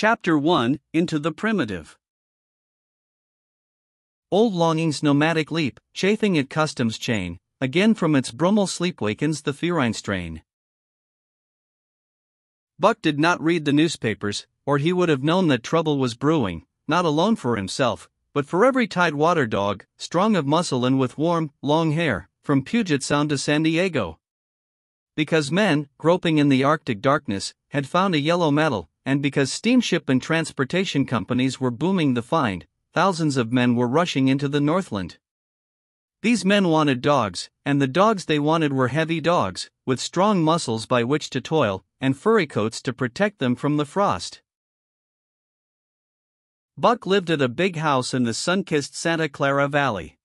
Chapter 1, Into the Primitive. Old longing's nomadic leap, chafing at customs chain, again from its brummel sleep wakens the ferine strain. Buck did not read the newspapers, or he would have known that trouble was brewing, not alone for himself, but for every tidewater dog, strong of muscle and with warm, long hair, from Puget Sound to San Diego. Because men, groping in the Arctic darkness, had found a yellow metal, and because steamship and transportation companies were booming the find, thousands of men were rushing into the Northland. These men wanted dogs, and the dogs they wanted were heavy dogs, with strong muscles by which to toil, and furry coats to protect them from the frost. Buck lived at a big house in the sun-kissed Santa Clara Valley.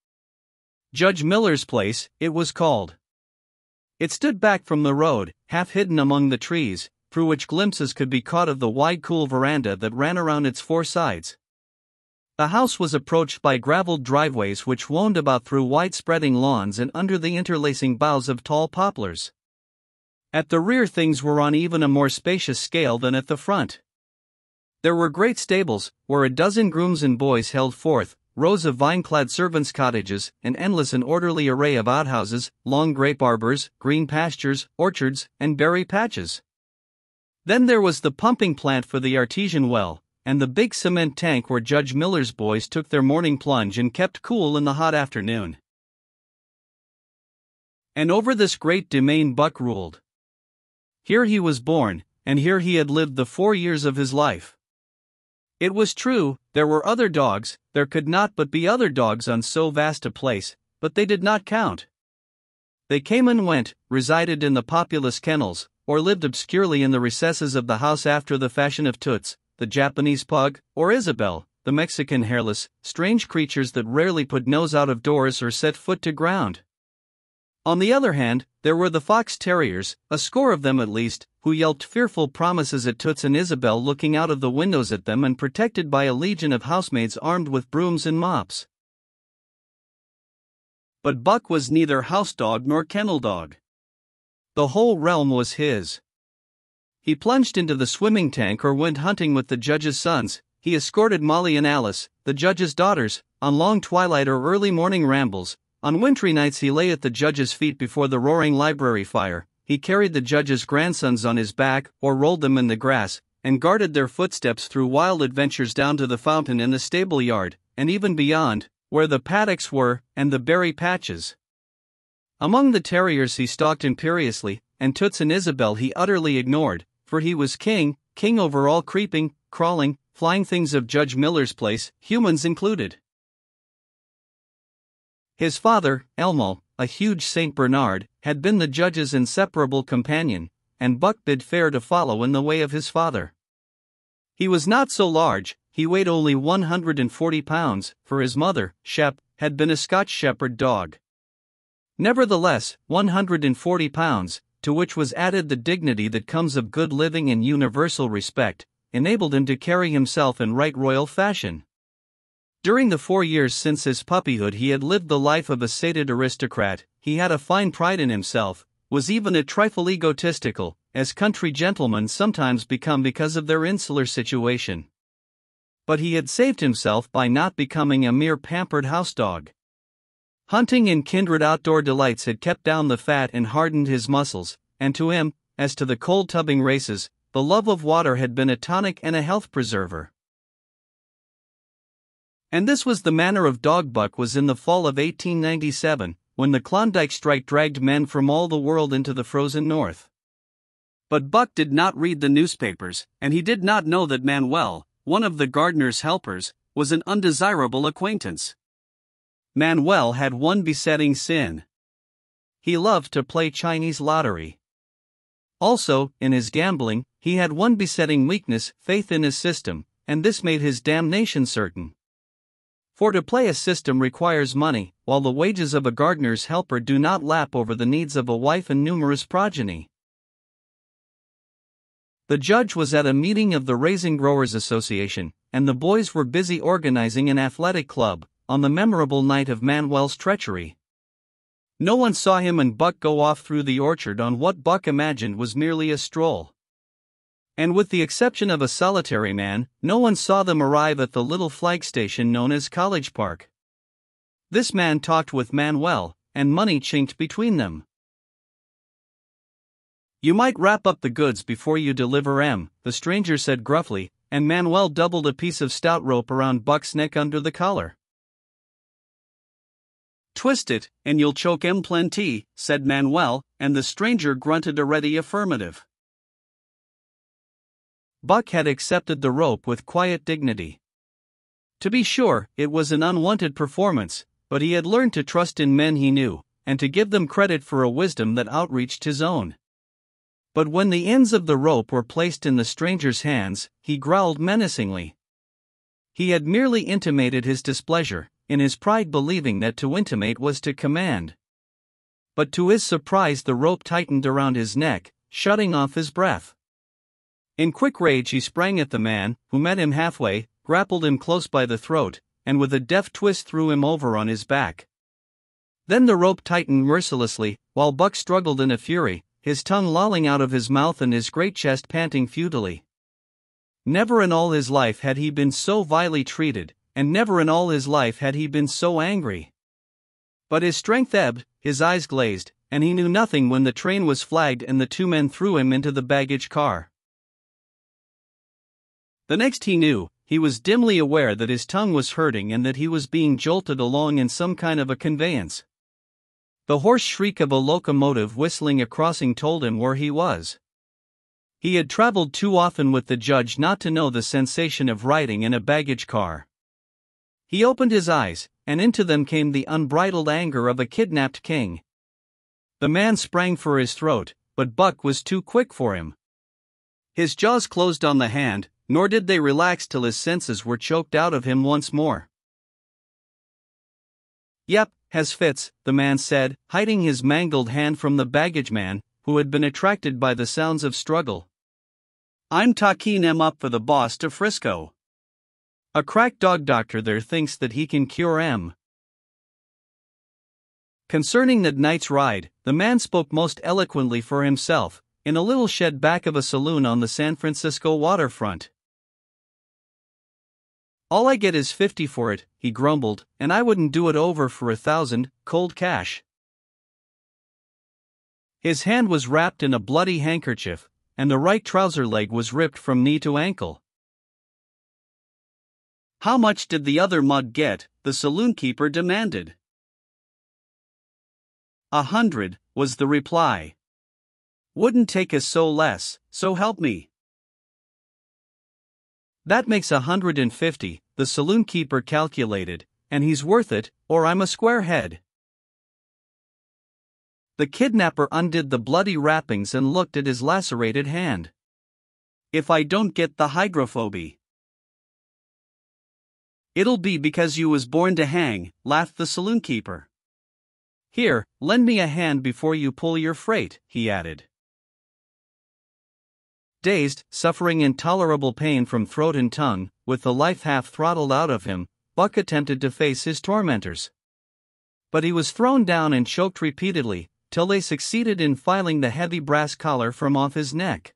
Judge Miller's place, it was called. It stood back from the road, half hidden among the trees, through which glimpses could be caught of the wide cool veranda that ran around its four sides. The house was approached by graveled driveways which wound about through wide-spreading lawns and under the interlacing boughs of tall poplars. At the rear things were on even a more spacious scale than at the front. There were great stables, where a dozen grooms and boys held forth, rows of vine-clad servants' cottages, an endless and orderly array of outhouses, long grape arbors, green pastures, orchards, and berry patches. Then there was the pumping plant for the artesian well, and the big cement tank where Judge Miller's boys took their morning plunge and kept cool in the hot afternoon. And over this great domain Buck ruled. Here he was born, and here he had lived the 4 years of his life. It was true, there were other dogs, there could not but be other dogs on so vast a place, but they did not count. They came and went, resided in the populous kennels, or lived obscurely in the recesses of the house after the fashion of Toots, the Japanese pug, or Isabel, the Mexican hairless, strange creatures that rarely put nose out of doors or set foot to ground. On the other hand, there were the fox terriers, a score of them at least, who yelped fearful promises at Toots and Isabel looking out of the windows at them and protected by a legion of housemaids armed with brooms and mops. But Buck was neither house dog nor kennel dog. The whole realm was his. He plunged into the swimming tank or went hunting with the judge's sons. He escorted Molly and Alice, the judge's daughters, on long twilight or early morning rambles. On wintry nights he lay at the judge's feet before the roaring library fire. He carried the judge's grandsons on his back or rolled them in the grass, and guarded their footsteps through wild adventures down to the fountain in the stable yard, and even beyond, where the paddocks were, and the berry patches. Among the terriers he stalked imperiously, and Toots and Isabel he utterly ignored, for he was king over all creeping, crawling, flying things of Judge Miller's place, humans included. His father, Elmo, a huge Saint Bernard, had been the judge's inseparable companion, and Buck bid fair to follow in the way of his father. He was not so large, he weighed only 140 pounds, for his mother, Shep, had been a Scotch shepherd dog. Nevertheless, 140 pounds, to which was added the dignity that comes of good living and universal respect, enabled him to carry himself in right royal fashion. During the 4 years since his puppyhood he had lived the life of a sated aristocrat. He had a fine pride in himself, was even a trifle egotistical, as country gentlemen sometimes become because of their insular situation. But he had saved himself by not becoming a mere pampered house dog. Hunting and kindred outdoor delights had kept down the fat and hardened his muscles, and to him, as to the cold tubbing races, the love of water had been a tonic and a health preserver. And this was the manner of dog Buck was in the fall of 1897, when the Klondike strike dragged men from all the world into the frozen north. But Buck did not read the newspapers, and he did not know that Manuel, one of the gardener's helpers, was an undesirable acquaintance. Manuel had one besetting sin. He loved to play Chinese lottery. Also, in his gambling, he had one besetting weakness, faith in his system, and this made his damnation certain. For to play a system requires money, while the wages of a gardener's helper do not lap over the needs of a wife and numerous progeny. The judge was at a meeting of the Raisin Growers Association, and the boys were busy organizing an athletic club, on the memorable night of Manuel's treachery. No one saw him and Buck go off through the orchard on what Buck imagined was merely a stroll. and with the exception of a solitary man, no one saw them arrive at the little flag station known as College Park. This man talked with Manuel, and money chinked between them. "You might wrap up the goods before you deliver 'em," the stranger said gruffly, and Manuel doubled a piece of stout rope around Buck's neck under the collar. "Twist it, and you'll choke 'em plenty," said Manuel, and the stranger grunted a ready affirmative. Buck had accepted the rope with quiet dignity. To be sure, it was an unwanted performance, but he had learned to trust in men he knew, and to give them credit for a wisdom that outreached his own. But when the ends of the rope were placed in the stranger's hands, he growled menacingly. He had merely intimated his displeasure, in his pride believing that to intimate was to command. But to his surprise the rope tightened around his neck, shutting off his breath. In quick rage he sprang at the man, who met him halfway, grappled him close by the throat, and with a deft twist threw him over on his back. Then the rope tightened mercilessly, while Buck struggled in a fury, his tongue lolling out of his mouth and his great chest panting futilely. Never in all his life had he been so vilely treated, and never in all his life had he been so angry. But his strength ebbed, his eyes glazed, and he knew nothing when the train was flagged and the two men threw him into the baggage car. The next he knew, he was dimly aware that his tongue was hurting and that he was being jolted along in some kind of a conveyance. The hoarse shriek of a locomotive whistling a crossing told him where he was. He had traveled too often with the judge not to know the sensation of riding in a baggage car. He opened his eyes, and into them came the unbridled anger of a kidnapped king. The man sprang for his throat, but Buck was too quick for him. His jaws closed on the hand, nor did they relax till his senses were choked out of him once more. "Yep, has fits," the man said, hiding his mangled hand from the baggage man, who had been attracted by the sounds of struggle. "I'm taking 'em up for the boss to Frisco. A crack dog doctor there thinks that he can cure 'em." Concerning that night's ride, the man spoke most eloquently for himself, in a little shed back of a saloon on the San Francisco waterfront. "All I get is $50 for it," he grumbled, "and I wouldn't do it over for $1,000, cold cash." His hand was wrapped in a bloody handkerchief, and the right trouser leg was ripped from knee to ankle. "How much did the other mug get?" the saloon keeper demanded. "100, was the reply. Wouldn't take a so less, so help me." "That makes 150, the saloon keeper calculated, and he's worth it, or I'm a squarehead." The kidnapper undid the bloody wrappings and looked at his lacerated hand. "If I don't get the hydrophobia, it'll be because you was born to hang," laughed the saloon keeper. "Here, lend me a hand before you pull your freight," he added. Dazed, suffering intolerable pain from throat and tongue, with the life half throttled out of him, Buck attempted to face his tormentors. But he was thrown down and choked repeatedly, till they succeeded in filing the heavy brass collar from off his neck.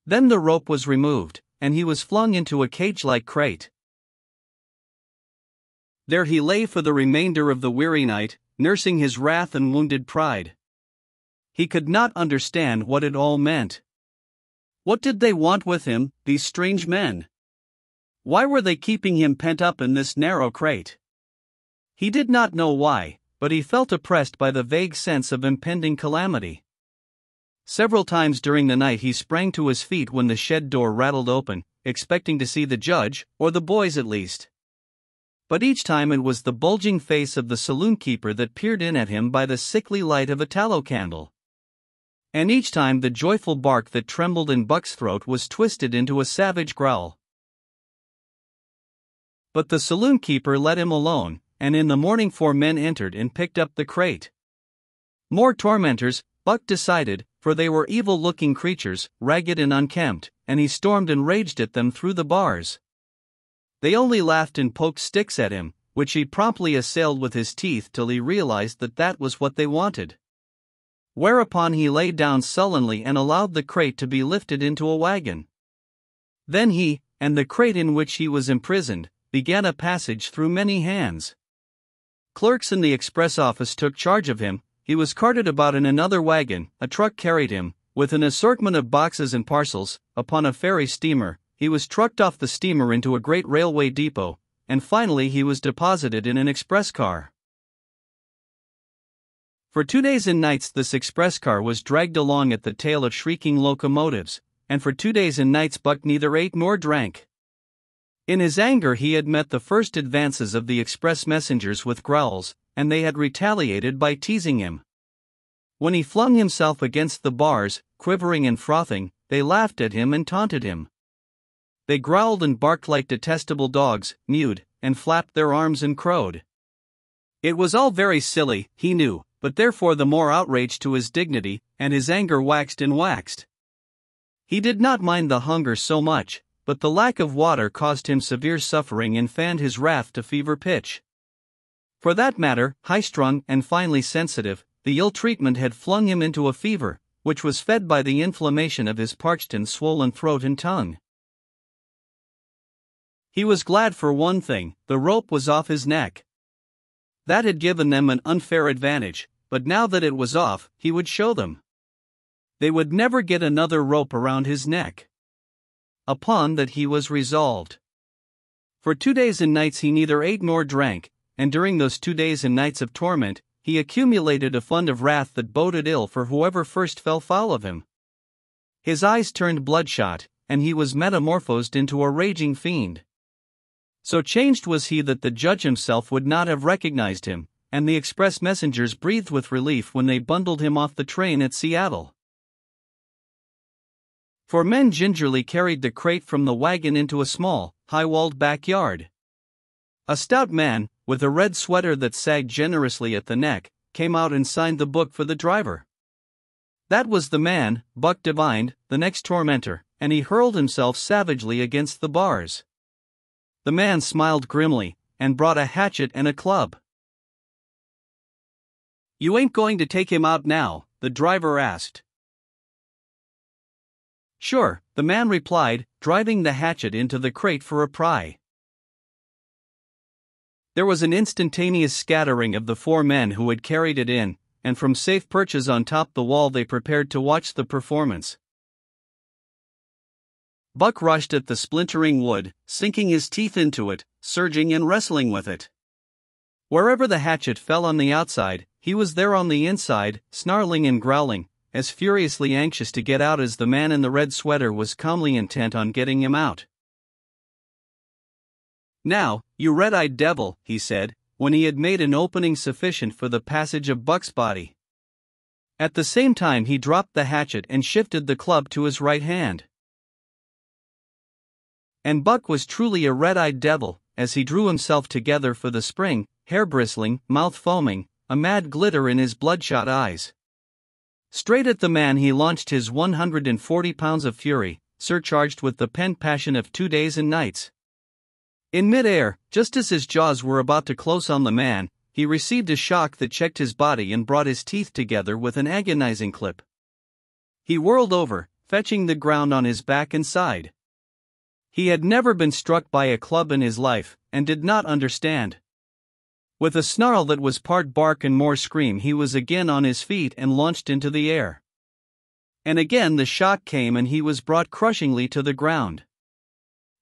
Then the rope was removed, and he was flung into a cage-like crate. There he lay for the remainder of the weary night, nursing his wrath and wounded pride. He could not understand what it all meant. What did they want with him, these strange men? Why were they keeping him pent up in this narrow crate? He did not know why, but he felt oppressed by the vague sense of impending calamity. Several times during the night he sprang to his feet when the shed door rattled open, expecting to see the judge, or the boys at least. But each time it was the bulging face of the saloon keeper that peered in at him by the sickly light of a tallow candle. And each time the joyful bark that trembled in Buck's throat was twisted into a savage growl. But the saloon keeper let him alone, and in the morning 4 men entered and picked up the crate. More tormentors, Buck decided, for they were evil-looking creatures, ragged and unkempt, and he stormed and raged at them through the bars. They only laughed and poked sticks at him, which he promptly assailed with his teeth till he realized that that was what they wanted. Whereupon he lay down sullenly and allowed the crate to be lifted into a wagon. Then he, and the crate in which he was imprisoned, began a passage through many hands. Clerks in the express office took charge of him. He was carted about in another wagon, a truck carried him, with an assortment of boxes and parcels, upon a ferry steamer. He was trucked off the steamer into a great railway depot, and finally he was deposited in an express car. For 2 days and nights this express car was dragged along at the tail of shrieking locomotives, and for 2 days and nights Buck neither ate nor drank. In his anger he had met the first advances of the express messengers with growls, and they had retaliated by teasing him. When he flung himself against the bars, quivering and frothing, they laughed at him and taunted him. They growled and barked like detestable dogs, mewed, and flapped their arms and crowed. It was all very silly, he knew, but therefore the more outrage to his dignity, and his anger waxed and waxed. He did not mind the hunger so much, but the lack of water caused him severe suffering and fanned his wrath to fever pitch. For that matter, high-strung and finely sensitive, the ill treatment had flung him into a fever, which was fed by the inflammation of his parched and swollen throat and tongue. He was glad for one thing: the rope was off his neck. That had given them an unfair advantage, but now that it was off, he would show them. They would never get another rope around his neck. Upon that he was resolved. For 2 days and nights he neither ate nor drank, and during those 2 days and nights of torment, he accumulated a fund of wrath that boded ill for whoever first fell foul of him. His eyes turned bloodshot, and he was metamorphosed into a raging fiend. So changed was he that the judge himself would not have recognized him, and the express messengers breathed with relief when they bundled him off the train at Seattle. For men gingerly carried the crate from the wagon into a small, high-walled backyard. A stout man, with a red sweater that sagged generously at the neck, came out and signed the book for the driver. That was the man, Buck divined, the next tormentor, and he hurled himself savagely against the bars. The man smiled grimly, and brought a hatchet and a club. "You ain't going to take him out now?" the driver asked. "Sure," the man replied, driving the hatchet into the crate for a pry. There was an instantaneous scattering of the 4 men who had carried it in, and from safe perches on top the wall they prepared to watch the performance. Buck rushed at the splintering wood, sinking his teeth into it, surging and wrestling with it. Wherever the hatchet fell on the outside, he was there on the inside, snarling and growling, as furiously anxious to get out as the man in the red sweater was calmly intent on getting him out. "Now, you red-eyed devil," he said, when he had made an opening sufficient for the passage of Buck's body. At the same time he dropped the hatchet and shifted the club to his right hand. And Buck was truly a red-eyed devil, as he drew himself together for the spring, hair bristling, mouth foaming, a mad glitter in his bloodshot eyes. Straight at the man he launched his 140 pounds of fury, surcharged with the pent passion of 2 days and nights. In mid-air, just as his jaws were about to close on the man, he received a shock that checked his body and brought his teeth together with an agonizing clip. He whirled over, fetching the ground on his back and side. He had never been struck by a club in his life, and did not understand. With a snarl that was part bark and more scream he was again on his feet and launched into the air. And again the shock came and he was brought crushingly to the ground.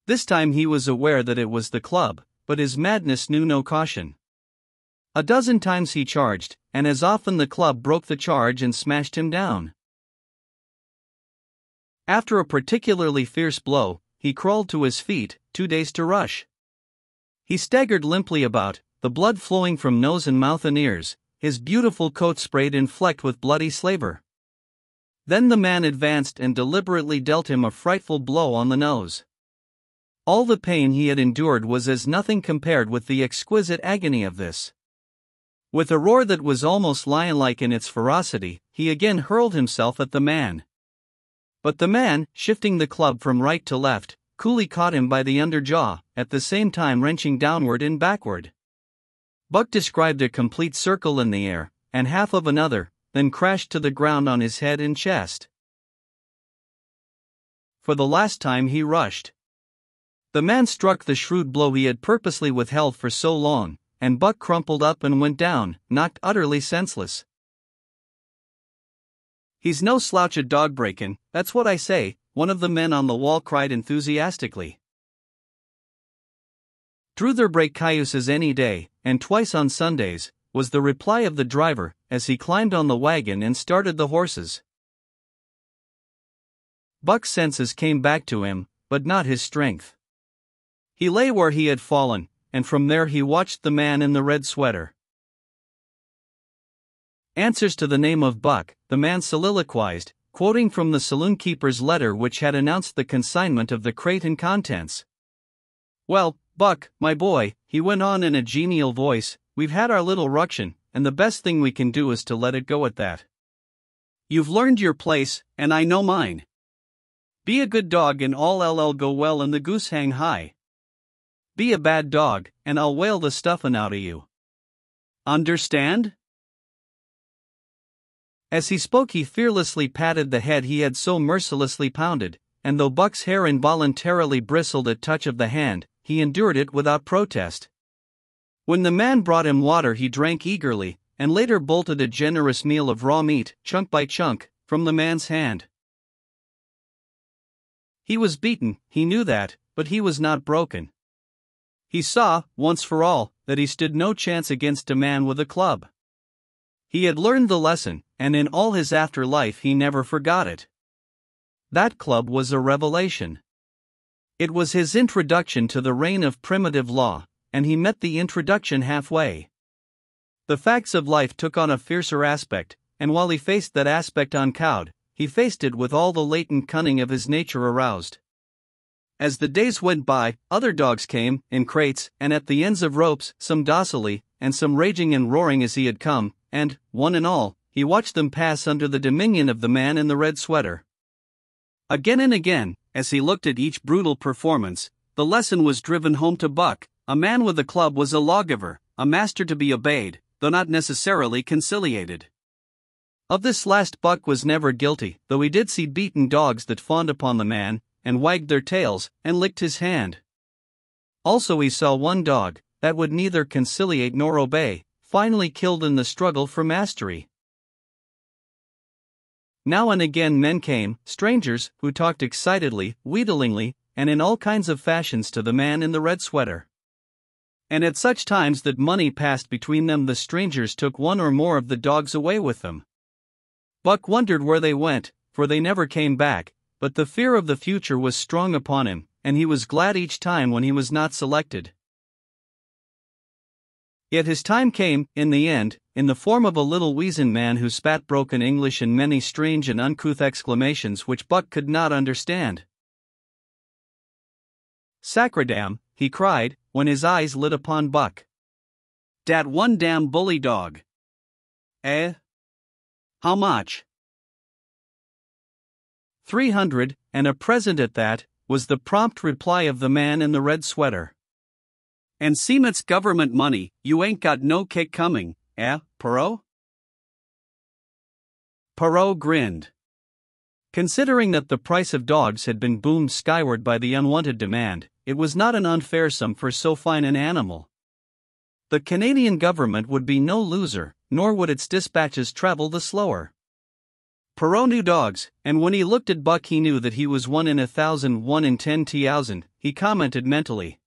This time he was aware that it was the club, but his madness knew no caution. A dozen times he charged, and as often the club broke the charge and smashed him down. After a particularly fierce blow, he crawled to his feet, too dazed to rush. He staggered limply about, the blood flowing from nose and mouth and ears, his beautiful coat sprayed and flecked with bloody slaver. Then the man advanced and deliberately dealt him a frightful blow on the nose. All the pain he had endured was as nothing compared with the exquisite agony of this. With a roar that was almost lion-like in its ferocity, he again hurled himself at the man. But the man, shifting the club from right to left, coolly caught him by the under jaw, at the same time wrenching downward and backward. Buck described a complete circle in the air, and half of another, then crashed to the ground on his head and chest. For the last time he rushed. The man struck the shrewd blow he had purposely withheld for so long, and Buck crumpled up and went down, knocked utterly senseless. "He's no slouch at dog breakin', that's what I say," one of the men on the wall cried enthusiastically. "Druther break cayuses any day, and twice on Sundays," was the reply of the driver, as he climbed on the wagon and started the horses. Buck's senses came back to him, but not his strength. He lay where he had fallen, and from there he watched the man in the red sweater. "Answers to the name of Buck," the man soliloquized, quoting from the saloon-keeper's letter which had announced the consignment of the crate and contents. "Well, Buck, my boy," he went on in a genial voice, "we've had our little ruction, and the best thing we can do is to let it go at that. You've learned your place, and I know mine. Be a good dog and all'll go well and the goose hang high. Be a bad dog, and I'll whale the stuffin' out of you. Understand?" As he spoke he fearlessly patted the head he had so mercilessly pounded, and though Buck's hair involuntarily bristled at touch of the hand, he endured it without protest. When the man brought him water he drank eagerly, and later bolted a generous meal of raw meat, chunk by chunk, from the man's hand. He was beaten, he knew that, but he was not broken. He saw, once for all, that he stood no chance against a man with a club. He had learned the lesson, and in all his afterlife he never forgot it. That club was a revelation. It was his introduction to the reign of primitive law, and he met the introduction halfway. The facts of life took on a fiercer aspect, and while he faced that aspect uncowed, he faced it with all the latent cunning of his nature aroused. As the days went by, other dogs came, in crates, and at the ends of ropes, some docilely, and some raging and roaring as he had come, and, one and all, he watched them pass under the dominion of the man in the red sweater. Again and again, as he looked at each brutal performance, the lesson was driven home to Buck: a man with a club was a lawgiver, a master to be obeyed, though not necessarily conciliated. Of this last Buck was never guilty, though he did see beaten dogs that fawned upon the man, and wagged their tails, and licked his hand. Also he saw one dog, that would neither conciliate nor obey, finally killed in the struggle for mastery. Now and again men came, strangers, who talked excitedly, wheedlingly, and in all kinds of fashions to the man in the red sweater. And at such times that money passed between them the strangers took one or more of the dogs away with them. Buck wondered where they went, for they never came back, but the fear of the future was strong upon him, and he was glad each time when he was not selected. Yet his time came, in the end, in the form of a little weazened man who spat broken English and many strange and uncouth exclamations which Buck could not understand. "Sacredam," he cried, when his eyes lit upon Buck. "Dat one damn bully dog." "Eh? How much?" "300, and a present at that," was the prompt reply of the man in the red sweater. "And seem it's government money, you ain't got no kick coming, eh, Perot?" Perot grinned. Considering that the price of dogs had been boomed skyward by the unwanted demand, it was not an unfair sum for so fine an animal. The Canadian government would be no loser, nor would its dispatches travel the slower. Perot knew dogs, and when he looked at Buck he knew that he was 1 in 1,000, 1 in 10,000, he commented mentally.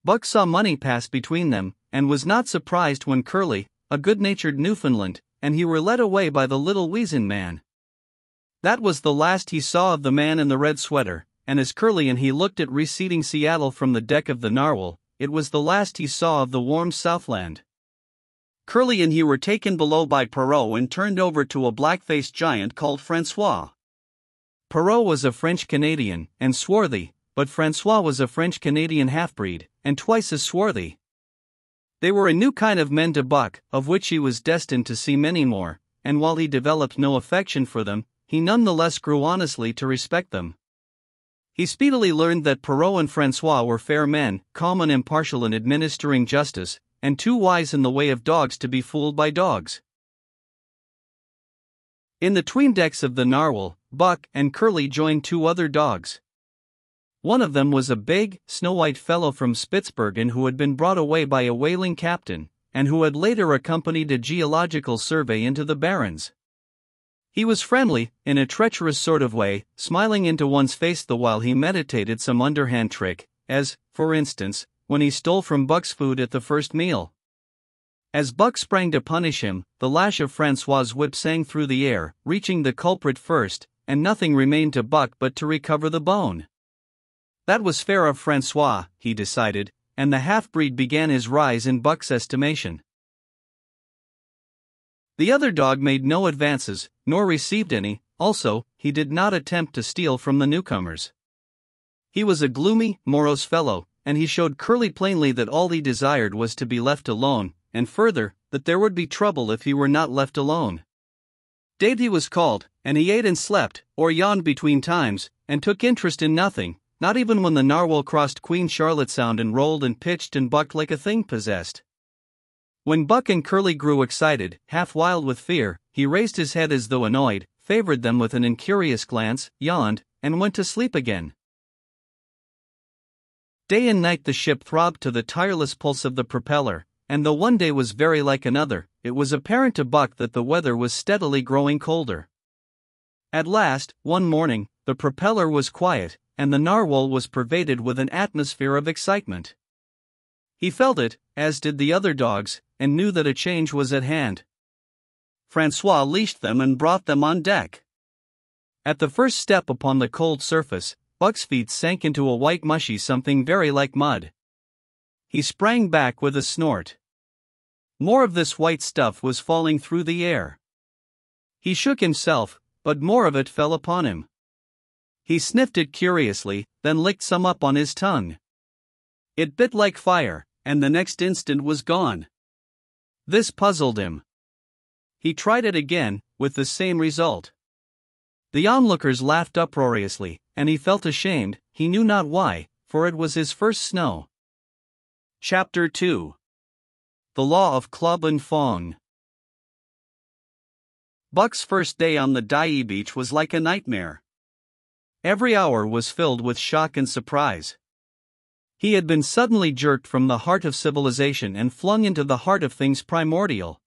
Buck saw money pass between them, and was not surprised when Curly, a good-natured Newfoundland, and he were led away by the little weazened man. That was the last he saw of the man in the red sweater, and as Curly and he looked at receding Seattle from the deck of the Narwhal, it was the last he saw of the warm Southland. Curly and he were taken below by Perot and turned over to a black-faced giant called Francois. Perot was a French-Canadian, and swarthy, but Francois was a French-Canadian half-breed, and twice as swarthy. They were a new kind of men to Buck, of which he was destined to see many more, and while he developed no affection for them, he none the less grew honestly to respect them. He speedily learned that Perot and Francois were fair men, calm and impartial in administering justice, and too wise in the way of dogs to be fooled by dogs. In the tween decks of the narwhal, Buck and Curly joined two other dogs. One of them was a big, snow-white fellow from Spitzbergen who had been brought away by a whaling captain, and who had later accompanied a geological survey into the Barrens. He was friendly, in a treacherous sort of way, smiling into one's face the while he meditated some underhand trick, as, for instance, when he stole from Buck's food at the first meal. As Buck sprang to punish him, the lash of Francois's whip sang through the air, reaching the culprit first, and nothing remained to Buck but to recover the bone. That was fair of Francois, he decided, and the half-breed began his rise in Buck's estimation. The other dog made no advances, nor received any. Also, he did not attempt to steal from the newcomers. He was a gloomy, morose fellow, and he showed Curly plainly that all he desired was to be left alone, and further, that there would be trouble if he were not left alone. Date he was called, and he ate and slept, or yawned between times, and took interest in nothing, not even when the narwhal crossed Queen Charlotte Sound and rolled and pitched and bucked like a thing possessed. When Buck and Curly grew excited, half wild with fear, he raised his head as though annoyed, favored them with an incurious glance, yawned, and went to sleep again. Day and night the ship throbbed to the tireless pulse of the propeller, and though one day was very like another, it was apparent to Buck that the weather was steadily growing colder. At last, one morning, the propeller was quiet, and the narwhal was pervaded with an atmosphere of excitement. He felt it, as did the other dogs, and knew that a change was at hand. Francois leashed them and brought them on deck. At the first step upon the cold surface, Buck's feet sank into a white mushy something very like mud. He sprang back with a snort. More of this white stuff was falling through the air. He shook himself, but more of it fell upon him. He sniffed it curiously, then licked some up on his tongue. It bit like fire, and the next instant was gone. This puzzled him. He tried it again, with the same result. The onlookers laughed uproariously, and he felt ashamed, he knew not why, for it was his first snow. Chapter 2. The Law of Club and Fawn. Buck's first day on the Dyea beach was like a nightmare. Every hour was filled with shock and surprise. He had been suddenly jerked from the heart of civilization and flung into the heart of things primordial.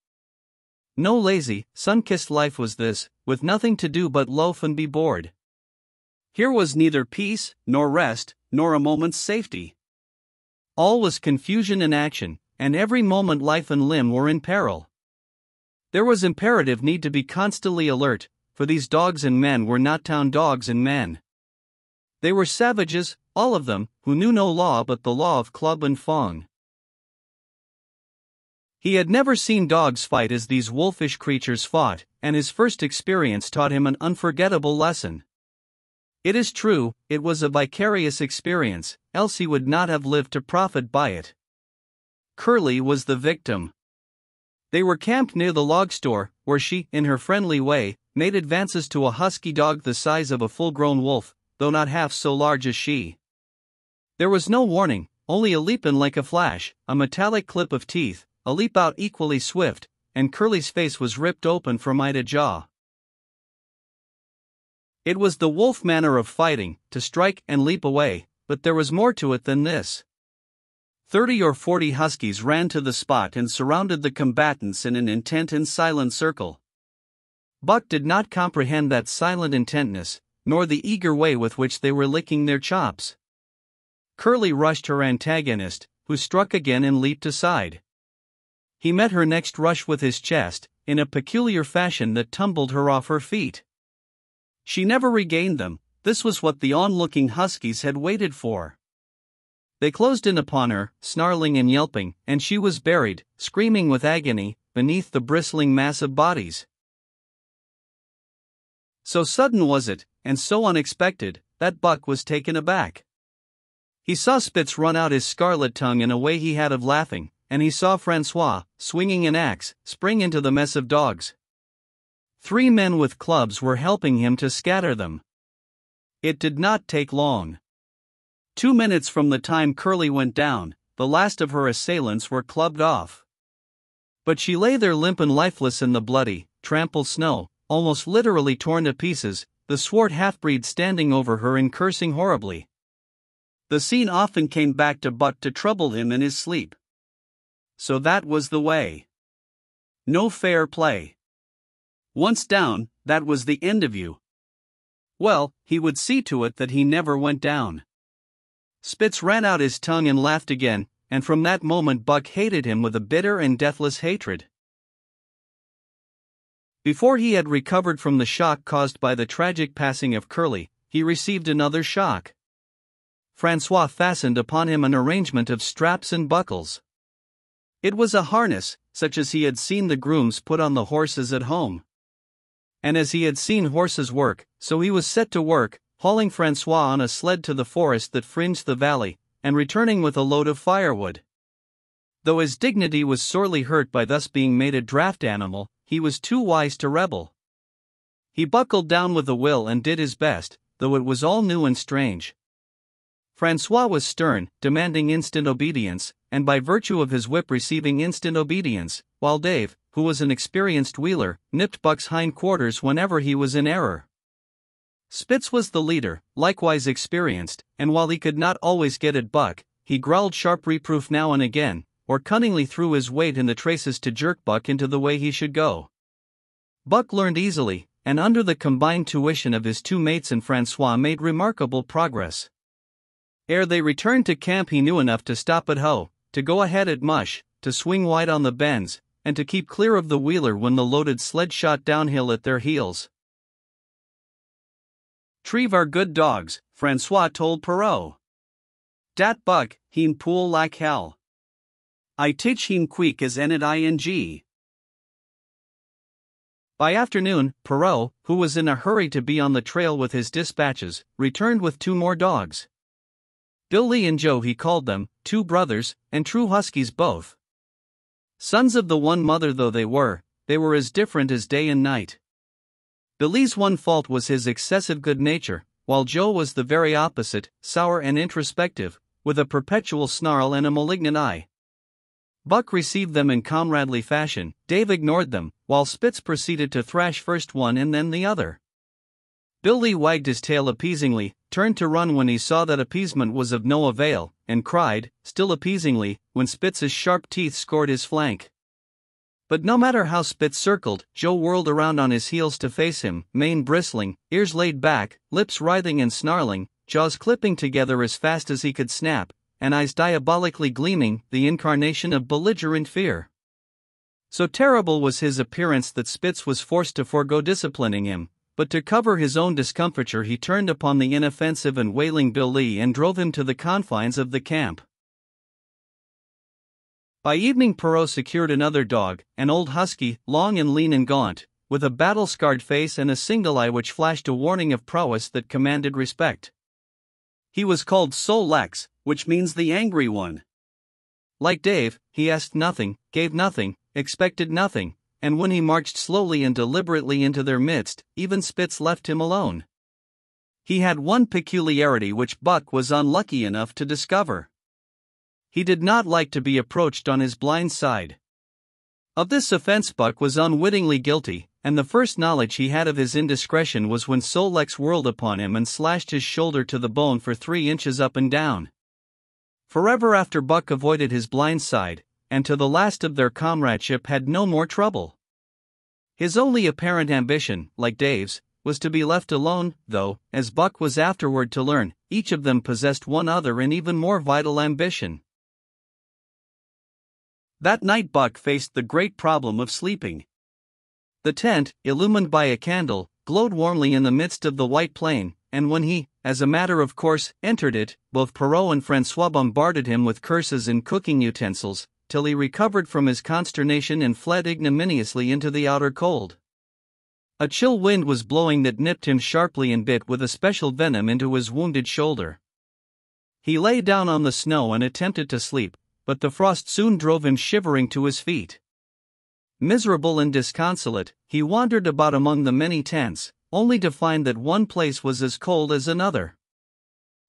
No lazy, sun-kissed life was this, with nothing to do but loaf and be bored. Here was neither peace, nor rest, nor a moment's safety. All was confusion and action, and every moment life and limb were in peril. There was imperative need to be constantly alert, for these dogs and men were not town dogs and men. They were savages, all of them, who knew no law but the law of club and fawn. He had never seen dogs fight as these wolfish creatures fought, and his first experience taught him an unforgettable lesson. It is true, it was a vicarious experience, else he would not have lived to profit by it. Curly was the victim. They were camped near the log store, where she, in her friendly way, made advances to a husky dog the size of a full-grown wolf, though not half so large as she. There was no warning, only a leap in like a flash, a metallic clip of teeth, a leap out equally swift, and Curly's face was ripped open from eye to jaw. It was the wolf manner of fighting, to strike and leap away, but there was more to it than this. 30 or 40 huskies ran to the spot and surrounded the combatants in an intent and silent circle. Buck did not comprehend that silent intentness, nor the eager way with which they were licking their chops. Curly rushed her antagonist, who struck again and leaped aside. He met her next rush with his chest, in a peculiar fashion that tumbled her off her feet. She never regained them. This was what the onlooking huskies had waited for. They closed in upon her, snarling and yelping, and she was buried, screaming with agony, beneath the bristling mass of bodies. So sudden was it, and so unexpected, that Buck was taken aback. He saw Spitz run out his scarlet tongue in a way he had of laughing, and he saw Francois, swinging an axe, spring into the mess of dogs. 3 men with clubs were helping him to scatter them. It did not take long. 2 minutes from the time Curly went down, the last of her assailants were clubbed off. But she lay there limp and lifeless in the bloody, trampled snow, almost literally torn to pieces, the swart half-breed standing over her and cursing horribly. The scene often came back to Buck to trouble him in his sleep. So that was the way. No fair play. Once down, that was the end of you. Well, he would see to it that he never went down. Spitz ran out his tongue and laughed again, and from that moment Buck hated him with a bitter and deathless hatred. Before he had recovered from the shock caused by the tragic passing of Curly, he received another shock. Francois fastened upon him an arrangement of straps and buckles. It was a harness, such as he had seen the grooms put on the horses at home. And as he had seen horses work, so he was set to work, hauling Francois on a sled to the forest that fringed the valley, and returning with a load of firewood. Though his dignity was sorely hurt by thus being made a draft animal, he was too wise to rebel. He buckled down with a will and did his best, though it was all new and strange. Francois was stern, demanding instant obedience, and by virtue of his whip receiving instant obedience, while Dave, who was an experienced wheeler, nipped Buck's hindquarters whenever he was in error. Spitz was the leader, likewise experienced, and while he could not always get at Buck, he growled sharp reproof now and again, or cunningly threw his weight in the traces to jerk Buck into the way he should go. Buck learned easily, and under the combined tuition of his two mates and Francois made remarkable progress. Ere they returned to camp he knew enough to stop at hoe, to go ahead at mush, to swing wide on the bends, and to keep clear of the wheeler when the loaded sled shot downhill at their heels. "Treve are good dogs," Francois told Perrault. "Dat Buck, heem pull like hell. I teach heem quick as ing." By afternoon, Perrault, who was in a hurry to be on the trail with his dispatches, returned with two more dogs. Billy and Joe he called them, two brothers, and true huskies both. Sons of the one mother though they were as different as day and night. Billy's one fault was his excessive good nature, while Joe was the very opposite, sour and introspective, with a perpetual snarl and a malignant eye. Buck received them in comradely fashion, Dave ignored them, while Spitz proceeded to thrash first one and then the other. Billy wagged his tail appeasingly, turned to run when he saw that appeasement was of no avail, and cried, still appeasingly, when Spitz's sharp teeth scored his flank. But no matter how Spitz circled, Joe whirled around on his heels to face him, mane bristling, ears laid back, lips writhing and snarling, jaws clipping together as fast as he could snap, and eyes diabolically gleaming, the incarnation of belligerent fear. So terrible was his appearance that Spitz was forced to forego disciplining him, but to cover his own discomfiture he turned upon the inoffensive and wailing Billy and drove him to the confines of the camp. By evening Perrault secured another dog, an old husky, long and lean and gaunt, with a battle-scarred face and a single eye which flashed a warning of prowess that commanded respect. He was called Sol Lex, which means the angry one. Like Dave, he asked nothing, gave nothing, expected nothing, and when he marched slowly and deliberately into their midst, even Spitz left him alone. He had one peculiarity which Buck was unlucky enough to discover. He did not like to be approached on his blind side. Of this offense Buck was unwittingly guilty, and the first knowledge he had of his indiscretion was when Sol Lex whirled upon him and slashed his shoulder to the bone for 3 inches up and down. Forever after Buck avoided his blind side, and to the last of their comradeship had no more trouble. His only apparent ambition, like Dave's, was to be left alone, though, as Buck was afterward to learn, each of them possessed one other and even more vital ambition. That night Buck faced the great problem of sleeping. The tent, illumined by a candle, glowed warmly in the midst of the white plain, and when he, as a matter of course, entered it, both Perrault and Francois bombarded him with curses and cooking utensils, till he recovered from his consternation and fled ignominiously into the outer cold. A chill wind was blowing that nipped him sharply and bit with a special venom into his wounded shoulder. He lay down on the snow and attempted to sleep, but the frost soon drove him shivering to his feet. Miserable and disconsolate, he wandered about among the many tents, only to find that one place was as cold as another.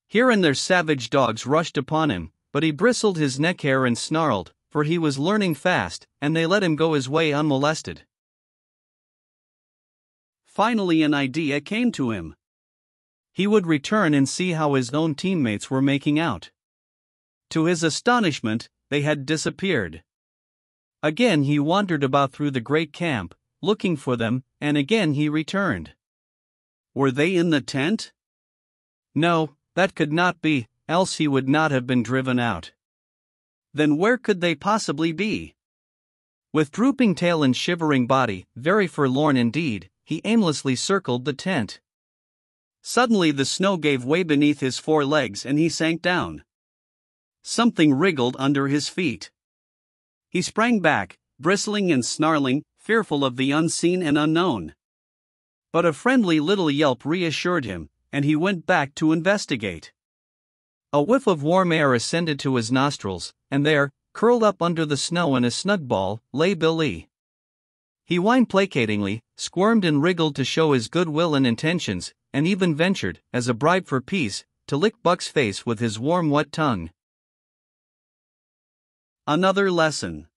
Here and there savage dogs rushed upon him, but he bristled his neck hair and snarled, for he was learning fast, and they let him go his way unmolested. finally an idea came to him. He would return and see how his own teammates were making out. To his astonishment, they had disappeared. Again he wandered about through the great camp, looking for them, and again he returned. Were they in the tent? No, that could not be, else he would not have been driven out. Then where could they possibly be? With drooping tail and shivering body, very forlorn indeed, he aimlessly circled the tent. Suddenly the snow gave way beneath his 4 legs and he sank down. Something wriggled under his feet. He sprang back, bristling and snarling, fearful of the unseen and unknown. But a friendly little yelp reassured him, and he went back to investigate. A whiff of warm air ascended to his nostrils, and there, curled up under the snow in a snug ball, lay Billy. He whined placatingly, squirmed and wriggled to show his goodwill and intentions, and even ventured, as a bribe for peace, to lick Buck's face with his warm wet tongue. Another lesson.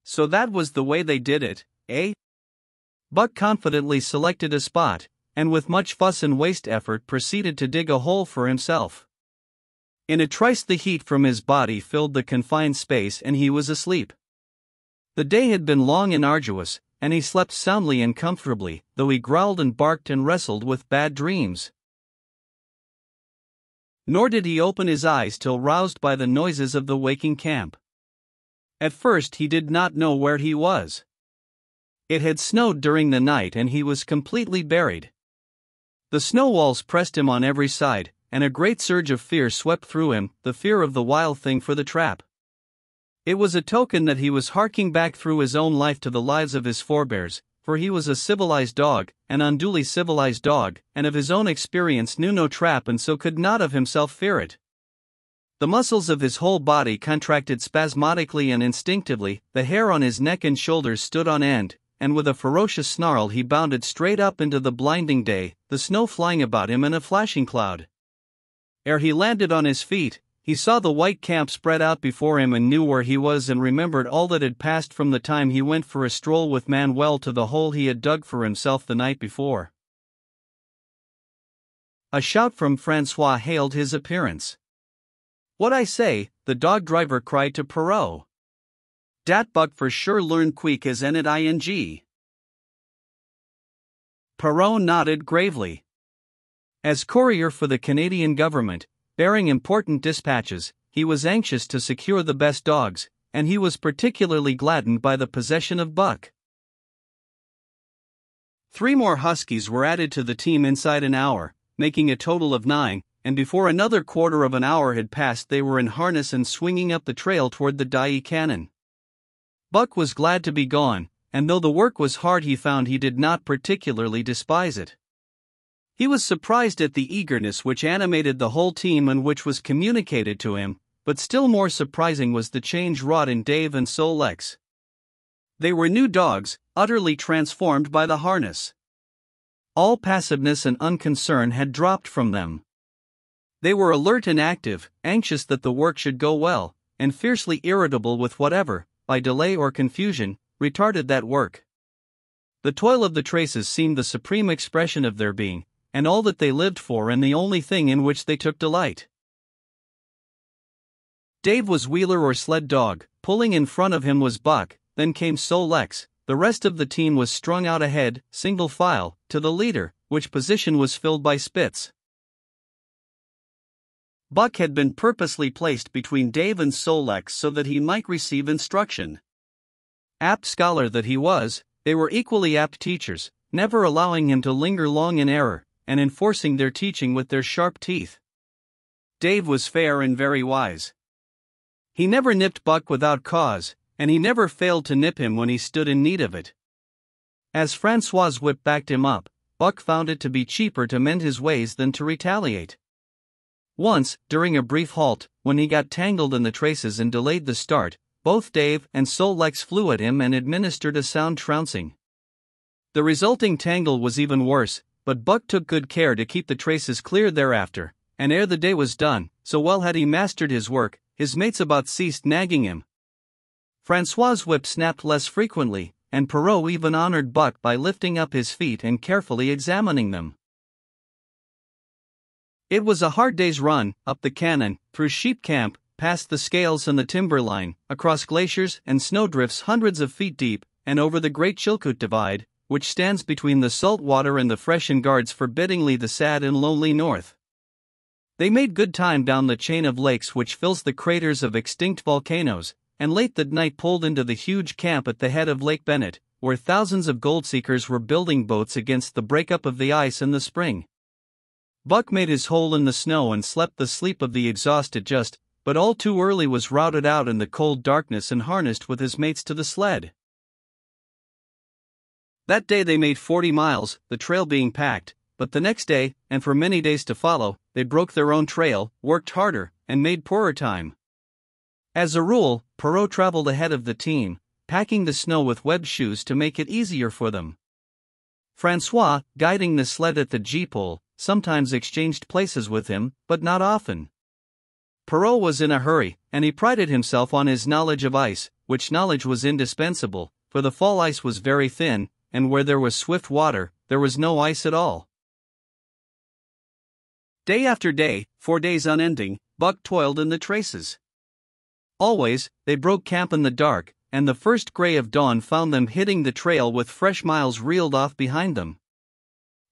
So that was the way they did it, eh? Buck confidently selected a spot, and with much fuss and waste effort proceeded to dig a hole for himself. In a trice the heat from his body filled the confined space and he was asleep. The day had been long and arduous, and he slept soundly and comfortably, though he growled and barked and wrestled with bad dreams. Nor did he open his eyes till roused by the noises of the waking camp. At first he did not know where he was. It had snowed during the night and he was completely buried. The snow walls pressed him on every side, and a great surge of fear swept through him, the fear of the wild thing for the trap. It was a token that he was harking back through his own life to the lives of his forebears, for he was a civilized dog, an unduly civilized dog, and of his own experience knew no trap and so could not of himself fear it. The muscles of his whole body contracted spasmodically and instinctively, the hair on his neck and shoulders stood on end, and with a ferocious snarl he bounded straight up into the blinding day, the snow flying about him in a flashing cloud. Ere he landed on his feet, he saw the white camp spread out before him and knew where he was and remembered all that had passed from the time he went for a stroll with Manuel to the hole he had dug for himself the night before. A shout from Francois hailed his appearance. "What I say," the dog driver cried to Perrault. "Dat Buck for sure learn quick as en it ing." Perrault nodded gravely. As courier for the Canadian government, bearing important dispatches, he was anxious to secure the best dogs, and he was particularly gladdened by the possession of Buck. 3 more huskies were added to the team inside an hour, making a total of 9, and before another quarter of an hour had passed they were in harness and swinging up the trail toward the Dye Canyon. Buck was glad to be gone, and though the work was hard he found he did not particularly despise it. He was surprised at the eagerness which animated the whole team and which was communicated to him, but still more surprising was the change wrought in Dave and Sol-Leks. They were new dogs, utterly transformed by the harness. All passiveness and unconcern had dropped from them. They were alert and active, anxious that the work should go well, and fiercely irritable with whatever, by delay or confusion, retarded that work. The toil of the traces seemed the supreme expression of their being, and all that they lived for and the only thing in which they took delight. Dave was wheeler or sled dog, pulling in front of him was Buck, then came Sol-Leks, the rest of the team was strung out ahead, single file, to the leader, which position was filled by Spitz. Buck had been purposely placed between Dave and Sol-Leks so that he might receive instruction. Apt scholar that he was, they were equally apt teachers, never allowing him to linger long in error, and enforcing their teaching with their sharp teeth. Dave was fair and very wise. He never nipped Buck without cause, and he never failed to nip him when he stood in need of it. As Francois's whip backed him up, Buck found it to be cheaper to mend his ways than to retaliate. Once, during a brief halt, when he got tangled in the traces and delayed the start, both Dave and Sol-Leks flew at him and administered a sound trouncing. The resulting tangle was even worse, but Buck took good care to keep the traces clear thereafter, and ere the day was done, so well had he mastered his work, his mates about ceased nagging him. Francois's whip snapped less frequently, and Perrault even honored Buck by lifting up his feet and carefully examining them. It was a hard day's run, up the canyon, through sheep camp, past the scales and the timberline, across glaciers and snowdrifts hundreds of feet deep, and over the Great Chilkoot Divide, which stands between the salt water and the fresh and guards forbiddingly the sad and lonely north. They made good time down the chain of lakes which fills the craters of extinct volcanoes, and late that night pulled into the huge camp at the head of Lake Bennett, where thousands of gold seekers were building boats against the breakup of the ice in the spring. Buck made his hole in the snow and slept the sleep of the exhausted but all too early was routed out in the cold darkness and harnessed with his mates to the sled. That day they made 40 miles, the trail being packed, but the next day, and for many days to follow, they broke their own trail, worked harder, and made poorer time. As a rule, Perrault traveled ahead of the team, packing the snow with webbed shoes to make it easier for them. Francois, guiding the sled at the gee-pole, sometimes exchanged places with him, but not often. Perrault was in a hurry, and he prided himself on his knowledge of ice, which knowledge was indispensable, for the fall ice was very thin, and where there was swift water, there was no ice at all. Day after day, 4 days unending, Buck toiled in the traces. Always, they broke camp in the dark, and the first gray of dawn found them hitting the trail with fresh miles reeled off behind them.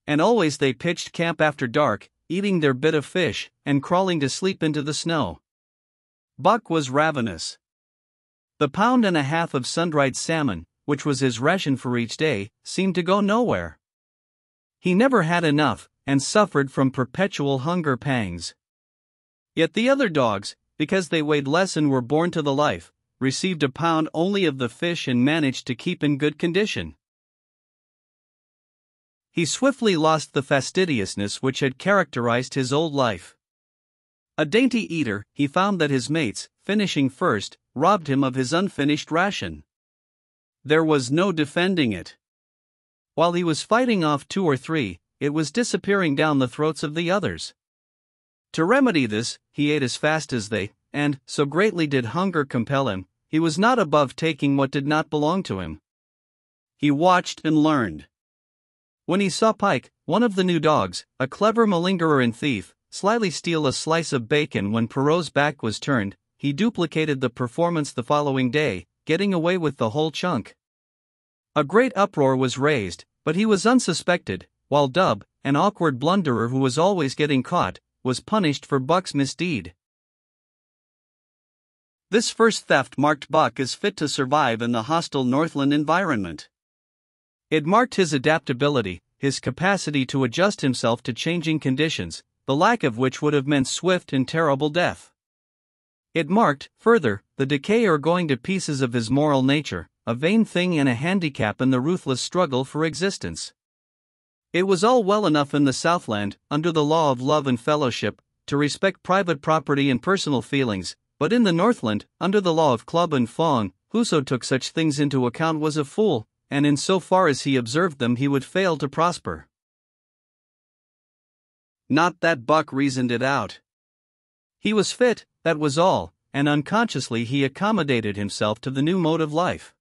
And always they pitched camp after dark, eating their bit of fish, and crawling to sleep into the snow. Buck was ravenous. The pound and a half of sun-dried salmon, which was his ration for each day, seemed to go nowhere. He never had enough, and suffered from perpetual hunger pangs. Yet the other dogs, because they weighed less and were born to the life, received a pound only of the fish and managed to keep in good condition. He swiftly lost the fastidiousness which had characterized his old life. A dainty eater, he found that his mates, finishing first, robbed him of his unfinished ration. There was no defending it. While he was fighting off 2 or 3, it was disappearing down the throats of the others. To remedy this, he ate as fast as they, and, so greatly did hunger compel him, he was not above taking what did not belong to him. He watched and learned. When he saw Pike, one of the new dogs, a clever malingerer and thief, slyly steal a slice of bacon when Perrault's back was turned, he duplicated the performance the following day, getting away with the whole chunk. A great uproar was raised, but he was unsuspected, while Dub, an awkward blunderer who was always getting caught, was punished for Buck's misdeed. This first theft marked Buck as fit to survive in the hostile Northland environment. It marked his adaptability, his capacity to adjust himself to changing conditions, the lack of which would have meant swift and terrible death. It marked, further, the decay or going to pieces of his moral nature, a vain thing and a handicap in the ruthless struggle for existence. It was all well enough in the Southland, under the law of love and fellowship, to respect private property and personal feelings, but in the Northland, under the law of club and fawn, whoso took such things into account was a fool, and in so far as he observed them he would fail to prosper. Not that Buck reasoned it out. He was fit, that was all, and unconsciously he accommodated himself to the new mode of life.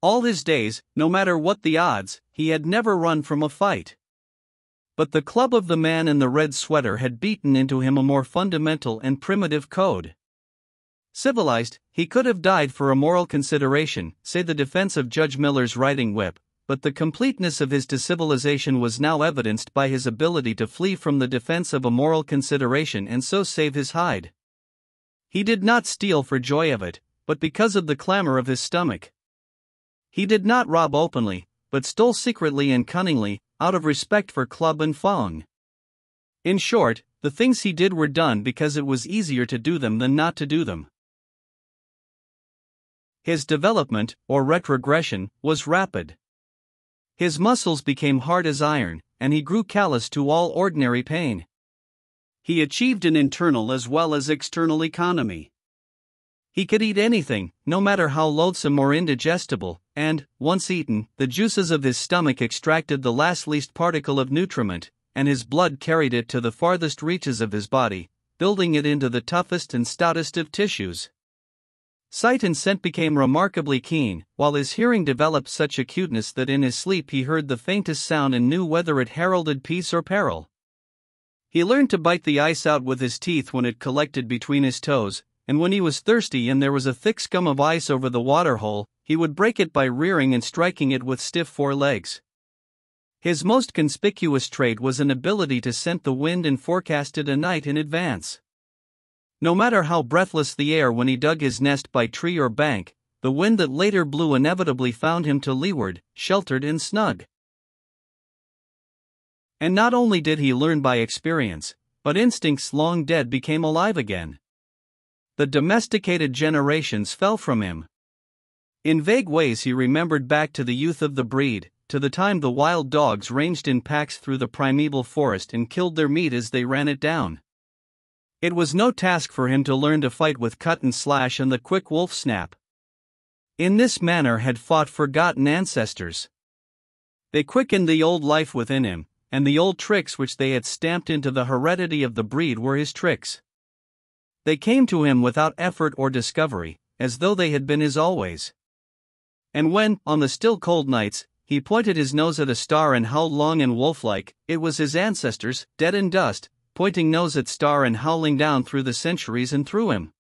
All his days, no matter what the odds, he had never run from a fight. But the club of the man in the red sweater had beaten into him a more fundamental and primitive code. Civilized, he could have died for a moral consideration, say the defense of Judge Miller's riding whip, but the completeness of his decivilization was now evidenced by his ability to flee from the defense of a moral consideration and so save his hide. He did not steal for joy of it, but because of the clamor of his stomach. He did not rob openly, but stole secretly and cunningly, out of respect for club and fawn. In short, the things he did were done because it was easier to do them than not to do them. His development, or retrogression, was rapid. His muscles became hard as iron, and he grew callous to all ordinary pain. He achieved an internal as well as external economy. He could eat anything, no matter how loathsome or indigestible, and, once eaten, the juices of his stomach extracted the last least particle of nutriment, and his blood carried it to the farthest reaches of his body, building it into the toughest and stoutest of tissues. Sight and scent became remarkably keen, while his hearing developed such acuteness that in his sleep he heard the faintest sound and knew whether it heralded peace or peril. He learned to bite the ice out with his teeth when it collected between his toes, and when he was thirsty and there was a thick scum of ice over the waterhole, he would break it by rearing and striking it with stiff forelegs. His most conspicuous trait was an ability to scent the wind and forecast it a night in advance. No matter how breathless the air when he dug his nest by tree or bank, the wind that later blew inevitably found him to leeward, sheltered and snug. And not only did he learn by experience, but instincts long dead became alive again. The domesticated generations fell from him. In vague ways he remembered back to the youth of the breed, to the time the wild dogs ranged in packs through the primeval forest and killed their meat as they ran it down. It was no task for him to learn to fight with cut and slash and the quick wolf snap. In this manner had fought forgotten ancestors. They quickened the old life within him, and the old tricks which they had stamped into the heredity of the breed were his tricks. They came to him without effort or discovery, as though they had been his always. And when, on the still cold nights, he pointed his nose at a star and howled long and wolf-like, it was his ancestors, dead in dust, pointing nose at star and howling down through the centuries and through him.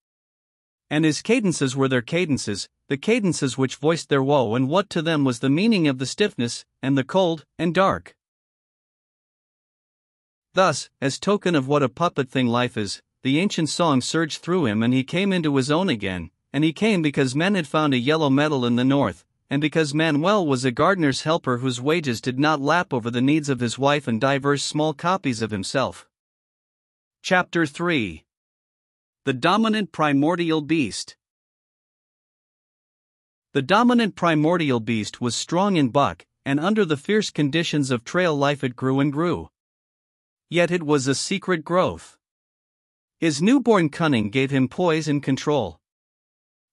And his cadences were their cadences, the cadences which voiced their woe and what to them was the meaning of the stiffness, and the cold, and dark. Thus, as token of what a puppet thing life is, the ancient song surged through him and he came into his own again, and he came because men had found a yellow metal in the north, and because Manuel was a gardener's helper whose wages did not lap over the needs of his wife and divers small copies of himself. Chapter 3. The Dominant Primordial Beast. The dominant primordial beast was strong in buck, and under the fierce conditions of trail life it grew and grew. Yet it was a secret growth. His newborn cunning gave him poise and control.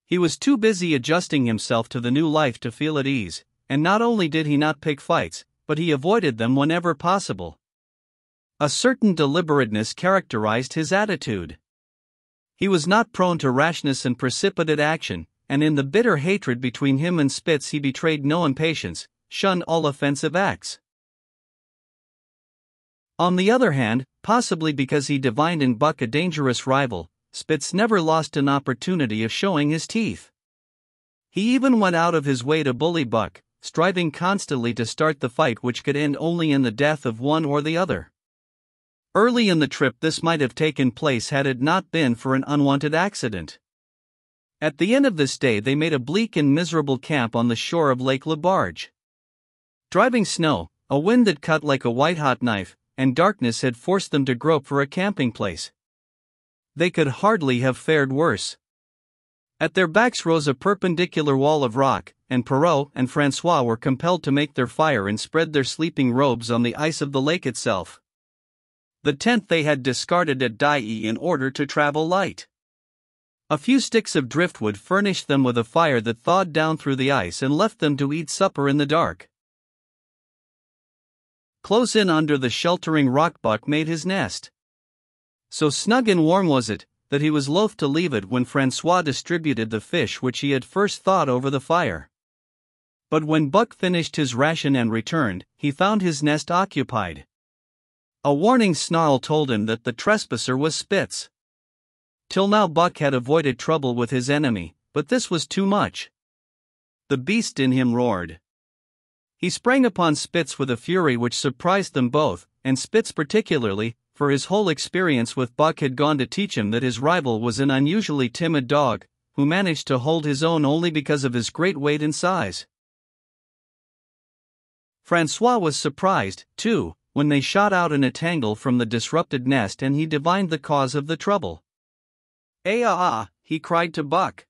He was too busy adjusting himself to the new life to feel at ease, and not only did he not pick fights, but he avoided them whenever possible. A certain deliberateness characterized his attitude. He was not prone to rashness and precipitate action, and in the bitter hatred between him and Spitz he betrayed no impatience, shunned all offensive acts. On the other hand, possibly because he divined in Buck a dangerous rival, Spitz never lost an opportunity of showing his teeth. He even went out of his way to bully Buck, striving constantly to start the fight which could end only in the death of one or the other. Early in the trip this might have taken place had it not been for an unwanted accident. At the end of this day they made a bleak and miserable camp on the shore of Lake Labarge. Driving snow, a wind that cut like a white-hot knife, and darkness had forced them to grope for a camping place. They could hardly have fared worse. At their backs rose a perpendicular wall of rock, and Perrault and François were compelled to make their fire and spread their sleeping robes on the ice of the lake itself. The tent they had discarded at Dai in order to travel light. A few sticks of driftwood furnished them with a fire that thawed down through the ice and left them to eat supper in the dark. Close in under the sheltering rock Buck made his nest. So snug and warm was it, that he was loath to leave it when François distributed the fish which he had first thawed over the fire. But when Buck finished his ration and returned, he found his nest occupied. A warning snarl told him that the trespasser was Spitz. Till now Buck had avoided trouble with his enemy, but this was too much. The beast in him roared. He sprang upon Spitz with a fury which surprised them both, and Spitz particularly, for his whole experience with Buck had gone to teach him that his rival was an unusually timid dog, who managed to hold his own only because of his great weight and size. François was surprised, too, when they shot out in a tangle from the disrupted nest and he divined the cause of the trouble. He cried to Buck.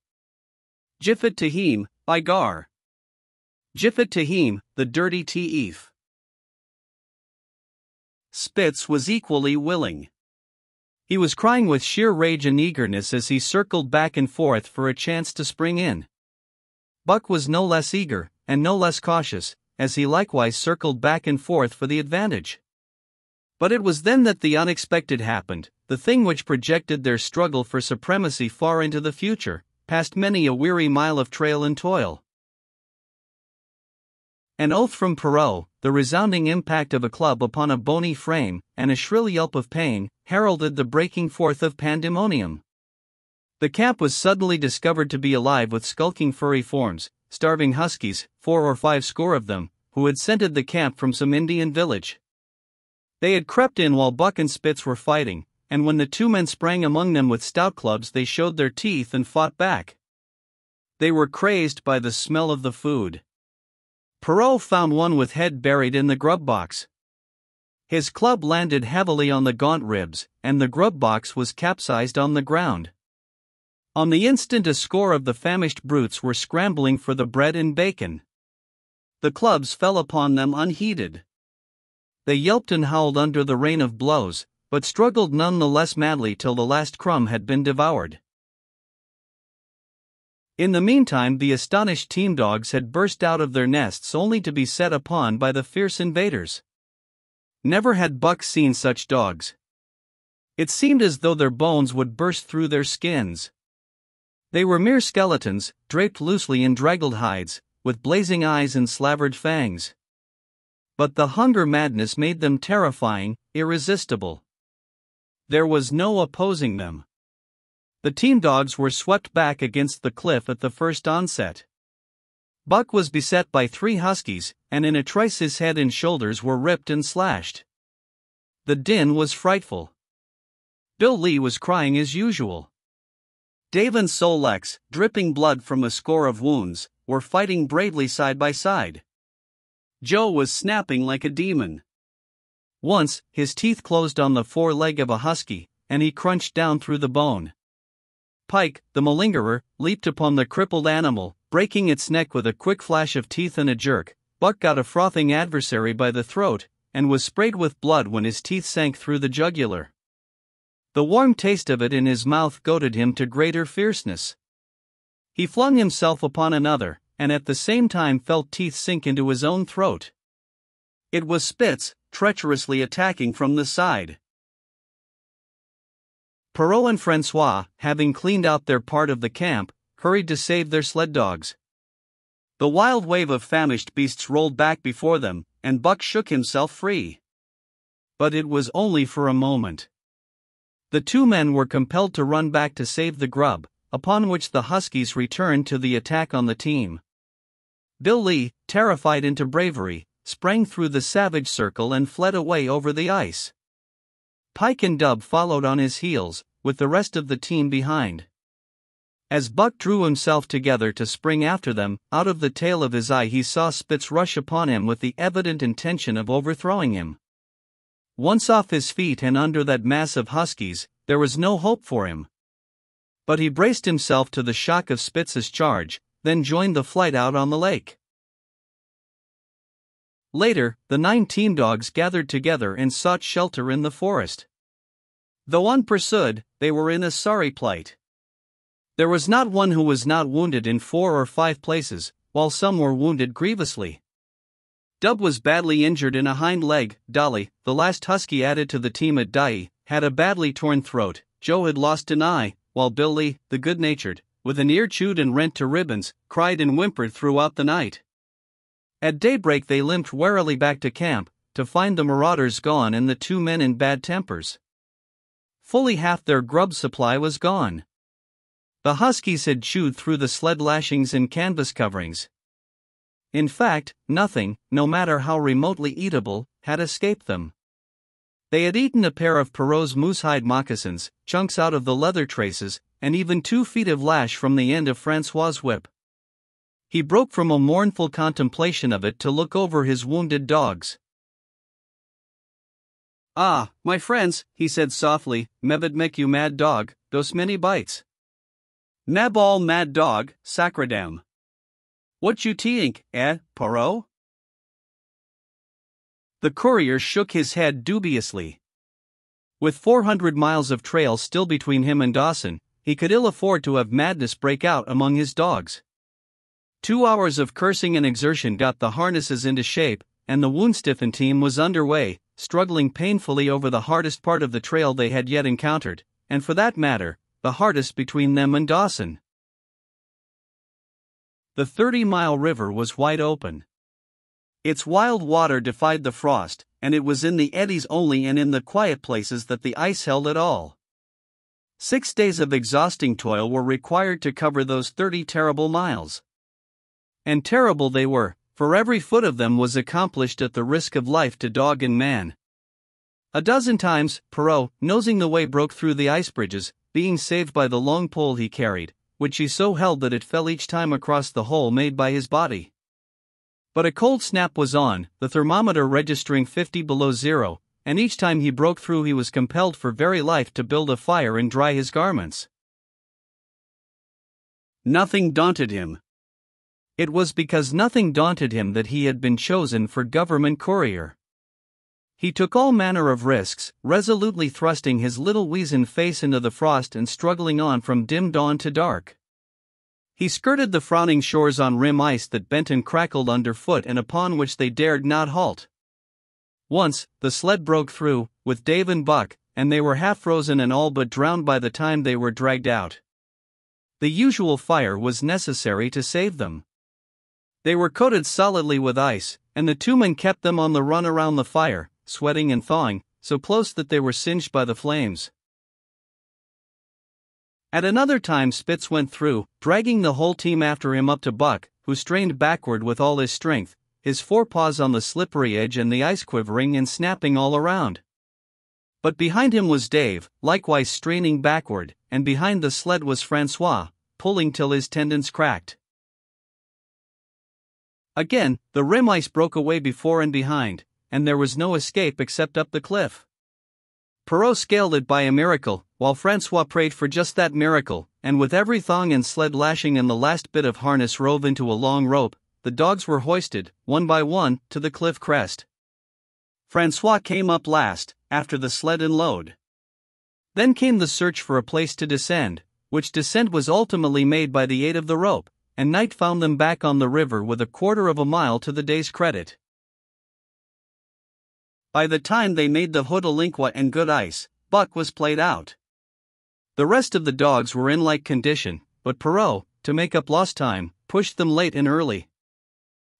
Jiffet to him, by gar. Jiffet to him, the dirty thief. Spitz was equally willing. He was crying with sheer rage and eagerness as he circled back and forth for a chance to spring in. Buck was no less eager, and no less cautious, as he likewise circled back and forth for the advantage. But it was then that the unexpected happened, the thing which projected their struggle for supremacy far into the future, past many a weary mile of trail and toil. An oath from Perrault, the resounding impact of a club upon a bony frame, and a shrill yelp of pain, heralded the breaking forth of pandemonium. The camp was suddenly discovered to be alive with skulking furry forms, starving huskies, 4 or 5 score of them, who had scented the camp from some Indian village. They had crept in while Buck and Spitz were fighting, and when the 2 men sprang among them with stout clubs, they showed their teeth and fought back. They were crazed by the smell of the food. Perrault found one with head buried in the grub box. His club landed heavily on the gaunt ribs, and the grub box was capsized on the ground. On the instant, a score of the famished brutes were scrambling for the bread and bacon. The clubs fell upon them unheeded. They yelped and howled under the rain of blows, but struggled none the less madly till the last crumb had been devoured. In the meantime, the astonished team dogs had burst out of their nests only to be set upon by the fierce invaders. Never had Buck seen such dogs. It seemed as though their bones would burst through their skins. They were mere skeletons, draped loosely in draggled hides, with blazing eyes and slavered fangs. But the hunger madness made them terrifying, irresistible. There was no opposing them. The team dogs were swept back against the cliff at the first onset. Buck was beset by 3 huskies, and in a trice his head and shoulders were ripped and slashed. The din was frightful. Bill Lee was crying as usual. Dave and Sol-Lex, dripping blood from a score of wounds, were fighting bravely side by side. Joe was snapping like a demon. Once, his teeth closed on the foreleg of a husky, and he crunched down through the bone. Pike, the malingerer, leaped upon the crippled animal, breaking its neck with a quick flash of teeth and a jerk. Buck got a frothing adversary by the throat, and was sprayed with blood when his teeth sank through the jugular. The warm taste of it in his mouth goaded him to greater fierceness. He flung himself upon another, and at the same time felt teeth sink into his own throat. It was Spitz, treacherously attacking from the side. Perrault and Francois, having cleaned out their part of the camp, hurried to save their sled dogs. The wild wave of famished beasts rolled back before them, and Buck shook himself free. But it was only for a moment. The 2 men were compelled to run back to save the grub, upon which the huskies returned to the attack on the team. Bill Lee, terrified into bravery, sprang through the savage circle and fled away over the ice. Pike and Dub followed on his heels, with the rest of the team behind. As Buck drew himself together to spring after them, out of the tail of his eye he saw Spitz rush upon him with the evident intention of overthrowing him. Once off his feet and under that mass of huskies, there was no hope for him. But he braced himself to the shock of Spitz's charge, then joined the flight out on the lake. Later, the 9 team dogs gathered together and sought shelter in the forest. Though unpursued, they were in a sorry plight. There was not one who was not wounded in 4 or 5 places, while some were wounded grievously. Dub was badly injured in a hind leg. Dolly, the last husky added to the team at Dyea, had a badly torn throat. Joe had lost an eye, while Bill Lee, the good-natured, with an ear chewed and rent to ribbons, cried and whimpered throughout the night. At daybreak they limped warily back to camp, to find the marauders gone and the 2 men in bad tempers. Fully half their grub supply was gone. The huskies had chewed through the sled lashings and canvas coverings. In fact, nothing, no matter how remotely eatable, had escaped them. They had eaten a pair of Perrault's moosehide moccasins, chunks out of the leather traces, and even 2 feet of lash from the end of Francois's whip. He broke from a mournful contemplation of it to look over his wounded dogs. "Ah, my friends," he said softly, "mevad make you mad dog, dos many bites. Nabal mad dog, sacredam. What you tink, Perrault?" The courier shook his head dubiously. With 400 miles of trail still between him and Dawson, he could ill afford to have madness break out among his dogs. 2 hours of cursing and exertion got the harnesses into shape, and the wound-stiffened team was underway, struggling painfully over the hardest part of the trail they had yet encountered, and for that matter, the hardest between them and Dawson. The 30-mile river was wide open. Its wild water defied the frost, and it was in the eddies only and in the quiet places that the ice held at all. 6 days of exhausting toil were required to cover those 30 terrible miles. And terrible they were, for every foot of them was accomplished at the risk of life to dog and man. A dozen times, Perrault, nosing the way, broke through the ice bridges, being saved by the long pole he carried, which he so held that it fell each time across the hole made by his body. But a cold snap was on, the thermometer registering 50 below zero, and each time he broke through he was compelled for very life to build a fire and dry his garments. Nothing daunted him. It was because nothing daunted him that he had been chosen for government courier. He took all manner of risks, resolutely thrusting his little weazened face into the frost and struggling on from dim dawn to dark. He skirted the frowning shores on rim ice that bent and crackled underfoot and upon which they dared not halt. Once, the sled broke through, with Dave and Buck, and they were half frozen and all but drowned by the time they were dragged out. The usual fire was necessary to save them. They were coated solidly with ice, and the 2 men kept them on the run around the fire, sweating and thawing, so close that they were singed by the flames. At another time Spitz went through, dragging the whole team after him up to Buck, who strained backward with all his strength, his forepaws on the slippery edge and the ice quivering and snapping all around. But behind him was Dave, likewise straining backward, and behind the sled was Francois, pulling till his tendons cracked. Again, the rim ice broke away before and behind, and there was no escape except up the cliff. Perrault scaled it by a miracle, while Francois prayed for just that miracle, and with every thong and sled lashing and the last bit of harness rove into a long rope, the dogs were hoisted, one by one, to the cliff crest. Francois came up last, after the sled and load. Then came the search for a place to descend, which descent was ultimately made by the aid of the rope, and night found them back on the river with 1/4 of a mile to the day's credit. By the time they made the Hodelinqua and good ice, Buck was played out. The rest of the dogs were in like condition, but Perrault, to make up lost time, pushed them late and early.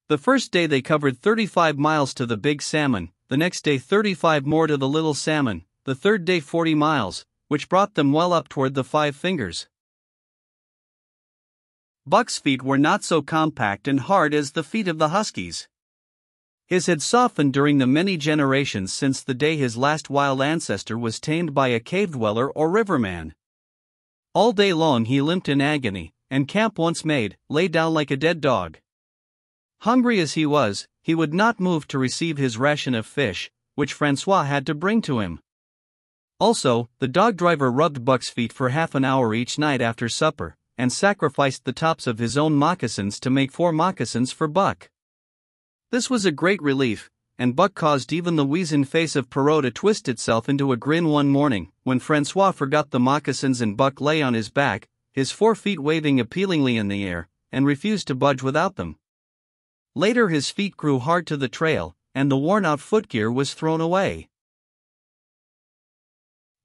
The first day they covered 35 miles to the Big Salmon, the next day 35 more to the Little Salmon, the third day 40 miles, which brought them well up toward the Five Fingers. Buck's feet were not so compact and hard as the feet of the huskies. His had softened during the many generations since the day his last wild ancestor was tamed by a cave dweller or riverman. All day long he limped in agony, and camp once made, lay down like a dead dog. Hungry as he was, he would not move to receive his ration of fish, which Francois had to bring to him. Also, the dog driver rubbed Buck's feet for half an hour each night after supper, and sacrificed the tops of his own moccasins to make 4 moccasins for Buck. This was a great relief, and Buck caused even the weazened face of Perrault to twist itself into a grin one morning, when Francois forgot the moccasins and Buck lay on his back, his 4 feet waving appealingly in the air, and refused to budge without them. Later his feet grew hard to the trail, and the worn-out footgear was thrown away.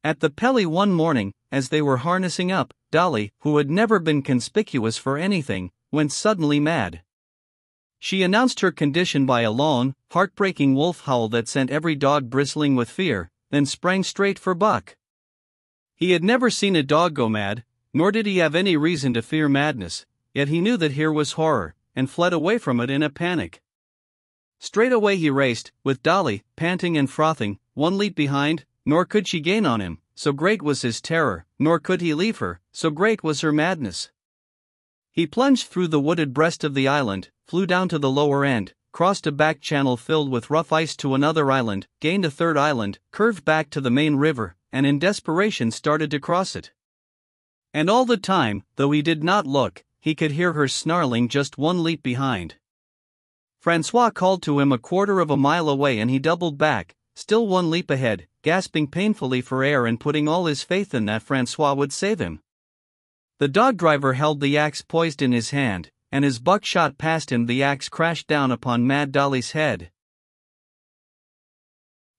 At the Pelly one morning, as they were harnessing up, Dolly, who had never been conspicuous for anything, went suddenly mad. She announced her condition by a long, heartbreaking wolf howl that sent every dog bristling with fear, then sprang straight for Buck. He had never seen a dog go mad, nor did he have any reason to fear madness, yet he knew that here was horror, and fled away from it in a panic. Straight away he raced, with Dolly, panting and frothing, 1 leap behind, nor could she gain on him, so great was his terror, nor could he leave her, so great was her madness. He plunged through the wooded breast of the island, flew down to the lower end, crossed a back channel filled with rough ice to another island, gained a third island, curved back to the main river, and in desperation started to cross it. And all the time, though he did not look, he could hear her snarling just 1 leap behind. Francois called to him 1/4 of a mile away and he doubled back, still 1 leap ahead, gasping painfully for air and putting all his faith in that Francois would save him. The dog driver held the axe poised in his hand, and as Buck shot past him the axe crashed down upon Mad Dolly's head.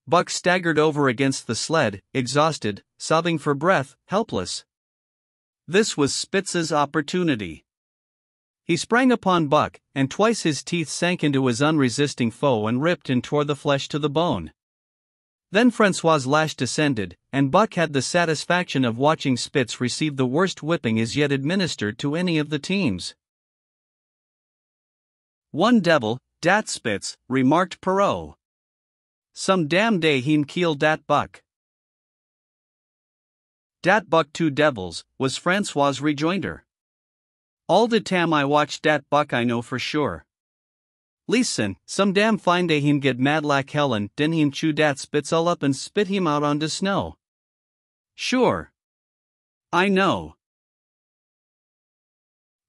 Buck staggered over against the sled, exhausted, sobbing for breath, helpless. This was Spitz's opportunity. He sprang upon Buck, and twice his teeth sank into his unresisting foe and ripped and tore the flesh to the bone. Then Francois's lash descended, and Buck had the satisfaction of watching Spitz receive the worst whipping as yet administered to any of the teams. "One devil, dat Spitz," remarked Perrault. "Some damn day he'n kill dat Buck." "Dat Buck two devils," was Francois's rejoinder. "All de tam I watch dat Buck I know for sure. Listen, some damn fine day he'm get mad like hell and den he'm chew dat Spitz all up and spit him out on de snow. Sure. I know."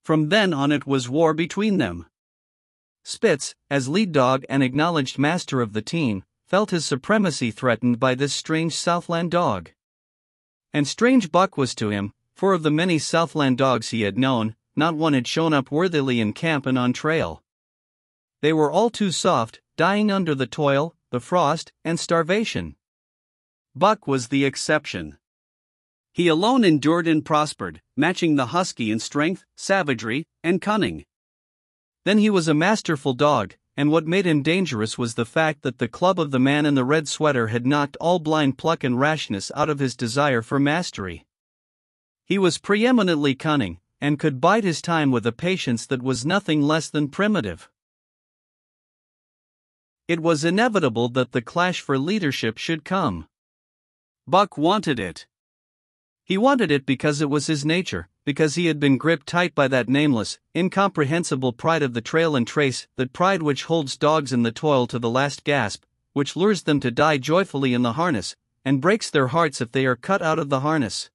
From then on it was war between them. Spitz, as lead dog and acknowledged master of the team, felt his supremacy threatened by this strange Southland dog. And strange Buck was to him, for of the many Southland dogs he had known, not one had shown up worthily in camp and on trail. They were all too soft, dying under the toil, the frost, and starvation. Buck was the exception. He alone endured and prospered, matching the husky in strength, savagery, and cunning. Then he was a masterful dog, and what made him dangerous was the fact that the club of the man in the red sweater had knocked all blind pluck and rashness out of his desire for mastery. He was preeminently cunning, and could bide his time with a patience that was nothing less than primitive. It was inevitable that the clash for leadership should come. Buck wanted it. He wanted it because it was his nature, because he had been gripped tight by that nameless, incomprehensible pride of the trail and trace, that pride which holds dogs in the toil to the last gasp, which lures them to die joyfully in the harness, and breaks their hearts if they are cut out of the harness.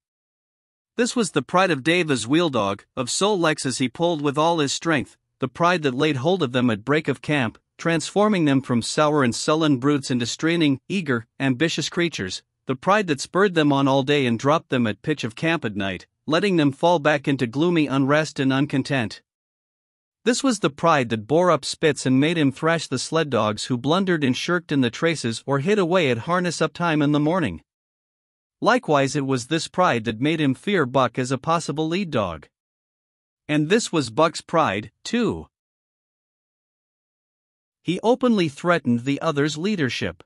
This was the pride of Dave as wheel dog, of Sol Lex as he pulled with all his strength, the pride that laid hold of them at break of camp, transforming them from sour and sullen brutes into straining, eager, ambitious creatures, the pride that spurred them on all day and dropped them at pitch of camp at night, letting them fall back into gloomy unrest and uncontent. This was the pride that bore up Spitz and made him thrash the sled dogs who blundered and shirked in the traces or hid away at harness-up time in the morning. Likewise it was this pride that made him fear Buck as a possible lead dog. And this was Buck's pride, too. He openly threatened the other's leadership.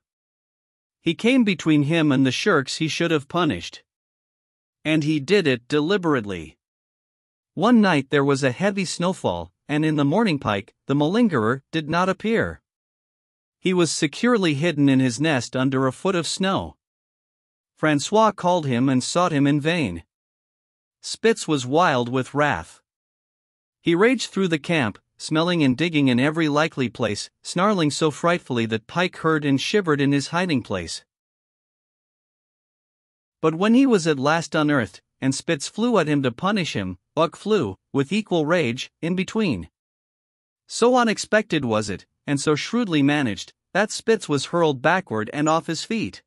He came between him and the shirks he should have punished. And he did it deliberately. One night there was a heavy snowfall, and in the morning Pike, the malingerer, did not appear. He was securely hidden in his nest under a foot of snow. Francois called him and sought him in vain. Spitz was wild with wrath. He raged through the camp, smelling and digging in every likely place, snarling so frightfully that Pike heard and shivered in his hiding place. But when he was at last unearthed, and Spitz flew at him to punish him, Buck flew, with equal rage, in between. So unexpected was it, and so shrewdly managed, that Spitz was hurled backward and off his feet.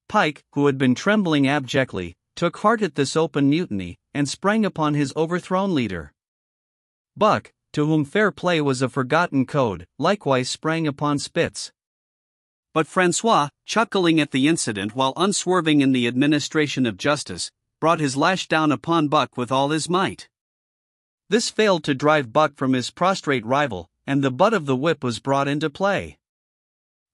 Pike, who had been trembling abjectly, took heart at this open mutiny, and sprang upon his overthrown leader. Buck, to whom fair play was a forgotten code, likewise sprang upon Spitz. But Francois, chuckling at the incident while unswerving in the administration of justice, brought his lash down upon Buck with all his might. This failed to drive Buck from his prostrate rival, and the butt of the whip was brought into play.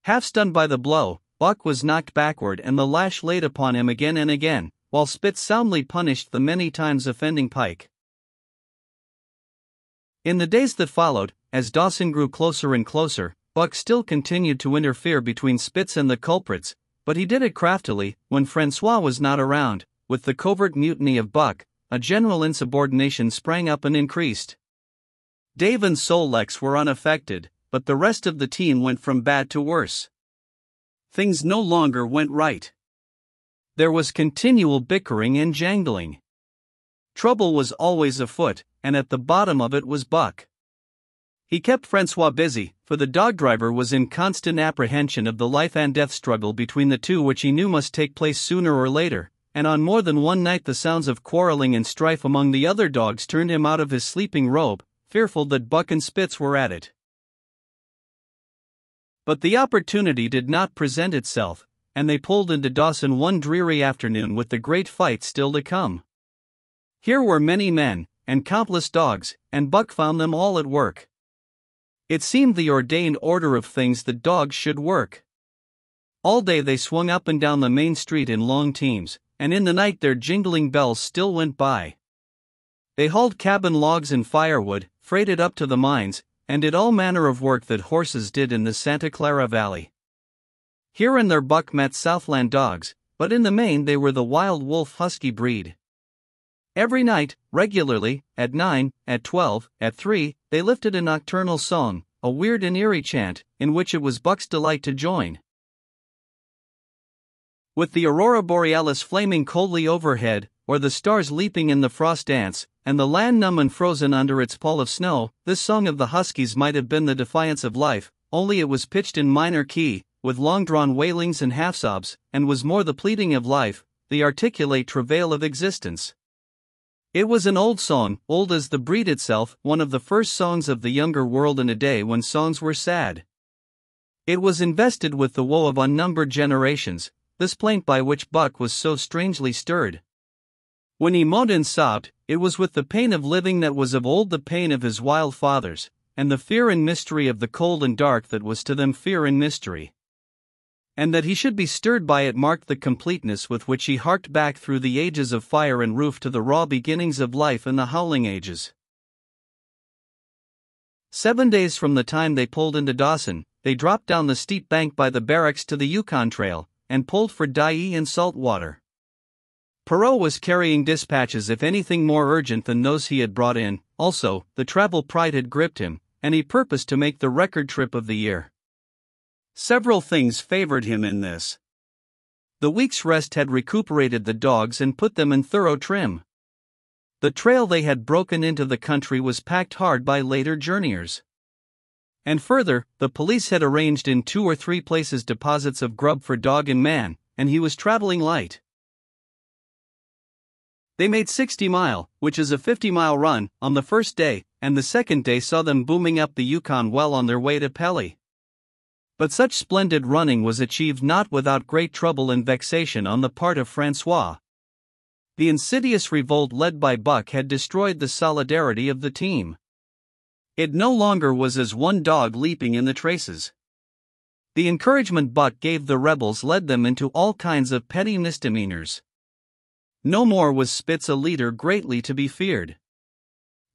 Half stunned by the blow, Buck was knocked backward and the lash laid upon him again and again, while Spitz soundly punished the many times offending Pike. In the days that followed, as Dawson grew closer and closer, Buck still continued to interfere between Spitz and the culprits, but he did it craftily. When Francois was not around, with the covert mutiny of Buck, a general insubordination sprang up and increased. Dave and Sol Lex were unaffected, but the rest of the team went from bad to worse. Things no longer went right. There was continual bickering and jangling. Trouble was always afoot, and at the bottom of it was Buck. He kept Francois busy, for the dog driver was in constant apprehension of the life and death struggle between the two, which he knew must take place sooner or later, and on more than one night the sounds of quarreling and strife among the other dogs turned him out of his sleeping robe, fearful that Buck and Spitz were at it. But the opportunity did not present itself, and they pulled into Dawson one dreary afternoon with the great fight still to come. Here were many men, and countless dogs, and Buck found them all at work. It seemed the ordained order of things that dogs should work. All day they swung up and down the main street in long teams, and in the night their jingling bells still went by. They hauled cabin logs and firewood, freighted up to the mines, and did all manner of work that horses did in the Santa Clara Valley. Here and there Buck met Southland dogs, but in the main they were the wild wolf husky breed. Every night, regularly, at 9, at 12, at 3, they lifted a nocturnal song, a weird and eerie chant, in which it was Buck's delight to join. With the aurora borealis flaming coldly overhead, or the stars leaping in the frost dance, and the land numb and frozen under its pall of snow, this song of the huskies might have been the defiance of life, only it was pitched in minor key, with long-drawn wailings and half-sobs, and was more the pleading of life, the articulate travail of existence. It was an old song, old as the breed itself, one of the first songs of the younger world in a day when songs were sad. It was invested with the woe of unnumbered generations, this plaint by which Buck was so strangely stirred. When he moaned and sobbed, it was with the pain of living that was of old the pain of his wild fathers, and the fear and mystery of the cold and dark that was to them fear and mystery. And that he should be stirred by it marked the completeness with which he harked back through the ages of fire and roof to the raw beginnings of life in the howling ages. 7 days from the time they pulled into Dawson, they dropped down the steep bank by the barracks to the Yukon Trail, and pulled for Dyea and salt water. Perot was carrying dispatches if anything more urgent than those he had brought in. Also, the travel pride had gripped him, and he purposed to make the record trip of the year. Several things favored him in this. The week's rest had recuperated the dogs and put them in thorough trim. The trail they had broken into the country was packed hard by later journeyers. And further, the police had arranged in 2 or 3 places deposits of grub for dog and man, and he was traveling light. They made 60 Mile, which is a 50-mile run, on the first day, and the second day saw them booming up the Yukon well on their way to Pelly. But such splendid running was achieved not without great trouble and vexation on the part of Francois. The insidious revolt led by Buck had destroyed the solidarity of the team. It no longer was as one dog leaping in the traces. The encouragement Buck gave the rebels led them into all kinds of petty misdemeanors. No more was Spitz a leader greatly to be feared.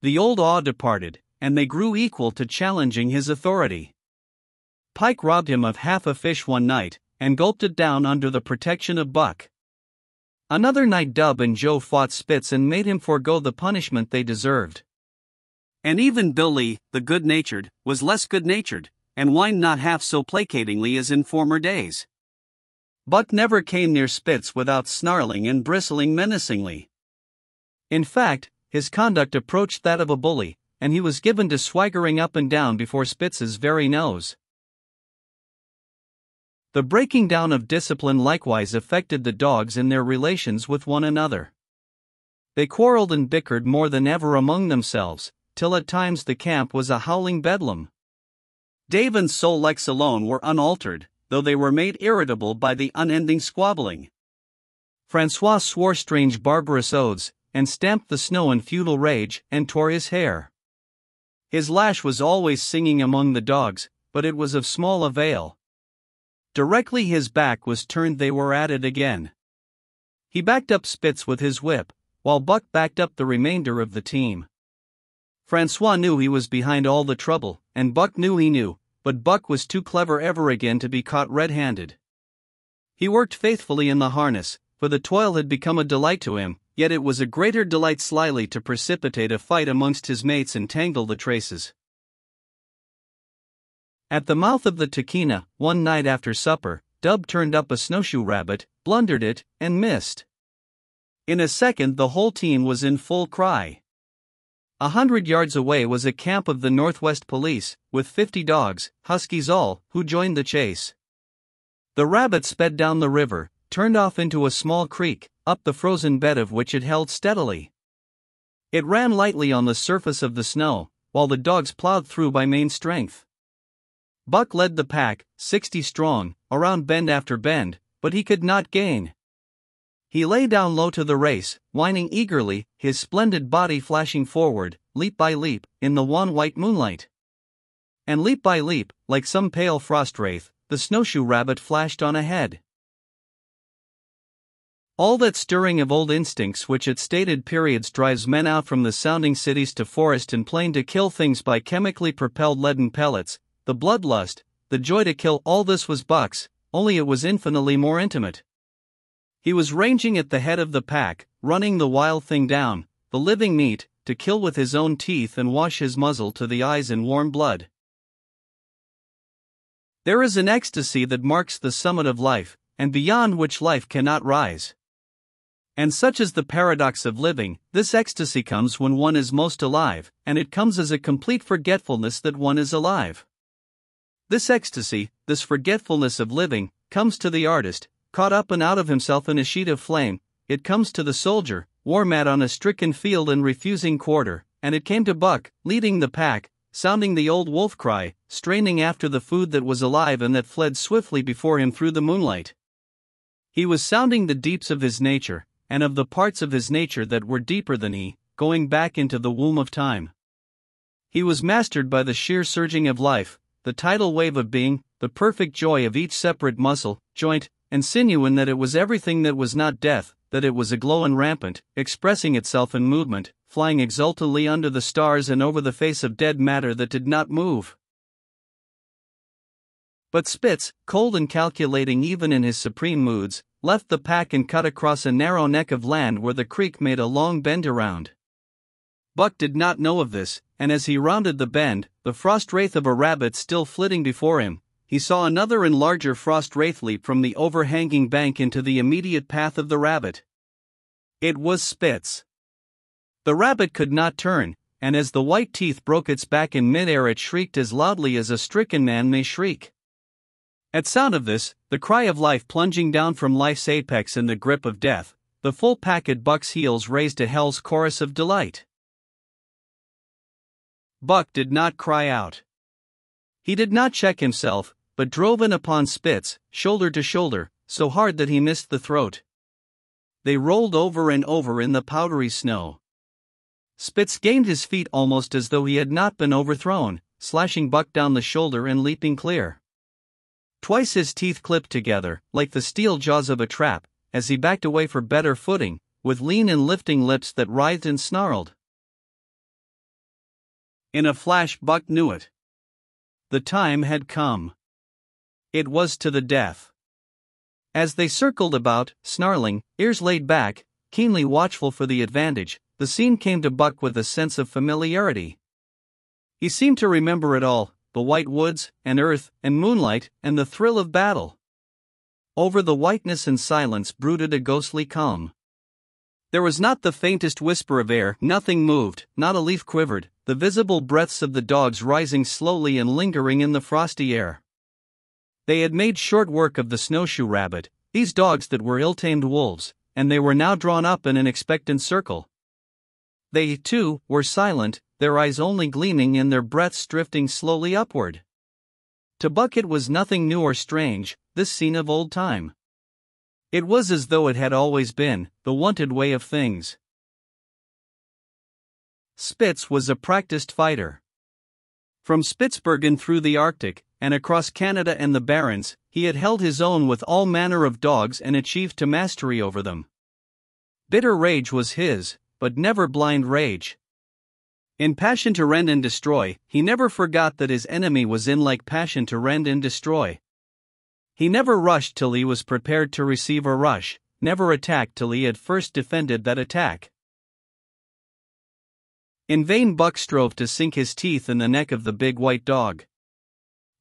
The old awe departed, and they grew equal to challenging his authority. Pike robbed him of half a fish one night, and gulped it down under the protection of Buck. Another night Dub and Joe fought Spitz and made him forego the punishment they deserved. And even Billy, the good-natured, was less good-natured, and whined not half so placatingly as in former days. Buck never came near Spitz without snarling and bristling menacingly. In fact, his conduct approached that of a bully, and he was given to swaggering up and down before Spitz's very nose. The breaking down of discipline likewise affected the dogs in their relations with one another. They quarreled and bickered more than ever among themselves, till at times the camp was a howling bedlam. Dave and Sol Lex alone were unaltered, though they were made irritable by the unending squabbling. Francois swore strange barbarous oaths, and stamped the snow in futile rage, and tore his hair. His lash was always singing among the dogs, but it was of small avail. Directly his back was turned they were at it again. He backed up Spitz with his whip, while Buck backed up the remainder of the team. Francois knew he was behind all the trouble, and Buck knew he knew, but Buck was too clever ever again to be caught red-handed. He worked faithfully in the harness, for the toil had become a delight to him, yet it was a greater delight slyly to precipitate a fight amongst his mates and tangle the traces. At the mouth of the Tahkeena, one night after supper, Dub turned up a snowshoe rabbit, blundered it, and missed. In a second the whole team was in full cry. 100 yards away was a camp of the Northwest Police, with 50 dogs, huskies all, who joined the chase. The rabbit sped down the river, turned off into a small creek, up the frozen bed of which it held steadily. It ran lightly on the surface of the snow, while the dogs plowed through by main strength. Buck led the pack, 60 strong, around bend after bend, but he could not gain. He lay down low to the race, whining eagerly, his splendid body flashing forward, leap by leap, in the wan white moonlight. And leap by leap, like some pale frost wraith, the snowshoe rabbit flashed on ahead. All that stirring of old instincts which at stated periods drives men out from the sounding cities to forest and plain to kill things by chemically propelled leaden pellets, the bloodlust, the joy to kill, all this was Buck's, only it was infinitely more intimate. He was ranging at the head of the pack, running the wild thing down, the living meat, to kill with his own teeth and wash his muzzle to the eyes in warm blood. There is an ecstasy that marks the summit of life, and beyond which life cannot rise. And such is the paradox of living, this ecstasy comes when one is most alive, and it comes as a complete forgetfulness that one is alive. This ecstasy, this forgetfulness of living, comes to the artist, caught up and out of himself in a sheet of flame, it comes to the soldier, war mad on a stricken field and refusing quarter, and it came to Buck, leading the pack, sounding the old wolf cry, straining after the food that was alive and that fled swiftly before him through the moonlight. He was sounding the deeps of his nature, and of the parts of his nature that were deeper than he, going back into the womb of time. He was mastered by the sheer surging of life, the tidal wave of being, the perfect joy of each separate muscle, joint, and sinew, in that it was everything that was not death, that it was aglow and rampant, expressing itself in movement, flying exultantly under the stars and over the face of dead matter that did not move. But Spitz, cold and calculating even in his supreme moods, left the pack and cut across a narrow neck of land where the creek made a long bend around. Buck did not know of this, and as he rounded the bend, the frost wraith of a rabbit still flitting before him, he saw another and larger frost wraith leap from the overhanging bank into the immediate path of the rabbit. It was Spitz. The rabbit could not turn, and as the white teeth broke its back in midair it shrieked as loudly as a stricken man may shriek. At sound of this, the cry of life plunging down from life's apex in the grip of death, the full pack at Buck's heels raised a hell's chorus of delight. Buck did not cry out. He did not check himself, but drove in upon Spitz, shoulder to shoulder, so hard that he missed the throat. They rolled over and over in the powdery snow. Spitz gained his feet almost as though he had not been overthrown, slashing Buck down the shoulder and leaping clear. Twice his teeth clipped together, like the steel jaws of a trap, as he backed away for better footing, with lean and lifting lips that writhed and snarled. In a flash Buck knew it. The time had come. It was to the death. As they circled about, snarling, ears laid back, keenly watchful for the advantage, the scene came to Buck with a sense of familiarity. He seemed to remember it all, the white woods, and earth, and moonlight, and the thrill of battle. Over the whiteness and silence brooded a ghostly calm. There was not the faintest whisper of air, nothing moved, not a leaf quivered, the visible breaths of the dogs rising slowly and lingering in the frosty air. They had made short work of the snowshoe rabbit, these dogs that were ill-tamed wolves, and they were now drawn up in an expectant circle. They, too, were silent, their eyes only gleaming and their breaths drifting slowly upward. To Buck it was nothing new or strange, this scene of old time. It was as though it had always been, the wonted way of things. Spitz was a practiced fighter. From Spitzbergen through the Arctic, and across Canada and the Barrens, he had held his own with all manner of dogs and achieved to mastery over them. Bitter rage was his, but never blind rage. In passion to rend and destroy, he never forgot that his enemy was in like passion to rend and destroy. He never rushed till he was prepared to receive a rush, never attacked till he had first defended that attack. In vain Buck strove to sink his teeth in the neck of the big white dog.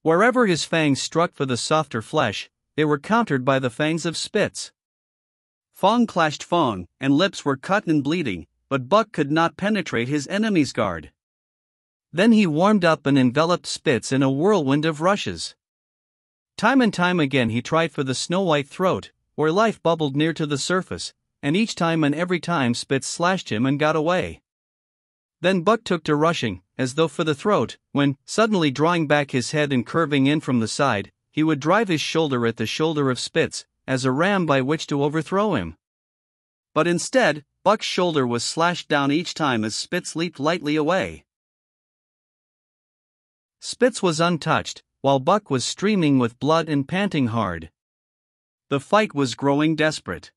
Wherever his fangs struck for the softer flesh, they were countered by the fangs of Spitz. Fang clashed fang, and lips were cut and bleeding, but Buck could not penetrate his enemy's guard. Then he warmed up and enveloped Spitz in a whirlwind of rushes. Time and time again he tried for the snow-white throat, where life bubbled near to the surface, and each time and every time Spitz slashed him and got away. Then Buck took to rushing, as though for the throat, when, suddenly drawing back his head and curving in from the side, he would drive his shoulder at the shoulder of Spitz, as a ram by which to overthrow him. But instead, Buck's shoulder was slashed down each time as Spitz leaped lightly away. Spitz was untouched, while Buck was streaming with blood and panting hard. The fight was growing desperate.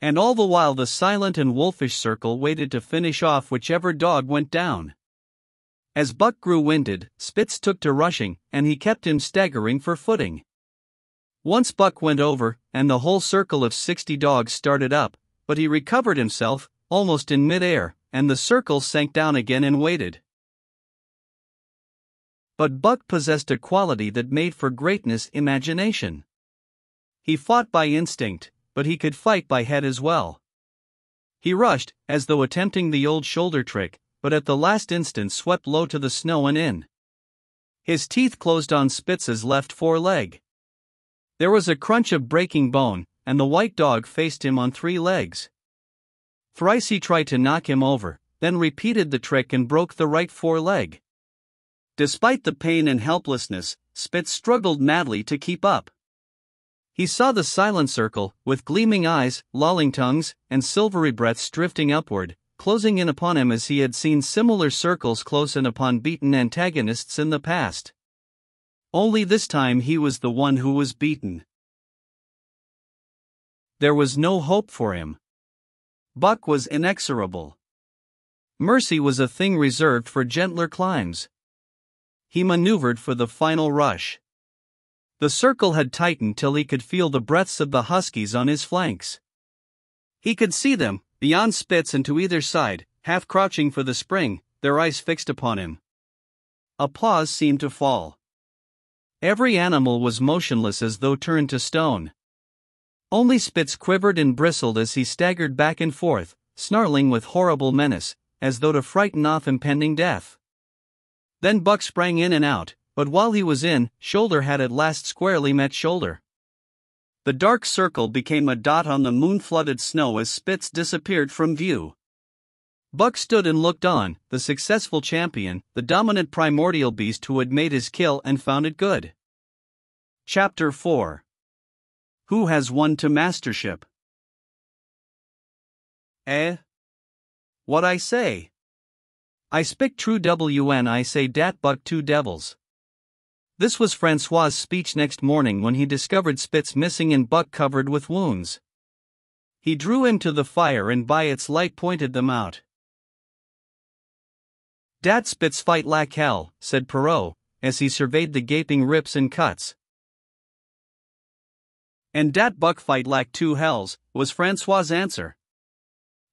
And all the while the silent and wolfish circle waited to finish off whichever dog went down. As Buck grew winded, Spitz took to rushing, and he kept him staggering for footing. Once Buck went over, and the whole circle of 60 dogs started up, but he recovered himself, almost in mid-air, and the circle sank down again and waited. But Buck possessed a quality that made for greatness: imagination. He fought by instinct, but he could fight by head as well. He rushed, as though attempting the old shoulder trick, but at the last instant swept low to the snow and in. His teeth closed on Spitz's left foreleg. There was a crunch of breaking bone, and the white dog faced him on 3 legs. Thrice he tried to knock him over, then repeated the trick and broke the right foreleg. Despite the pain and helplessness, Spitz struggled madly to keep up. He saw the silent circle, with gleaming eyes, lolling tongues, and silvery breaths drifting upward, closing in upon him as he had seen similar circles close in upon beaten antagonists in the past. Only this time he was the one who was beaten. There was no hope for him. Buck was inexorable. Mercy was a thing reserved for gentler climes. He maneuvered for the final rush. The circle had tightened till he could feel the breaths of the huskies on his flanks. He could see them, beyond Spitz and to either side, half crouching for the spring, their eyes fixed upon him. Applause seemed to fall. Every animal was motionless as though turned to stone. Only Spitz quivered and bristled as he staggered back and forth, snarling with horrible menace, as though to frighten off impending death. Then Buck sprang in and out, but while he was in, shoulder had at last squarely met shoulder. The dark circle became a dot on the moon-flooded snow as Spitz disappeared from view. Buck stood and looked on, the successful champion, the dominant primordial beast who had made his kill and found it good. Chapter 4. Who has won to mastership? What I say? I speak true when I say dat Buck 2 devils. This was Francois's speech next morning when he discovered Spitz missing and Buck covered with wounds. He drew him to the fire and by its light pointed them out. Dat Spitz fight like hell, said Perrault, as he surveyed the gaping rips and cuts. And dat Buck fight like 2 hells, was Francois's answer.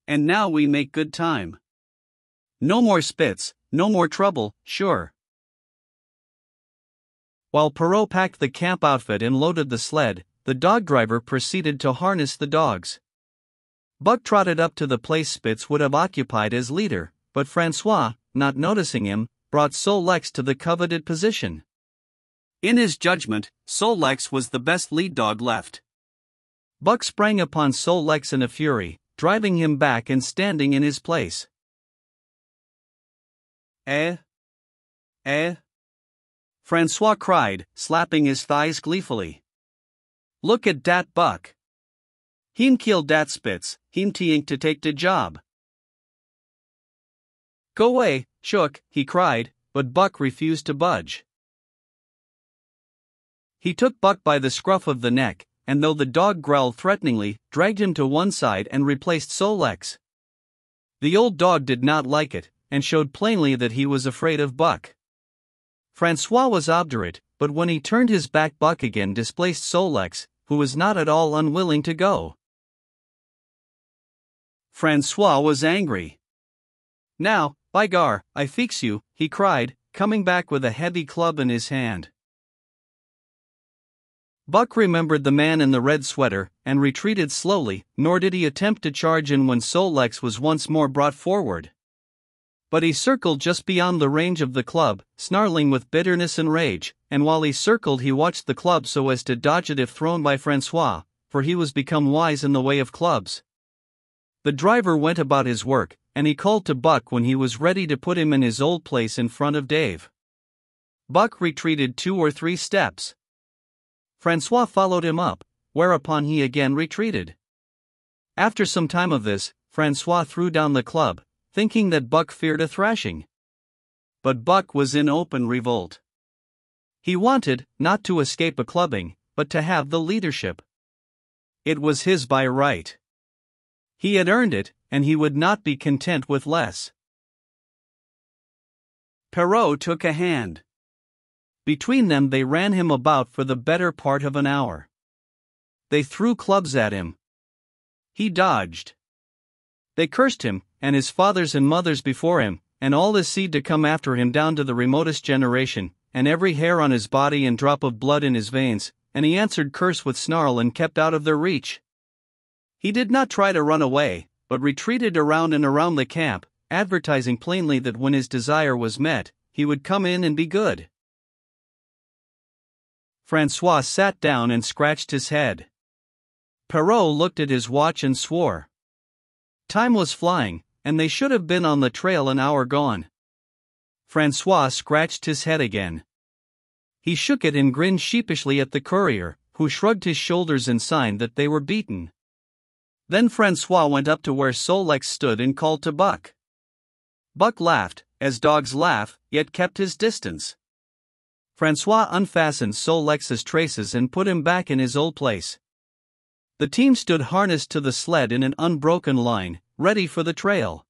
And now we make good time. No more Spitz, no more trouble, sure. While Perrault packed the camp outfit and loaded the sled, the dog driver proceeded to harness the dogs. Buck trotted up to the place Spitz would have occupied as leader, but Francois, not noticing him, brought Sol-Lex to the coveted position. In his judgment, Sol-Lex was the best lead dog left. Buck sprang upon Sol-Lex in a fury, driving him back and standing in his place. Francois cried, slapping his thighs gleefully. Look at dat Buck. Heem kill dat Spitz, heem tink to take de job. Go away, Chook, he cried, but Buck refused to budge. He took Buck by the scruff of the neck, and though the dog growled threateningly, dragged him to one side and replaced Sol-Lex. The old dog did not like it, and showed plainly that he was afraid of Buck. Francois was obdurate, but when he turned his back, Buck again displaced Sol-Lex, who was not at all unwilling to go. Francois was angry. Now, by gar, I fix you, he cried, coming back with a heavy club in his hand. Buck remembered the man in the red sweater, and retreated slowly, nor did he attempt to charge in when Sol-Lex was once more brought forward. But he circled just beyond the range of the club, snarling with bitterness and rage, and while he circled he watched the club so as to dodge it if thrown by Francois, for he was become wise in the way of clubs. The driver went about his work, and he called to Buck when he was ready to put him in his old place in front of Dave. Buck retreated 2 or 3 steps. Francois followed him up, whereupon he again retreated. After some time of this, Francois threw down the club, thinking that Buck feared a thrashing. But Buck was in open revolt. He wanted, not to escape a clubbing, but to have the leadership. It was his by right. He had earned it, and he would not be content with less. Perrault took a hand. Between them they ran him about for the better part of an hour. They threw clubs at him. He dodged. They cursed him, and his fathers and mothers before him, and all his seed to come after him down to the remotest generation, and every hair on his body and drop of blood in his veins, and he answered curse with snarl and kept out of their reach. He did not try to run away, but retreated around and around the camp, advertising plainly that when his desire was met, he would come in and be good. Francois sat down and scratched his head. Perrault looked at his watch and swore. Time was flying, and they should have been on the trail an hour gone. Francois scratched his head again. He shook it and grinned sheepishly at the courier, who shrugged his shoulders in sign that they were beaten. Then Francois went up to where Sol-leks stood and called to Buck. Buck laughed, as dogs laugh, yet kept his distance. Francois unfastened Sol-leks's traces and put him back in his old place. The team stood harnessed to the sled in an unbroken line, ready for the trail.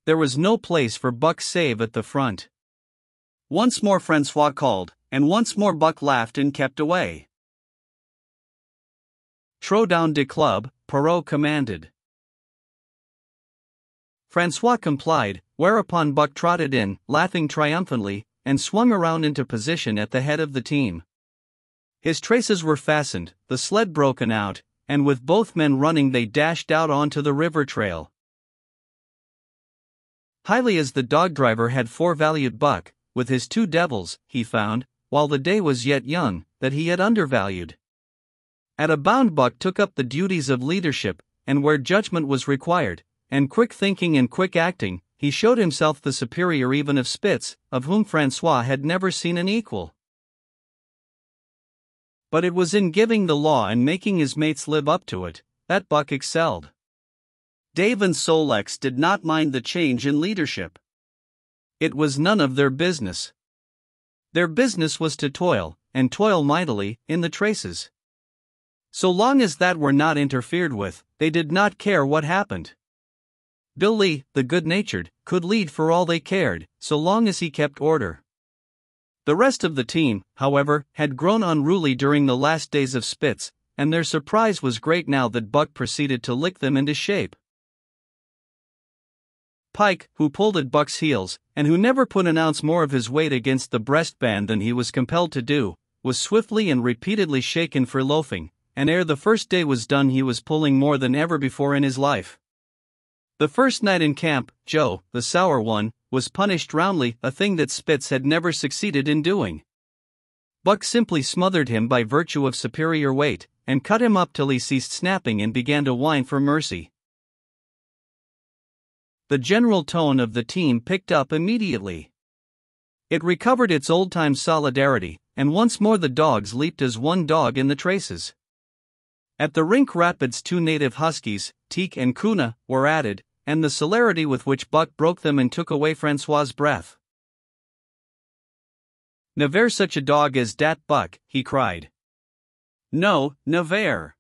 There was no place for Buck save at the front. Once more Francois called, and once more Buck laughed and kept away. "Throw down de club," Perrault commanded. Francois complied, whereupon Buck trotted in, laughing triumphantly, and swung around into position at the head of the team. His traces were fastened, the sled broken out, and with both men running they dashed out onto the river trail. Highly as the dog driver had forevalued Buck, with his two devils, he found, while the day was yet young, that he had undervalued. At a bound Buck took up the duties of leadership, and where judgment was required, and quick thinking and quick acting, he showed himself the superior even of Spitz, of whom Francois had never seen an equal. But it was in giving the law and making his mates live up to it, that Buck excelled. Dave and Sol-leks did not mind the change in leadership. It was none of their business. Their business was to toil, and toil mightily, in the traces. So long as that were not interfered with, they did not care what happened. Billy, the good-natured, could lead for all they cared, so long as he kept order. The rest of the team, however, had grown unruly during the last days of Spitz, and their surprise was great now that Buck proceeded to lick them into shape. Pike, who pulled at Buck's heels, and who never put an ounce more of his weight against the breastband than he was compelled to do, was swiftly and repeatedly shaken for loafing, and ere the first day was done he was pulling more than ever before in his life. The first night in camp, Joe, the sour one, was punished roundly, a thing that Spitz had never succeeded in doing. Buck simply smothered him by virtue of superior weight, and cut him up till he ceased snapping and began to whine for mercy. The general tone of the team picked up immediately. It recovered its old-time solidarity, and once more the dogs leaped as one dog in the traces. At the rink rapids 2 native huskies, Teek and Kuna, were added, and the celerity with which Buck broke them and took away Francois' breath. "Never such a dog as dat Buck," he cried. "No, never.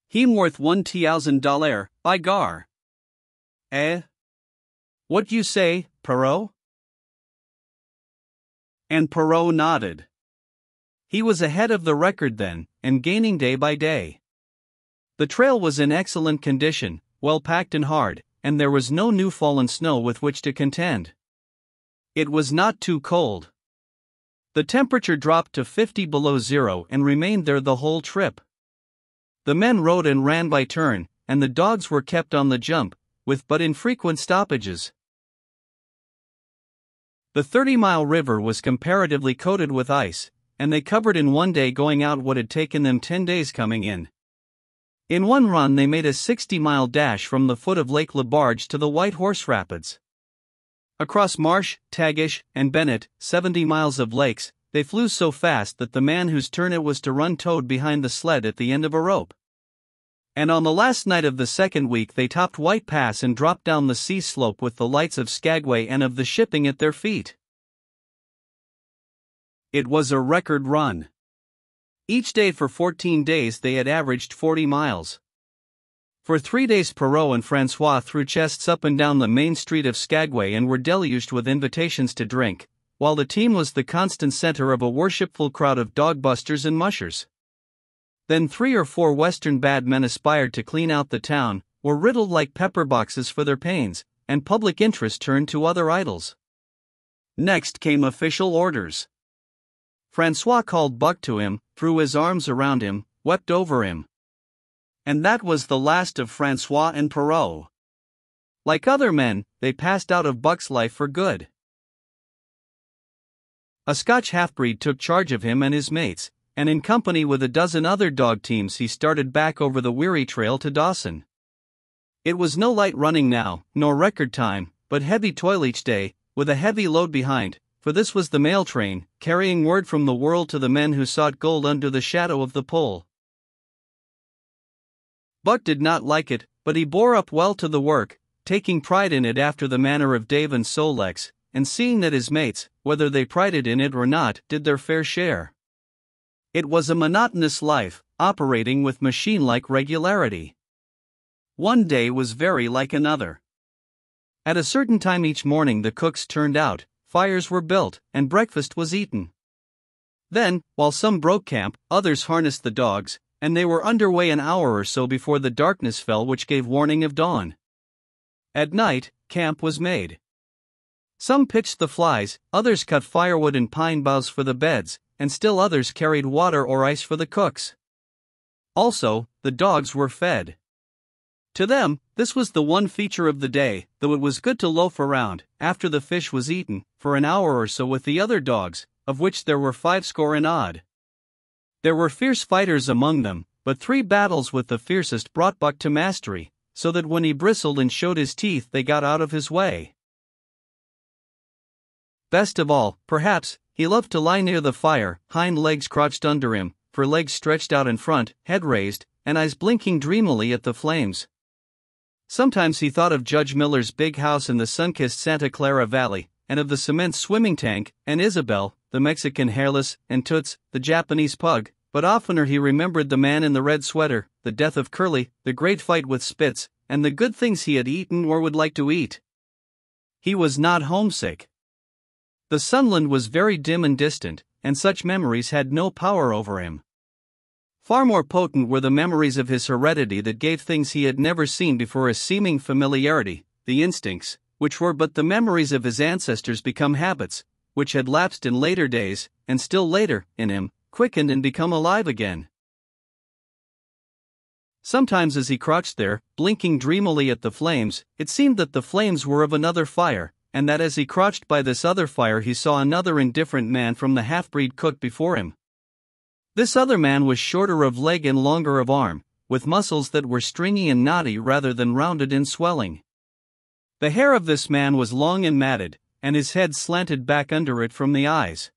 Heem worth $1,000, by gar." "Eh? What you say, Perrault?" And Perrault nodded. He was ahead of the record then, and gaining day by day. The trail was in excellent condition, well packed and hard, and there was no new fallen snow with which to contend. It was not too cold. The temperature dropped to 50 below zero and remained there the whole trip. The men rode and ran by turn, and the dogs were kept on the jump, with but infrequent stoppages. The 30-mile river was comparatively coated with ice, and they covered in one day going out what had taken them 10 days coming in. In one run they made a 60-mile dash from the foot of Lake Labarge to the White Horse Rapids. Across Marsh, Tagish, and Bennett, 70 miles of lakes, they flew so fast that the man whose turn it was to run towed behind the sled at the end of a rope. And on the last night of the second week they topped White Pass and dropped down the sea slope with the lights of Skagway and of the shipping at their feet. It was a record run. Each day for 14 days they had averaged 40 miles. For 3 days Perrault and Francois threw chests up and down the main street of Skagway and were deluged with invitations to drink, while the team was the constant center of a worshipful crowd of dogbusters and mushers. Then 3 or 4 Western bad men aspired to clean out the town, were riddled like pepper boxes for their pains, and public interest turned to other idols. Next came official orders. Francois called Buck to him, threw his arms around him, wept over him. And that was the last of Francois and Perrault. Like other men, they passed out of Buck's life for good. A Scotch half-breed took charge of him and his mates, and in company with a dozen other dog teams he started back over the weary trail to Dawson. It was no light running now, nor record time, but heavy toil each day, with a heavy load behind, for this was the mail train, carrying word from the world to the men who sought gold under the shadow of the pole. Buck did not like it, but he bore up well to the work, taking pride in it after the manner of Dave and Sol-leks, and seeing that his mates, whether they prided in it or not, did their fair share. It was a monotonous life, operating with machine-like regularity. One day was very like another. At a certain time each morning the cooks turned out, fires were built, and breakfast was eaten. Then, while some broke camp, others harnessed the dogs, and they were underway an hour or so before the darkness fell which gave warning of dawn. At night, camp was made. Some pitched the flies, others cut firewood and pine boughs for the beds, and still others carried water or ice for the cooks. Also, the dogs were fed. To them, this was the one feature of the day, though it was good to loaf around, after the fish was eaten, for an hour or so with the other dogs, of which there were 50 and odd. There were fierce fighters among them, but 3 battles with the fiercest brought Buck to mastery, so that when he bristled and showed his teeth they got out of his way. Best of all, perhaps, he loved to lie near the fire, hind legs crouched under him, for legs stretched out in front, head raised, and eyes blinking dreamily at the flames. Sometimes he thought of Judge Miller's big house in the sun-kissed Santa Clara Valley, and of the cement swimming tank, and Isabel, the Mexican hairless, and Toots, the Japanese pug, but oftener he remembered the man in the red sweater, the death of Curly, the great fight with Spitz, and the good things he had eaten or would like to eat. He was not homesick. The Sunland was very dim and distant, and such memories had no power over him. Far more potent were the memories of his heredity that gave things he had never seen before a seeming familiarity, the instincts, which were but the memories of his ancestors become habits, which had lapsed in later days, and still later, in him, quickened and become alive again. Sometimes as he crouched there, blinking dreamily at the flames, it seemed that the flames were of another fire, and that as he crouched by this other fire he saw another indifferent man from the half-breed cook before him. This other man was shorter of leg and longer of arm, with muscles that were stringy and knotty rather than rounded and swelling. The hair of this man was long and matted, and his head slanted back under it from the eyes.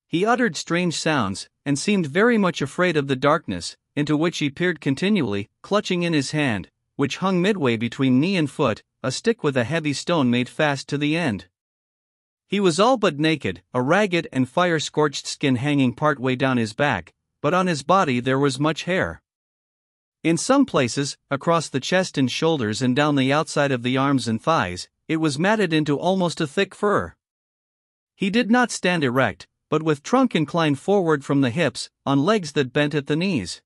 He uttered strange sounds, and seemed very much afraid of the darkness, into which he peered continually, clutching in his hand, which hung midway between knee and foot, a stick with a heavy stone made fast to the end. He was all but naked, a ragged and fire-scorched skin hanging part way down his back, but on his body there was much hair. In some places, across the chest and shoulders and down the outside of the arms and thighs, it was matted into almost a thick fur. He did not stand erect, but with trunk inclined forward from the hips, on legs that bent at the knees.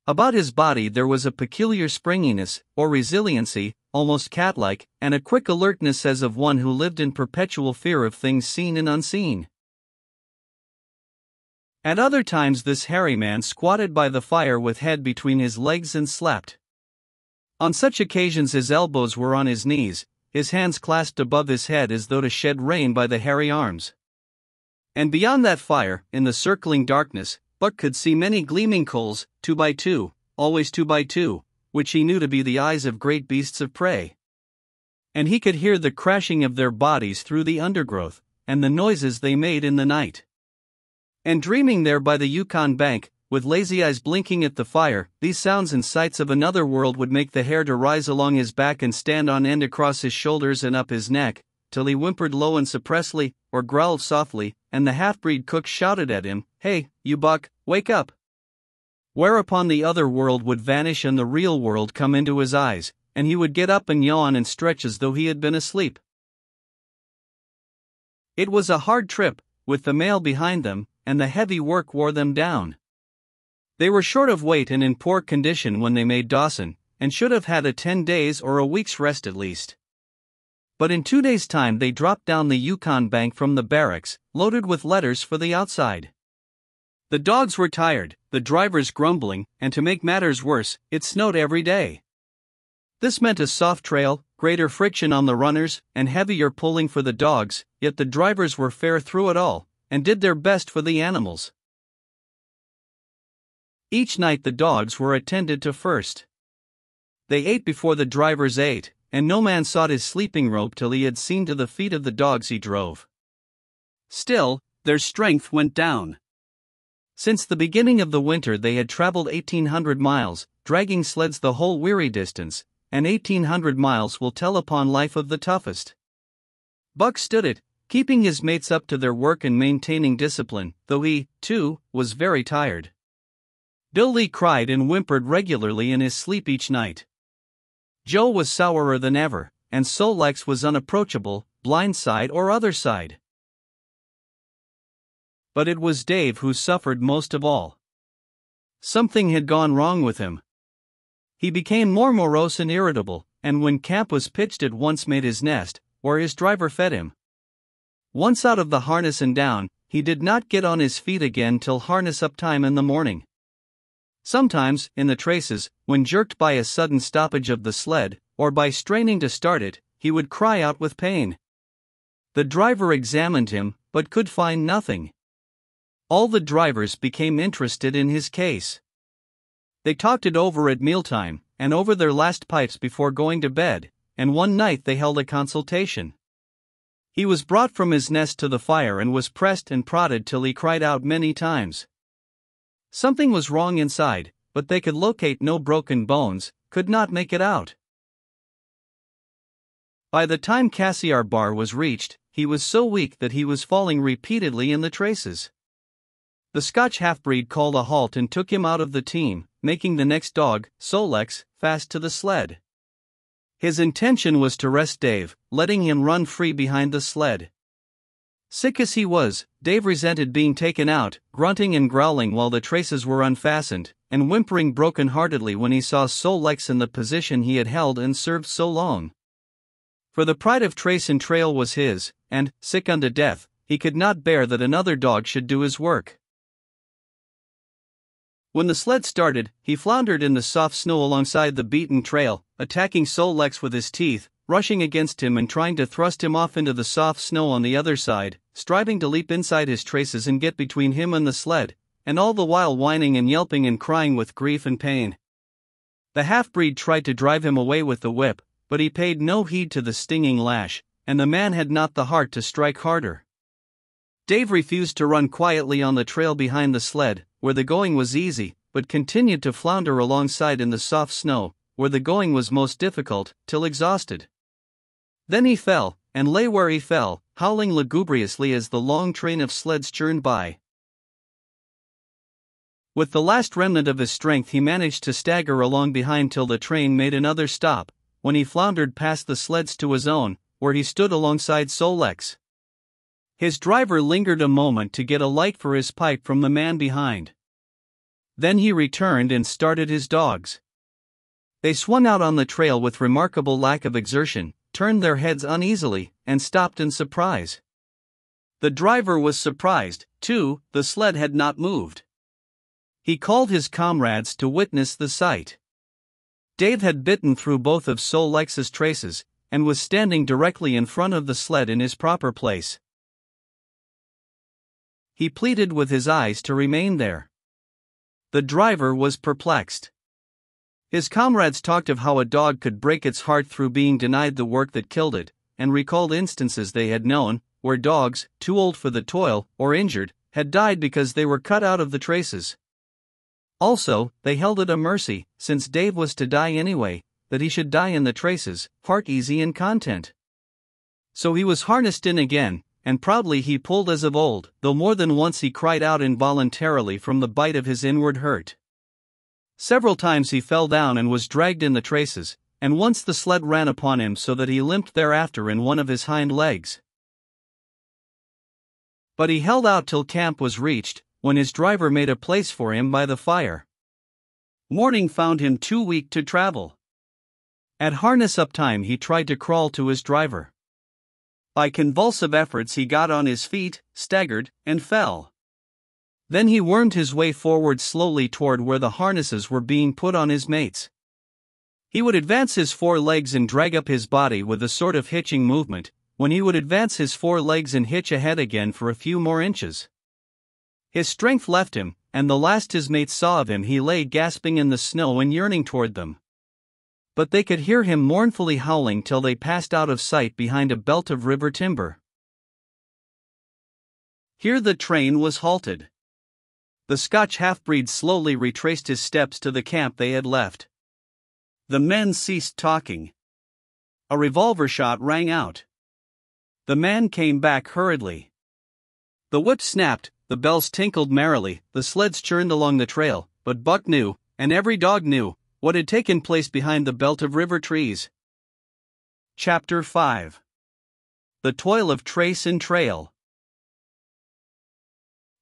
About his body there was a peculiar springiness, or resiliency, almost cat-like, and a quick alertness as of one who lived in perpetual fear of things seen and unseen. At other times this hairy man squatted by the fire with head between his legs and slept. On such occasions his elbows were on his knees, his hands clasped above his head as though to shed rain by the hairy arms. And beyond that fire, in the circling darkness, Buck could see many gleaming coals, 2 by 2, always 2 by 2, which he knew to be the eyes of great beasts of prey. And he could hear the crashing of their bodies through the undergrowth, and the noises they made in the night. And dreaming there by the Yukon bank, with lazy eyes blinking at the fire. These sounds and sights of another world would make the hair to rise along his back and stand on end across his shoulders and up his neck, till he whimpered low and suppressly, or growled softly, and the half-breed cook shouted at him, "Hey, you buck, wake up!" Whereupon the other world would vanish and the real world come into his eyes, and he would get up and yawn and stretch as though he had been asleep. It was a hard trip, with the mail behind them, and the heavy work wore them down. They were short of weight and in poor condition when they made Dawson, and should have had a 10 days or a week's rest at least. But in 2 days' time they dropped down the Yukon bank from the barracks, loaded with letters for the outside. The dogs were tired, the drivers grumbling, and to make matters worse, it snowed every day. This meant a soft trail, greater friction on the runners, and heavier pulling for the dogs, yet the drivers were fair through it all, and did their best for the animals. Each night the dogs were attended to first. They ate before the drivers ate, and no man sought his sleeping robe till he had seen to the feet of the dogs he drove. Still, their strength went down. Since the beginning of the winter they had traveled 1,800 miles, dragging sleds the whole weary distance, and 1,800 miles will tell upon life of the toughest. Buck stood it, keeping his mates up to their work and maintaining discipline, though he, too, was very tired. Bill Lee cried and whimpered regularly in his sleep each night. Joe was sourer than ever, and Sol-Leks was unapproachable, blind side or other side. But it was Dave who suffered most of all. Something had gone wrong with him. He became more morose and irritable, and when camp was pitched at once made his nest, where his driver fed him. Once out of the harness and down, he did not get on his feet again till harness-up time in the morning. Sometimes, in the traces, when jerked by a sudden stoppage of the sled, or by straining to start it, he would cry out with pain. The driver examined him, but could find nothing. All the drivers became interested in his case. They talked it over at mealtime, and over their last pipes before going to bed, and one night they held a consultation. He was brought from his nest to the fire and was pressed and prodded till he cried out many times. Something was wrong inside, but they could locate no broken bones, could not make it out. By the time Cassiar Bar was reached, he was so weak that he was falling repeatedly in the traces. The Scotch half-breed called a halt and took him out of the team, making the next dog, Sol-Leks, fast to the sled. His intention was to rest Dave, letting him run free behind the sled. Sick as he was, Dave resented being taken out, grunting and growling while the traces were unfastened, and whimpering broken-heartedly when he saw Sol-Leks in the position he had held and served so long. For the pride of trace and trail was his, and, sick unto death, he could not bear that another dog should do his work. When the sled started, he floundered in the soft snow alongside the beaten trail, attacking Sol-Leks with his teeth, rushing against him and trying to thrust him off into the soft snow on the other side, striving to leap inside his traces and get between him and the sled, and all the while whining and yelping and crying with grief and pain. The half-breed tried to drive him away with the whip, but he paid no heed to the stinging lash, and the man had not the heart to strike harder. Dave refused to run quietly on the trail behind the sled, where the going was easy, but continued to flounder alongside in the soft snow, where the going was most difficult, till exhausted. Then he fell, and lay where he fell, howling lugubriously as the long train of sleds churned by. With the last remnant of his strength he managed to stagger along behind till the train made another stop, when he floundered past the sleds to his own, where he stood alongside Sol-Leks. His driver lingered a moment to get a light for his pipe from the man behind. Then he returned and started his dogs. They swung out on the trail with remarkable lack of exertion, turned their heads uneasily, and stopped in surprise. The driver was surprised, too. The sled had not moved. He called his comrades to witness the sight. Dave had bitten through both of Sol-Leks's traces, and was standing directly in front of the sled in his proper place. He pleaded with his eyes to remain there. The driver was perplexed. His comrades talked of how a dog could break its heart through being denied the work that killed it, and recalled instances they had known, where dogs, too old for the toil, or injured, had died because they were cut out of the traces. Also, they held it a mercy, since Dave was to die anyway, that he should die in the traces, part easy and content. So he was harnessed in again, and proudly he pulled as of old, though more than once he cried out involuntarily from the bite of his inward hurt. Several times he fell down and was dragged in the traces, and once the sled ran upon him so that he limped thereafter in one of his hind legs. But he held out till camp was reached, when his driver made a place for him by the fire. Morning found him too weak to travel. At harness-up time he tried to crawl to his driver. By convulsive efforts he got on his feet, staggered, and fell. Then he wormed his way forward slowly toward where the harnesses were being put on his mates. He would advance his 4 legs and drag up his body with a sort of hitching movement, when he would advance his 4 legs and hitch ahead again for a few more inches. His strength left him, and the last his mates saw of him he lay gasping in the snow and yearning toward them. But they could hear him mournfully howling till they passed out of sight behind a belt of river timber. Here the train was halted. The Scotch half-breed slowly retraced his steps to the camp they had left. The men ceased talking. A revolver shot rang out. The man came back hurriedly. The whip snapped, the bells tinkled merrily, the sleds churned along the trail, but Buck knew, and every dog knew, what had taken place behind the belt of river trees. Chapter 5. The Toil of Trace and Trail.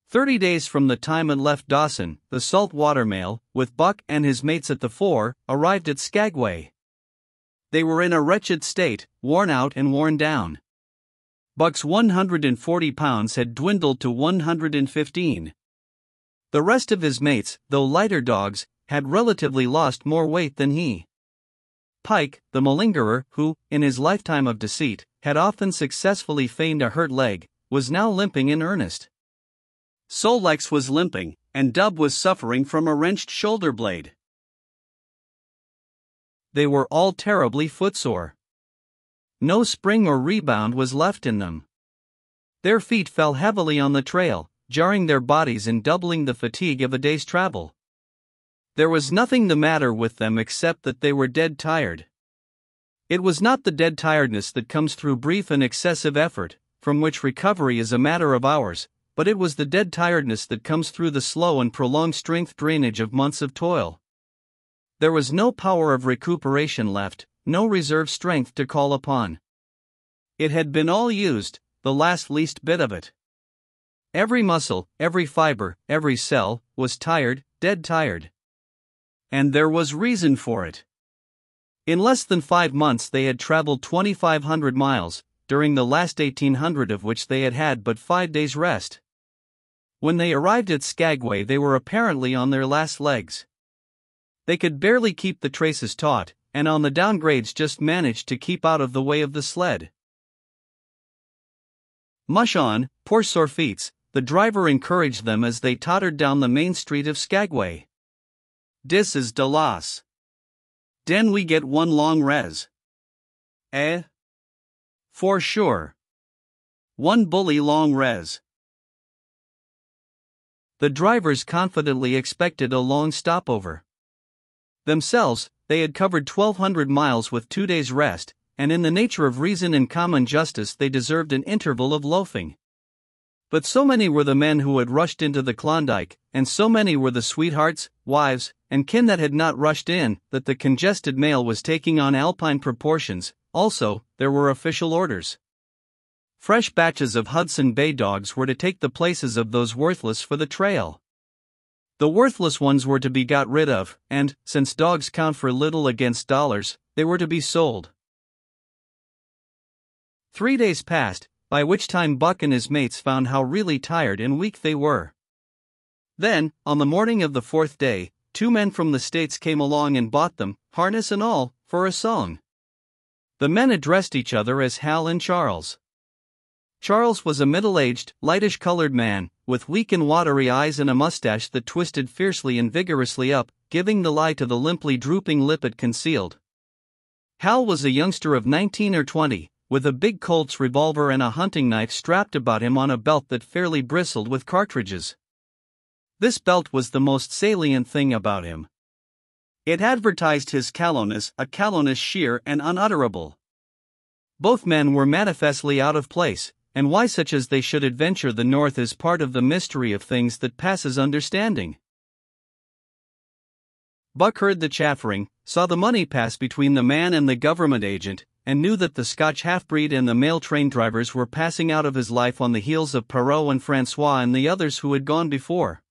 30 days from the time it left Dawson, the salt water mail, with Buck and his mates at the fore, arrived at Skagway. They were in a wretched state, worn out and worn down. Buck's 140 pounds had dwindled to 115. The rest of his mates, though lighter dogs, had relatively lost more weight than he. Pike, the malingerer, who, in his lifetime of deceit, had often successfully feigned a hurt leg, was now limping in earnest. Sol-Leks was limping, and Dub was suffering from a wrenched shoulder blade. They were all terribly footsore. No spring or rebound was left in them. Their feet fell heavily on the trail, jarring their bodies and doubling the fatigue of a day's travel. There was nothing the matter with them except that they were dead tired. It was not the dead tiredness that comes through brief and excessive effort, from which recovery is a matter of hours, but it was the dead tiredness that comes through the slow and prolonged strength drainage of months of toil. There was no power of recuperation left, no reserve strength to call upon. It had been all used, the last least bit of it. Every muscle, every fiber, every cell, was tired, dead tired. And there was reason for it. In less than 5 months they had traveled 2,500 miles, during the last 1,800 of which they had had but 5 days' rest. When they arrived at Skagway they were apparently on their last legs. They could barely keep the traces taut, and on the downgrades just managed to keep out of the way of the sled. "Mush on, poor sore feets," the driver encouraged them as they tottered down the main street of Skagway. "Dis is de loss. Den we get one long res." "Eh?" "For sure. One bully long res." The drivers confidently expected a long stopover. Themselves, they had covered 1,200 miles with 2 days' rest, and in the nature of reason and common justice they deserved an interval of loafing. But so many were the men who had rushed into the Klondike, and so many were the sweethearts, wives, and kin that had not rushed in, that the congested mail was taking on alpine proportions. Also, there were official orders. Fresh batches of Hudson Bay dogs were to take the places of those worthless for the trail. The worthless ones were to be got rid of, and, since dogs count for little against dollars, they were to be sold. 3 days passed, by which time Buck and his mates found how really tired and weak they were. Then, on the morning of the 4th day, 2 men from the States came along and bought them, harness and all, for a song. The men addressed each other as Hal and Charles. Charles was a middle-aged, lightish-colored man, with weak and watery eyes and a mustache that twisted fiercely and vigorously up, giving the lie to the limply drooping lip it concealed. Hal was a youngster of 19 or 20, with a big Colt's revolver and a hunting knife strapped about him on a belt that fairly bristled with cartridges. This belt was the most salient thing about him. It advertised his callowness, a callowness sheer and unutterable. Both men were manifestly out of place, and why such as they should adventure the north is part of the mystery of things that passes understanding. Buck heard the chaffering, saw the money pass between the man and the government agent, and knew that the Scotch half-breed and the mail train drivers were passing out of his life on the heels of Perrault and Francois and the others who had gone before.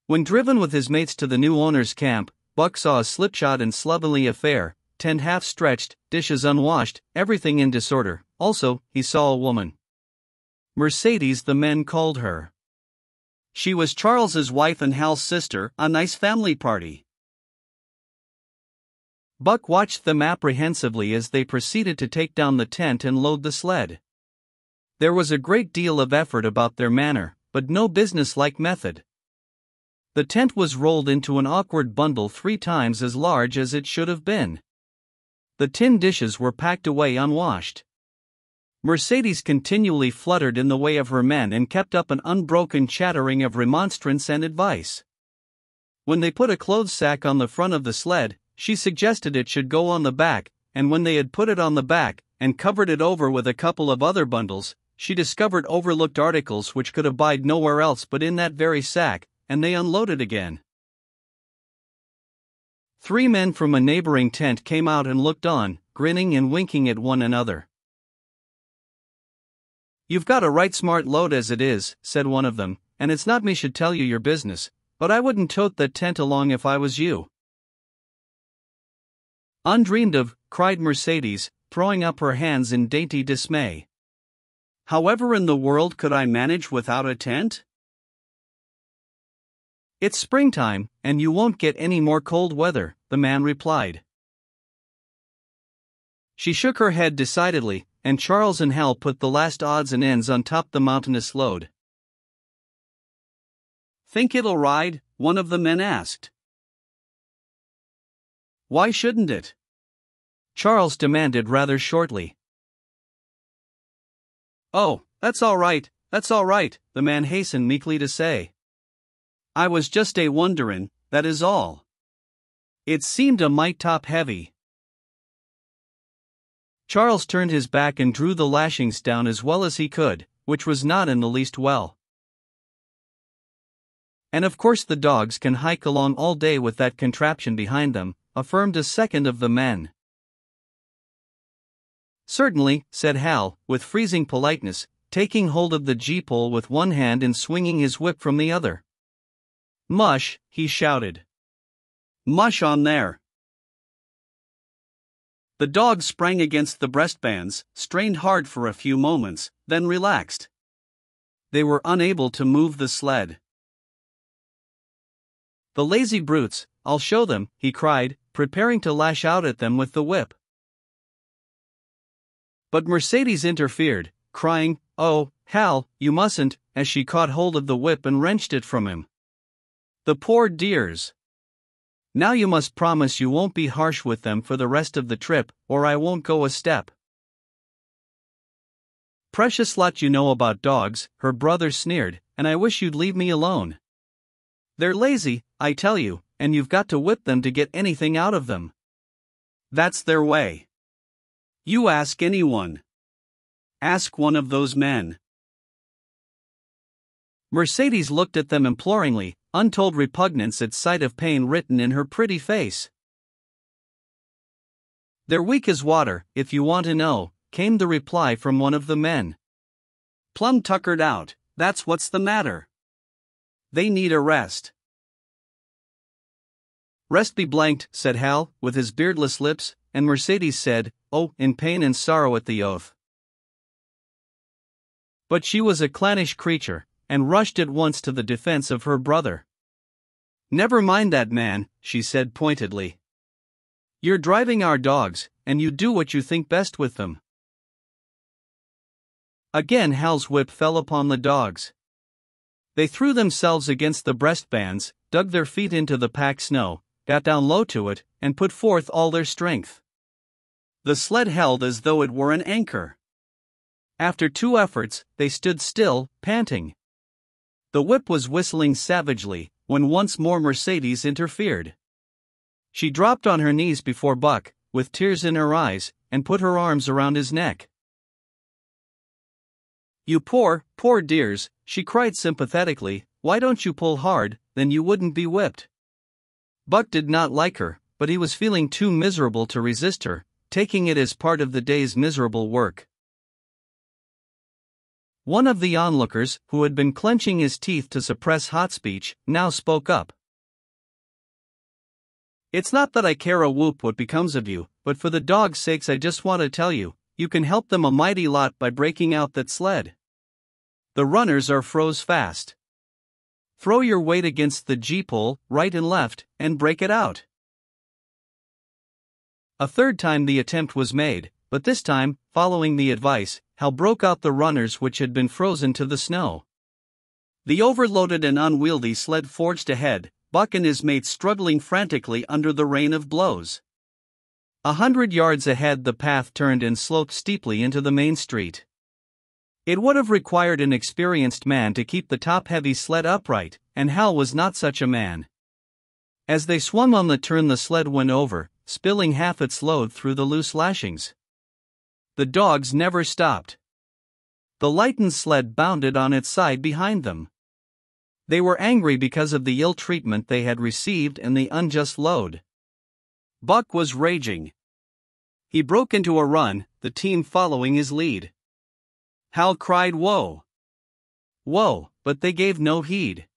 When driven with his mates to the new owner's camp, Buck saw a slipshod and slovenly affair, tent half-stretched, dishes unwashed, everything in disorder. Also, he saw a woman. Mercedes, the men called her. She was Charles's wife and Hal's sister, a nice family party. Buck watched them apprehensively as they proceeded to take down the tent and load the sled. There was a great deal of effort about their manner, but no business-like method. The tent was rolled into an awkward bundle 3 times as large as it should have been. The tin dishes were packed away unwashed. Mercedes continually fluttered in the way of her men and kept up an unbroken chattering of remonstrance and advice. When they put a clothes sack on the front of the sled, she suggested it should go on the back, and when they had put it on the back, and covered it over with a couple of other bundles, she discovered overlooked articles which could abide nowhere else but in that very sack, and they unloaded again. 3 men from a neighboring tent came out and looked on, grinning and winking at one another. "You've got a right smart load as it is," said one of them, "and it's not me should tell you your business, but I wouldn't tote that tent along if I was you." "Undreamed of," cried Mercedes, throwing up her hands in dainty dismay. "However in the world could I manage without a tent?" "It's springtime, and you won't get any more cold weather," the man replied. She shook her head decidedly, and Charles and Hal put the last odds and ends on top the mountainous load. "Think it'll ride?" one of the men asked. "Why shouldn't it?" Charles demanded rather shortly. "Oh, that's all right, the man hastened meekly to say. "I was just wonderin', that is all. It seemed a mite top heavy." Charles turned his back and drew the lashings down as well as he could, which was not in the least well. "And of course the dogs can hike along all day with that contraption behind them," affirmed a second of the men. "Certainly," said Hal, with freezing politeness, taking hold of the gee-pole with one hand and swinging his whip from the other. "Mush," he shouted. "Mush on there!" The dogs sprang against the breastbands, strained hard for a few moments, then relaxed. They were unable to move the sled. "The lazy brutes, I'll show them," he cried, preparing to lash out at them with the whip. But Mercedes interfered, crying, "Oh, Hal, you mustn't," as she caught hold of the whip and wrenched it from him. "The poor dears. Now you must promise you won't be harsh with them for the rest of the trip, or I won't go a step." "Precious lot you know about dogs," her brother sneered, "and I wish you'd leave me alone. They're lazy, I tell you, and you've got to whip them to get anything out of them. That's their way. You ask anyone. Ask one of those men." Mercedes looked at them imploringly, untold repugnance at sight of pain written in her pretty face. "They're weak as water, if you want to know," came the reply from one of the men. "Plumb tuckered out, that's what's the matter. They need a rest." "Rest be blanked," said Hal, with his beardless lips, and Mercedes said, "Oh," in pain and sorrow at the oath. But she was a clannish creature, and rushed at once to the defense of her brother. "Never mind that man," she said pointedly. "You're driving our dogs, and you do what you think best with them." Again Hal's whip fell upon the dogs. They threw themselves against the breastbands, dug their feet into the packed snow, got down low to it, and put forth all their strength. The sled held as though it were an anchor. After 2 efforts, they stood still, panting. The whip was whistling savagely when once more Mercedes interfered. She dropped on her knees before Buck, with tears in her eyes, and put her arms around his neck. "You poor, poor dears," she cried sympathetically, "why don't you pull hard, then you wouldn't be whipped." Buck did not like her, but he was feeling too miserable to resist her, taking it as part of the day's miserable work. One of the onlookers, who had been clenching his teeth to suppress hot speech, now spoke up. "It's not that I care a whoop what becomes of you, but for the dogs' sakes I just want to tell you, you can help them a mighty lot by breaking out that sled. The runners are froze fast. Throw your weight against the G-pole, right and left, and break it out." A third time the attempt was made, but this time, following the advice, Hal broke out the runners which had been frozen to the snow. The overloaded and unwieldy sled forged ahead, Buck and his mates struggling frantically under the rain of blows. 100 yards ahead the path turned and sloped steeply into the main street. It would have required an experienced man to keep the top-heavy sled upright, and Hal was not such a man. As they swung on the turn the sled went over, spilling half its load through the loose lashings. The dogs never stopped. The lightened sled bounded on its side behind them. They were angry because of the ill treatment they had received and the unjust load. Buck was raging. He broke into a run, the team following his lead. Hal cried "Whoa! Whoa!" but they gave no heed.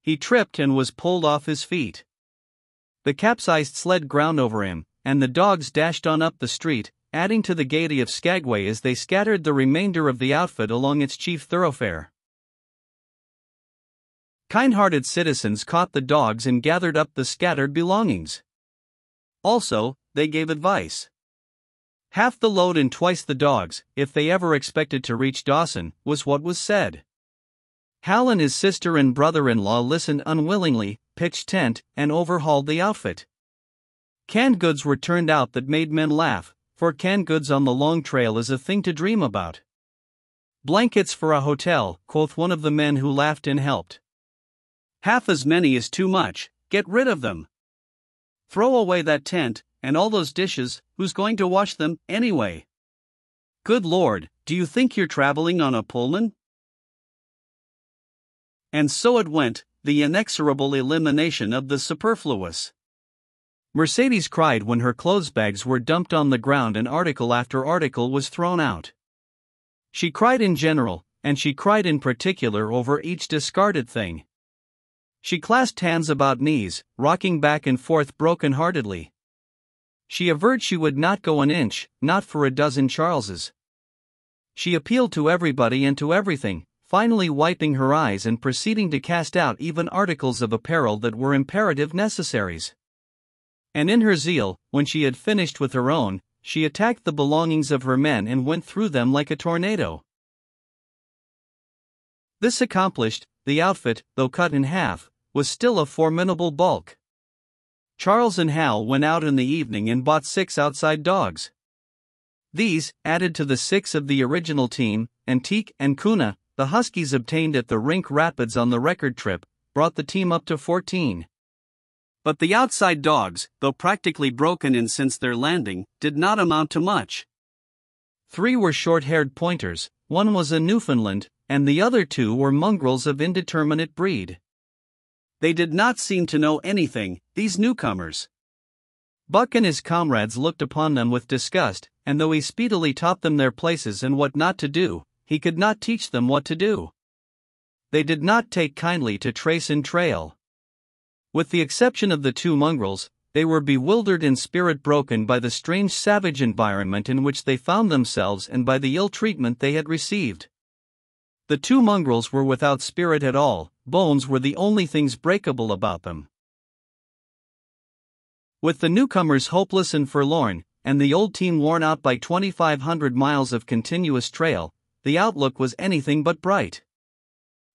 He tripped and was pulled off his feet. The capsized sled ground over him, and the dogs dashed on up the street, adding to the gaiety of Skagway as they scattered the remainder of the outfit along its chief thoroughfare. Kind-hearted citizens caught the dogs and gathered up the scattered belongings. Also, they gave advice. Half the load and twice the dogs, if they ever expected to reach Dawson, was what was said. Hal and his sister and brother-in-law listened unwillingly, pitched tent, and overhauled the outfit. Canned goods were turned out that made men laugh, for canned goods on the long trail is a thing to dream about. "Blankets for a hotel," quoth one of the men who laughed and helped. "Half as many is too much, get rid of them. Throw away that tent, and all those dishes, who's going to wash them, anyway? Good Lord, do you think you're traveling on a Pullman?" And so it went, the inexorable elimination of the superfluous. Mercedes cried when her clothes bags were dumped on the ground and article after article was thrown out. She cried in general, and she cried in particular over each discarded thing. She clasped hands about knees, rocking back and forth broken-heartedly. She averred she would not go an inch, not for a dozen Charleses. She appealed to everybody and to everything, finally wiping her eyes and proceeding to cast out even articles of apparel that were imperative necessaries. And in her zeal, when she had finished with her own, she attacked the belongings of her men and went through them like a tornado. This accomplished, the outfit, though cut in half, was still a formidable bulk. Charles and Hal went out in the evening and bought 6 outside dogs. These, added to the 6 of the original team, Antique and Kuna, the Huskies obtained at the Rink Rapids on the record trip, brought the team up to 14. But the outside dogs, though practically broken in since their landing, did not amount to much. 3 were short-haired pointers, 1 was a Newfoundland, and the other 2 were mongrels of indeterminate breed. They did not seem to know anything, these newcomers. Buck and his comrades looked upon them with disgust, and though he speedily taught them their places and what not to do, he could not teach them what to do. They did not take kindly to trace and trail. With the exception of the 2 mongrels, they were bewildered and spirit-broken by the strange savage environment in which they found themselves and by the ill treatment they had received. The 2 mongrels were without spirit at all, bones were the only things breakable about them. With the newcomers hopeless and forlorn, and the old team worn out by 2,500 miles of continuous trail, the outlook was anything but bright.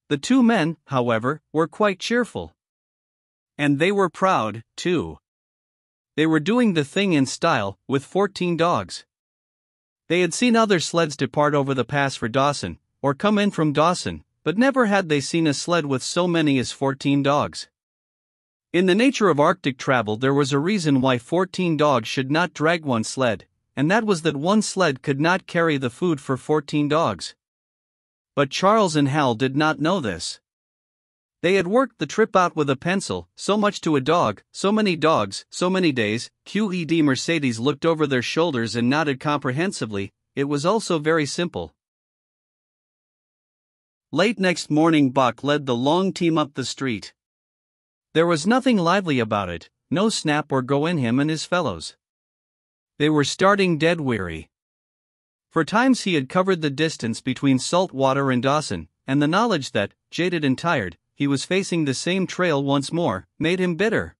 The 2 men, however, were quite cheerful. And they were proud, too. They were doing the thing in style, with 14 dogs. They had seen other sleds depart over the pass for Dawson, or come in from Dawson, but never had they seen a sled with so many as 14 dogs. In the nature of Arctic travel, there was a reason why 14 dogs should not drag one sled, and that was that one sled could not carry the food for 14 dogs. But Charles and Hal did not know this. They had worked the trip out with a pencil, so much to a dog, so many dogs, so many days. Qed Mercedes looked over their shoulders and nodded comprehensively. It was also very simple. Late next morning, Buck led the long team up the street. There was nothing lively about it, no snap or go in him and his fellows. They were starting dead weary. For times he had covered the distance between Saltwater and Dawson, and the knowledge that, jaded and tired, he was facing the same trail once more, made him bitter.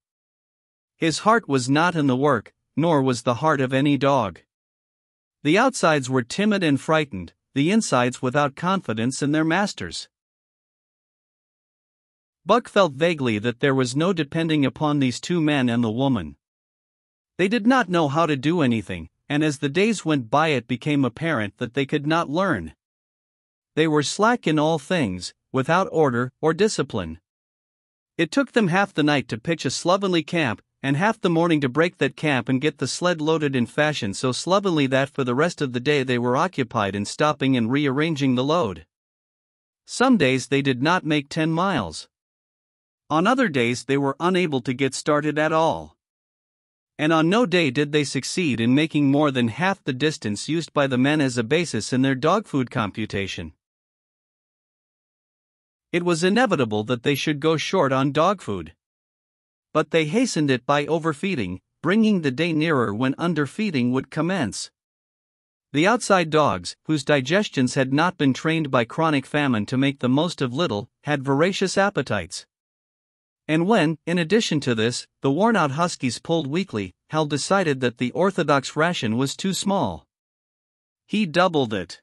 His heart was not in the work, nor was the heart of any dog. The outsides were timid and frightened, the insides without confidence in their masters. Buck felt vaguely that there was no depending upon these two men and the woman. They did not know how to do anything, and as the days went by it became apparent that they could not learn. They were slack in all things, without order or discipline. It took them half the night to pitch a slovenly camp, and half the morning to break that camp and get the sled loaded in fashion so slovenly that for the rest of the day they were occupied in stopping and rearranging the load. Some days they did not make 10 miles. On other days they were unable to get started at all. And on no day did they succeed in making more than half the distance used by the men as a basis in their dog food computation. It was inevitable that they should go short on dog food. But they hastened it by overfeeding, bringing the day nearer when underfeeding would commence. The outside dogs, whose digestions had not been trained by chronic famine to make the most of little, had voracious appetites. And when, in addition to this, the worn-out huskies pulled weakly, Hal decided that the orthodox ration was too small. He doubled it.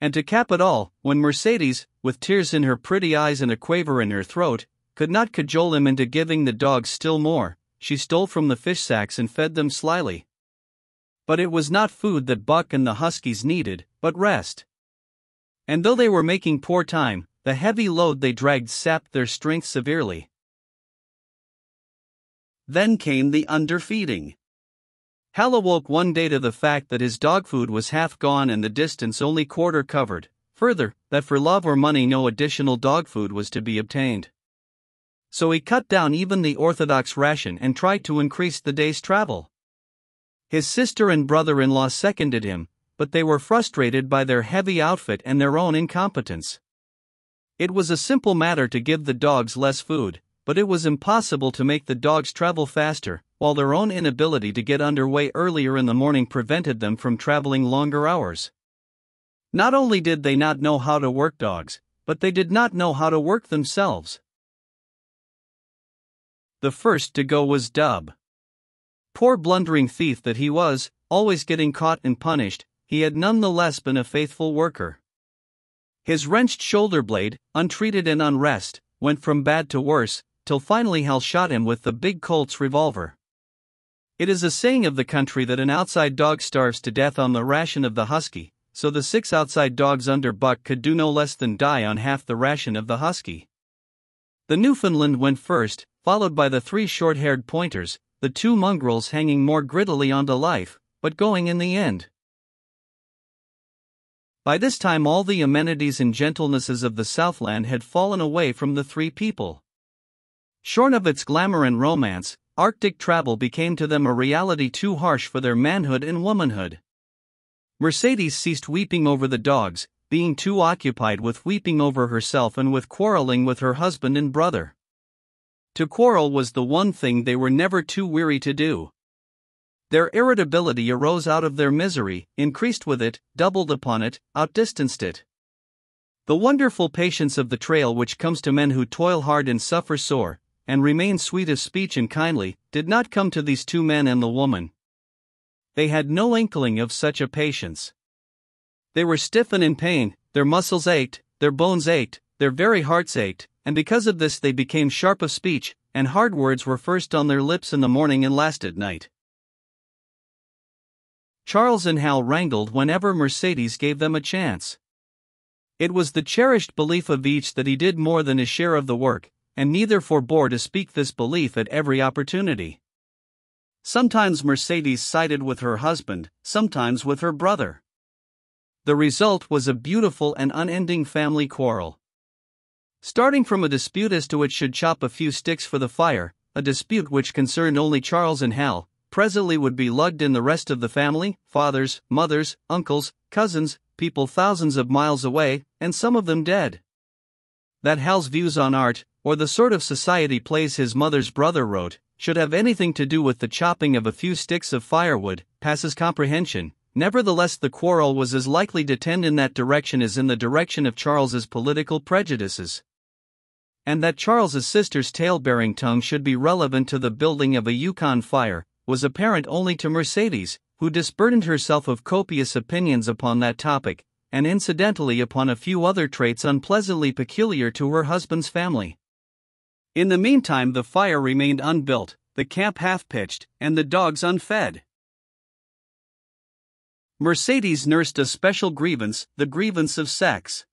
And to cap it all, when Mercedes, with tears in her pretty eyes and a quaver in her throat, could not cajole him into giving the dogs still more, she stole from the fish sacks and fed them slyly. But it was not food that Buck and the huskies needed, but rest. And though they were making poor time, the heavy load they dragged sapped their strength severely. Then came the underfeeding. Hal awoke one day to the fact that his dog food was half gone and the distance only quarter covered, further, that for love or money no additional dog food was to be obtained. So he cut down even the orthodox ration and tried to increase the day's travel. His sister and brother-in-law seconded him, but they were frustrated by their heavy outfit and their own incompetence. It was a simple matter to give the dogs less food, but it was impossible to make the dogs travel faster, while their own inability to get underway earlier in the morning prevented them from traveling longer hours. Not only did they not know how to work dogs, but they did not know how to work themselves. The first to go was Dub. Poor blundering thief that he was, always getting caught and punished, he had none the less been a faithful worker. His wrenched shoulder blade, untreated and unrest, went from bad to worse, till finally Hal shot him with the big Colt's revolver. It is a saying of the country that an outside dog starves to death on the ration of the husky, so the 6 outside dogs under Buck could do no less than die on half the ration of the husky. The Newfoundland went first, followed by the 3 short-haired pointers, the 2 mongrels hanging more grittily on to life, but going in the end. By this time all the amenities and gentlenesses of the Southland had fallen away from the 3 people. Shorn of its glamour and romance, Arctic travel became to them a reality too harsh for their manhood and womanhood. Mercedes ceased weeping over the dogs, being too occupied with weeping over herself and with quarreling with her husband and brother. To quarrel was the one thing they were never too weary to do. Their irritability arose out of their misery, increased with it, doubled upon it, outdistanced it. The wonderful patience of the trail which comes to men who toil hard and suffer sore, and remain sweet of speech and kindly, did not come to these 2 men and the woman. They had no inkling of such a patience. They were stiff and in pain, their muscles ached, their bones ached, their very hearts ached, and because of this they became sharp of speech, and hard words were first on their lips in the morning and last at night. Charles and Hal wrangled whenever Mercedes gave them a chance. It was the cherished belief of each that he did more than his share of the work, and neither forbore to speak this belief at every opportunity. Sometimes Mercedes sided with her husband, sometimes with her brother. The result was a beautiful and unending family quarrel. Starting from a dispute as to which should chop a few sticks for the fire, a dispute which concerned only Charles and Hal, presently would be lugged in the rest of the family, fathers, mothers, uncles, cousins, people thousands of miles away, and some of them dead. That Hal's views on art, or the sort of society plays his mother's brother wrote, should have anything to do with the chopping of a few sticks of firewood, passes comprehension. Nevertheless, the quarrel was as likely to tend in that direction as in the direction of Charles's political prejudices. And that Charles's sister's tale-bearing tongue should be relevant to the building of a Yukon fire was apparent only to Mercedes, who disburdened herself of copious opinions upon that topic, and incidentally upon a few other traits unpleasantly peculiar to her husband's family. In the meantime, the fire remained unbuilt, the camp half-pitched, and the dogs unfed. Mercedes nursed a special grievance, the grievance of sex.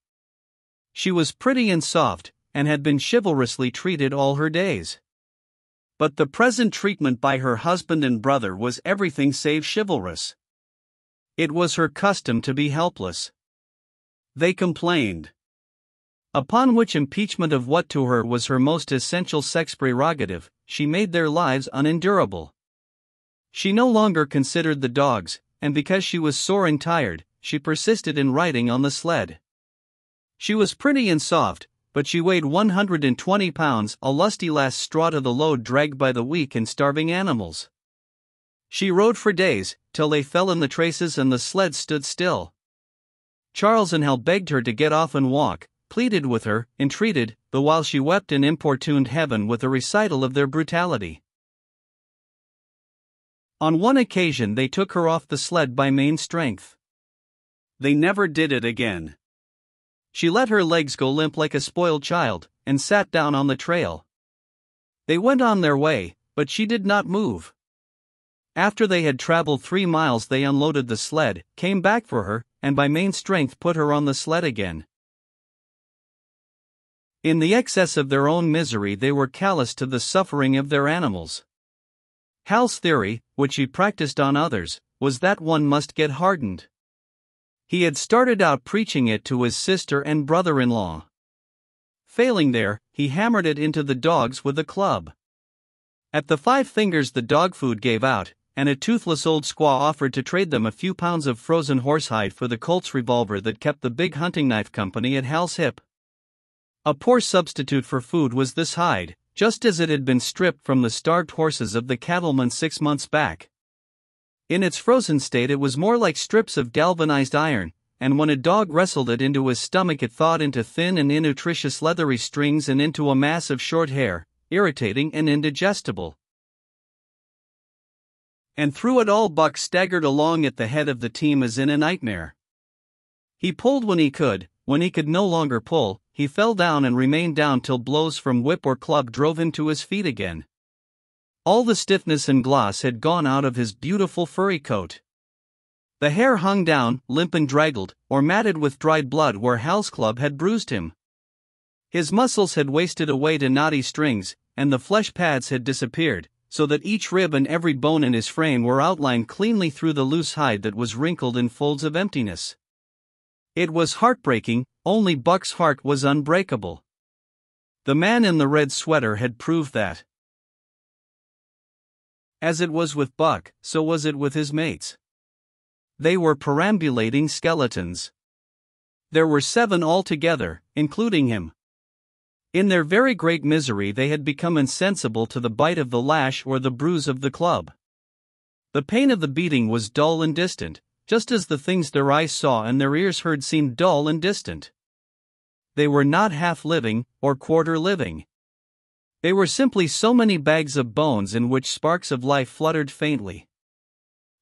She was pretty and soft, and had been chivalrously treated all her days. But the present treatment by her husband and brother was everything save chivalrous. It was her custom to be helpless. They complained. Upon which impeachment of what to her was her most essential sex prerogative, she made their lives unendurable. She no longer considered the dogs, and because she was sore and tired, she persisted in riding on the sled. She was pretty and soft, but she weighed 120 pounds, a lusty last straw to the load dragged by the weak and starving animals. She rode for days, till they fell in the traces and the sled stood still. Charles and Hal begged her to get off and walk, pleaded with her, entreated, the while she wept and importuned heaven with a recital of their brutality. On one occasion they took her off the sled by main strength. They never did it again. She let her legs go limp like a spoiled child, and sat down on the trail. They went on their way, but she did not move. After they had traveled 3 miles they unloaded the sled, came back for her, and by main strength put her on the sled again. In the excess of their own misery they were callous to the suffering of their animals. Hal's theory, which he practiced on others, was that one must get hardened. He had started out preaching it to his sister and brother-in-law. Failing there, he hammered it into the dogs with a club. At the 5 fingers the dog food gave out, and a toothless old squaw offered to trade them a few pounds of frozen horsehide for the Colt's revolver that kept the big hunting knife company at Hal's hip. A poor substitute for food was this hide, just as it had been stripped from the starved horses of the cattlemen 6 months back. In its frozen state it was more like strips of galvanized iron, and when a dog wrestled it into his stomach it thawed into thin and innutritious leathery strings and into a mass of short hair, irritating and indigestible. And through it all Buck staggered along at the head of the team as in a nightmare. He pulled when he could no longer pull, he fell down and remained down till blows from whip or club drove him to his feet again. All the stiffness and gloss had gone out of his beautiful furry coat. The hair hung down, limp and draggled, or matted with dried blood where Hal's club had bruised him. His muscles had wasted away to knotty strings, and the flesh pads had disappeared, so that each rib and every bone in his frame were outlined cleanly through the loose hide that was wrinkled in folds of emptiness. It was heartbreaking, only Buck's heart was unbreakable. The man in the red sweater had proved that. As it was with Buck, so was it with his mates. They were perambulating skeletons. There were 7 altogether, including him. In their very great misery they had become insensible to the bite of the lash or the bruise of the club. The pain of the beating was dull and distant, just as the things their eyes saw and their ears heard seemed dull and distant. They were not half living, or quarter living. They were simply so many bags of bones in which sparks of life fluttered faintly.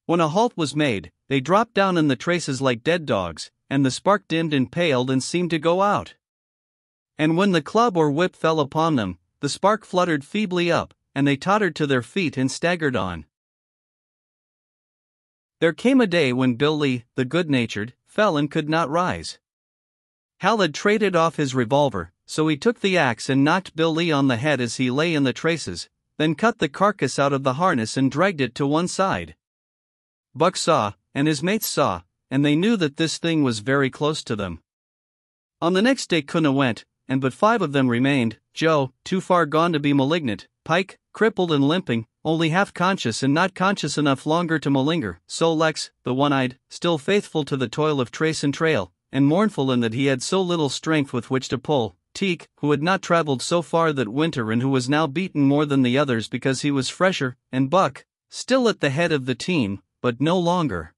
When a halt was made, they dropped down in the traces like dead dogs, and the spark dimmed and paled and seemed to go out. And when the club or whip fell upon them, the spark fluttered feebly up, and they tottered to their feet and staggered on. There came a day when Bill Lee, the good-natured, fell and could not rise. Hal had traded off his revolver, so he took the axe and knocked Bill Lee on the head as he lay in the traces, then cut the carcass out of the harness and dragged it to one side. Buck saw, and his mates saw, and they knew that this thing was very close to them. On the next day Kuna went, and but 5 of them remained: Joe, too far gone to be malignant; Pike, crippled and limping, only half conscious and not conscious enough longer to malinger; Sol-Leks, the one-eyed, still faithful to the toil of trace and trail, and mournful in that he had so little strength with which to pull; Teek, who had not traveled so far that winter and who was now beaten more than the others because he was fresher; and Buck, still at the head of the team, but no longer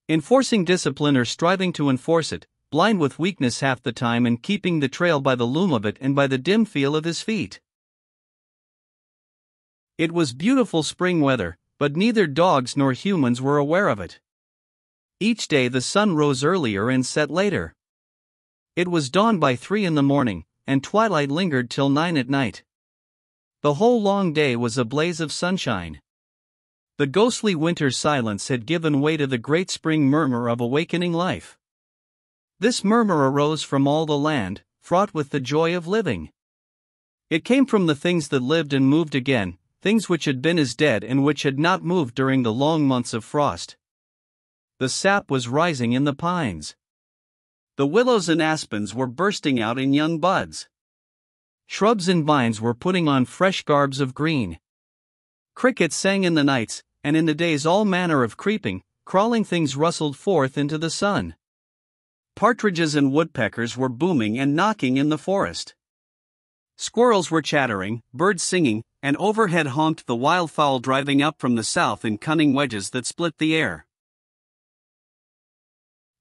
enforcing discipline or striving to enforce it, blind with weakness half the time and keeping the trail by the loom of it and by the dim feel of his feet. It was beautiful spring weather, but neither dogs nor humans were aware of it. Each day the sun rose earlier and set later. It was dawn by 3 in the morning, and twilight lingered till 9 at night. The whole long day was a blaze of sunshine. The ghostly winter silence had given way to the great spring murmur of awakening life. This murmur arose from all the land, fraught with the joy of living. It came from the things that lived and moved again, things which had been as dead and which had not moved during the long months of frost. The sap was rising in the pines. The willows and aspens were bursting out in young buds. Shrubs and vines were putting on fresh garbs of green. Crickets sang in the nights, and in the days all manner of creeping, crawling things rustled forth into the sun. Partridges and woodpeckers were booming and knocking in the forest. Squirrels were chattering, birds singing, and overhead honked the wildfowl driving up from the south in cunning wedges that split the air.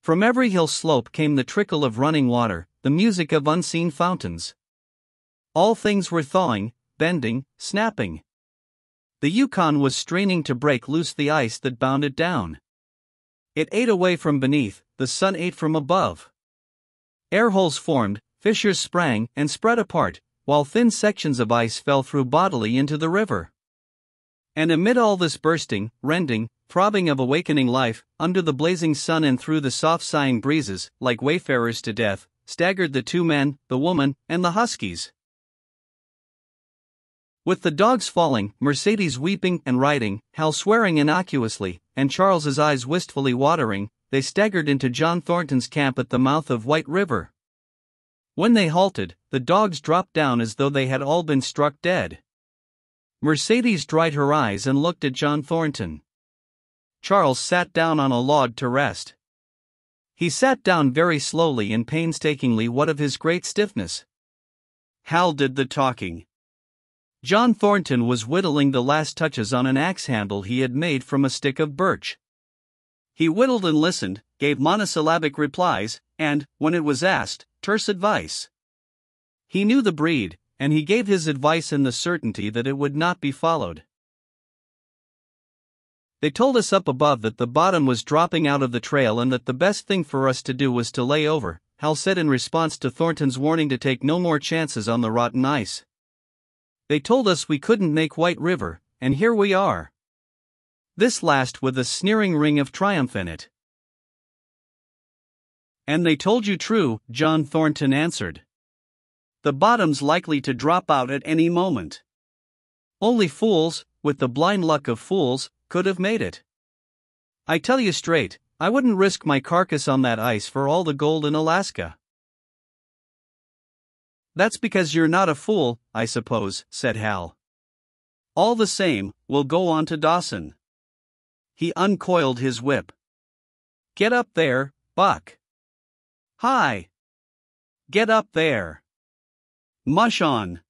From every hill slope came the trickle of running water, the music of unseen fountains. All things were thawing, bending, snapping. The Yukon was straining to break loose the ice that bound it down. It ate away from beneath, the sun ate from above. Air holes formed, fissures sprang and spread apart, while thin sections of ice fell through bodily into the river. And amid all this bursting, rending, throbbing of awakening life, under the blazing sun and through the soft sighing breezes, like wayfarers to death, staggered the 2 men, the woman, and the huskies. With the dogs falling, Mercedes weeping and riding, Hal swearing innocuously, and Charles's eyes wistfully watering, they staggered into John Thornton's camp at the mouth of White River. When they halted, the dogs dropped down as though they had all been struck dead. Mercedes dried her eyes and looked at John Thornton. Charles sat down on a log to rest. He sat down very slowly and painstakingly, what of his great stiffness. Hal did the talking. John Thornton was whittling the last touches on an axe handle he had made from a stick of birch. He whittled and listened, gave monosyllabic replies, and, when it was asked, terse advice. He knew the breed, and he gave his advice in the certainty that it would not be followed. They told us up above that the bottom was dropping out of the trail and that the best thing for us to do was to lay over, Hal said in response to Thornton's warning to take no more chances on the rotten ice. They told us we couldn't make White River, and here we are. This last with a sneering ring of triumph in it. And they told you true, John Thornton answered. The bottom's likely to drop out at any moment. Only fools, with the blind luck of fools, could have made it. I tell you straight, I wouldn't risk my carcass on that ice for all the gold in Alaska. That's because you're not a fool, I suppose, said Hal. All the same, we'll go on to Dawson. He uncoiled his whip. Get up there, Buck. Hi. Get up there. Mush on.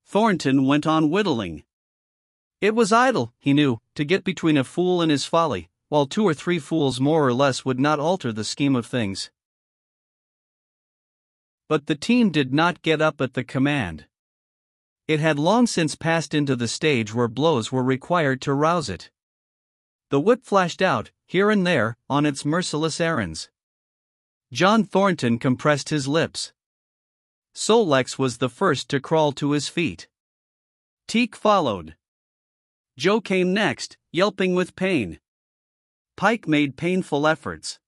Thornton went on whittling. It was idle, he knew, to get between a fool and his folly, while 2 or 3 fools more or less would not alter the scheme of things. But the team did not get up at the command. It had long since passed into the stage where blows were required to rouse it. The whip flashed out, here and there, on its merciless errands. John Thornton compressed his lips. Sol-Leks was the first to crawl to his feet. Teek followed. Joe came next, yelping with pain. Pike made painful efforts.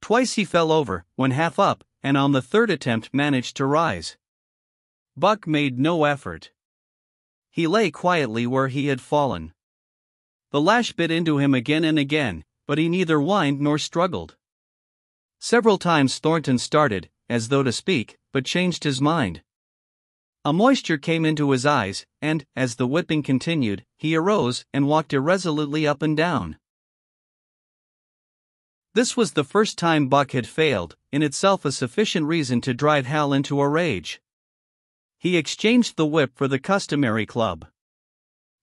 Twice he fell over, when half up, and on the third attempt managed to rise. Buck made no effort. He lay quietly where he had fallen. The lash bit into him again and again, but he neither whined nor struggled. Several times Thornton started, as though to speak, but changed his mind. A moisture came into his eyes, and, as the whipping continued, he arose and walked irresolutely up and down. This was the first time Buck had failed, in itself a sufficient reason to drive Hal into a rage. He exchanged the whip for the customary club.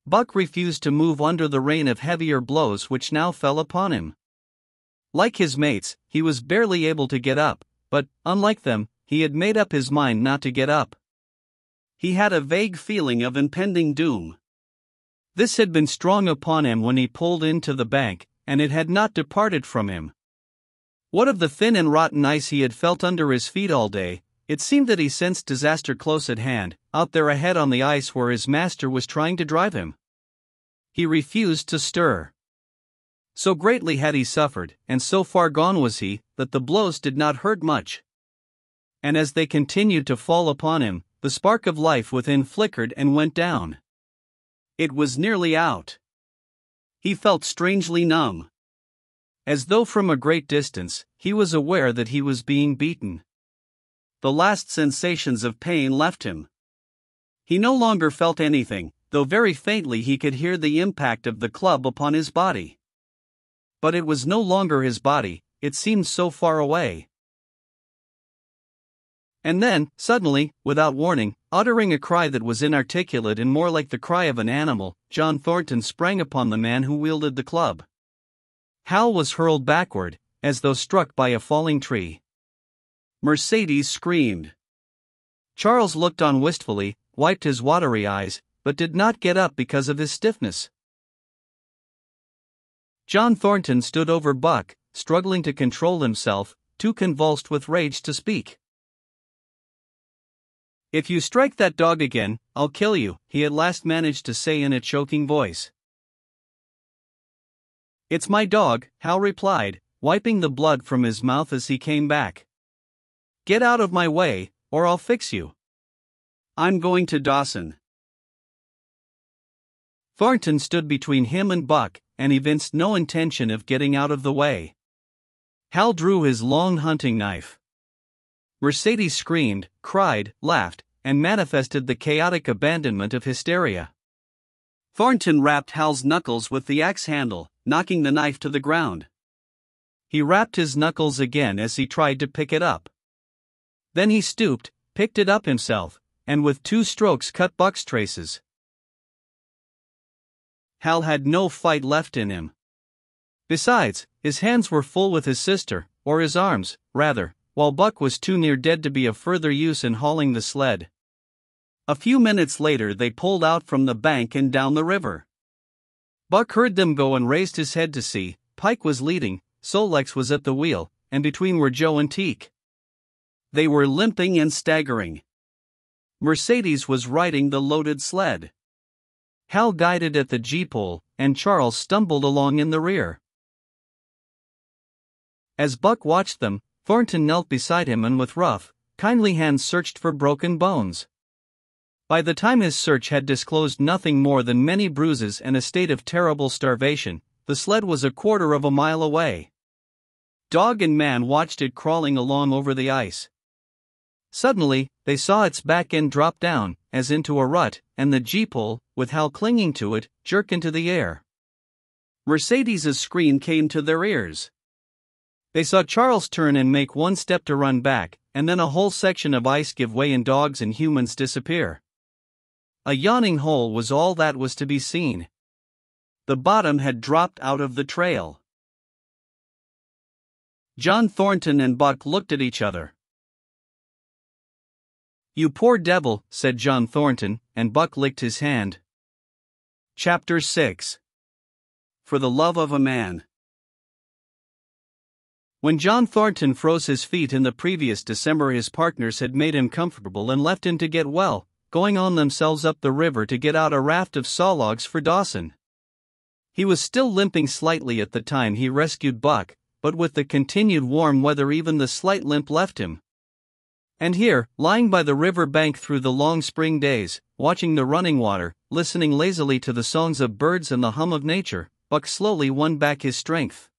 Buck refused to move under the rain of heavier blows which now fell upon him. Like his mates, he was barely able to get up, but, unlike them, he had made up his mind not to get up. He had a vague feeling of impending doom. This had been strong upon him when he pulled into the bank, and it had not departed from him. What of the thin and rotten ice he had felt under his feet all day? It seemed that he sensed disaster close at hand, out there ahead on the ice where his master was trying to drive him. He refused to stir. So greatly had he suffered, and so far gone was he, that the blows did not hurt much. And as they continued to fall upon him, the spark of life within flickered and went down. It was nearly out. He felt strangely numb. As though from a great distance, he was aware that he was being beaten. The last sensations of pain left him. He no longer felt anything, though very faintly he could hear the impact of the club upon his body. But it was no longer his body, it seemed so far away. And then, suddenly, without warning, uttering a cry that was inarticulate and more like the cry of an animal, John Thornton sprang upon the man who wielded the club. Hal was hurled backward, as though struck by a falling tree. Mercedes screamed. Charles looked on wistfully, wiped his watery eyes, but did not get up because of his stiffness. John Thornton stood over Buck, struggling to control himself, too convulsed with rage to speak. "If you strike that dog again, I'll kill you," he at last managed to say in a choking voice. "It's my dog," Hal replied, wiping the blood from his mouth as he came back. "Get out of my way, or I'll fix you. I'm going to Dawson." Thornton stood between him and Buck, and evinced no intention of getting out of the way. Hal drew his long hunting knife. Mercedes screamed, cried, laughed, and manifested the chaotic abandonment of hysteria. Thornton rapped Hal's knuckles with the axe handle, knocking the knife to the ground. He rapped his knuckles again as he tried to pick it up. Then he stooped, picked it up himself, and with 2 strokes cut Buck's traces. Hal had no fight left in him. Besides, his hands were full with his sister, or his arms, rather, while Buck was too near dead to be of further use in hauling the sled. A few minutes later they pulled out from the bank and down the river. Buck heard them go and raised his head to see. Pike was leading, Sol-Leks was at the wheel, and between were Joe and Teak. They were limping and staggering. Mercedes was riding the loaded sled. Hal guided at the G-pole, and Charles stumbled along in the rear. As Buck watched them, Thornton knelt beside him and with rough, kindly hands searched for broken bones. By the time his search had disclosed nothing more than many bruises and a state of terrible starvation, the sled was a quarter of a mile away. Dog and man watched it crawling along over the ice. Suddenly, they saw its back end drop down, as into a rut, and the G-pole, with Hal clinging to it, jerk into the air. Mercedes's scream came to their ears. They saw Charles turn and make one step to run back, and then a whole section of ice give way and dogs and humans disappear. A yawning hole was all that was to be seen. The bottom had dropped out of the trail. John Thornton and Buck looked at each other. "You poor devil," said John Thornton, and Buck licked his hand. Chapter 6. For the Love of a Man. When John Thornton froze his feet in the previous December, his partners had made him comfortable and left him to get well, going on themselves up the river to get out a raft of saw logs for Dawson. He was still limping slightly at the time he rescued Buck, but with the continued warm weather even the slight limp left him. And here, lying by the river bank through the long spring days, watching the running water, listening lazily to the songs of birds and the hum of nature, Buck slowly won back his strength.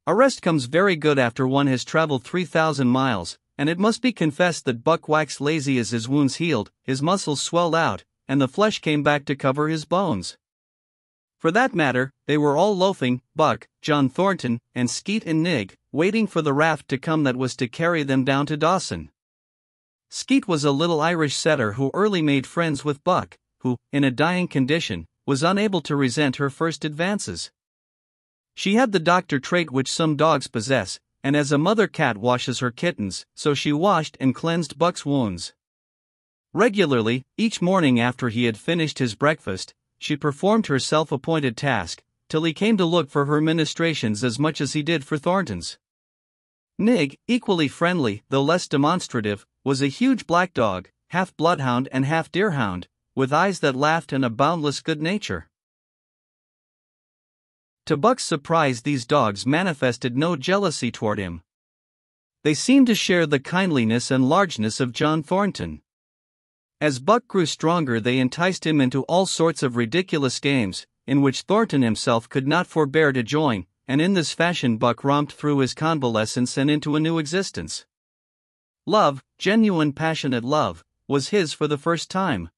A rest comes very good after one has traveled 3,000 miles, and it must be confessed that Buck waxed lazy as his wounds healed, his muscles swelled out, and the flesh came back to cover his bones. For that matter, they were all loafing, Buck, John Thornton, and Skeet and Nig, waiting for the raft to come that was to carry them down to Dawson. Skeet was a little Irish setter who early made friends with Buck, who, in a dying condition, was unable to resent her first advances. She had the doctor trait which some dogs possess, and as a mother cat washes her kittens, so she washed and cleansed Buck's wounds. Regularly, each morning after he had finished his breakfast, she performed her self-appointed task, till he came to look for her ministrations as much as he did for Thornton's. Nig, equally friendly though less demonstrative, was a huge black dog, half bloodhound and half deerhound, with eyes that laughed and a boundless good nature. To Buck's surprise, these dogs manifested no jealousy toward him. They seemed to share the kindliness and largeness of John Thornton. As Buck grew stronger, they enticed him into all sorts of ridiculous games, in which Thornton himself could not forbear to join, and in this fashion Buck romped through his convalescence and into a new existence. Love, genuine passionate love, was his for the first time.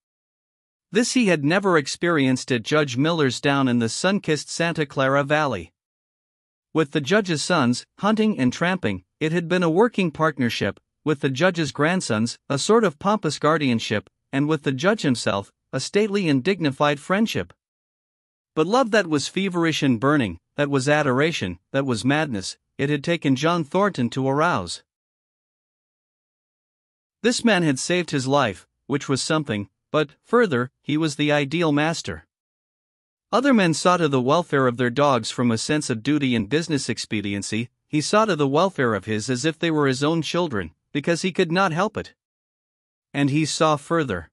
This he had never experienced at Judge Miller's down in the sun-kissed Santa Clara Valley. With the judge's sons, hunting and tramping, it had been a working partnership, with the judge's grandsons, a sort of pompous guardianship, and with the judge himself, a stately and dignified friendship. But love that was feverish and burning, that was adoration, that was madness, it had taken John Thornton to arouse. This man had saved his life, which was something, but, further, he was the ideal master. Other men saw to the welfare of their dogs from a sense of duty and business expediency, he saw to the welfare of his as if they were his own children, because he could not help it. And he saw further.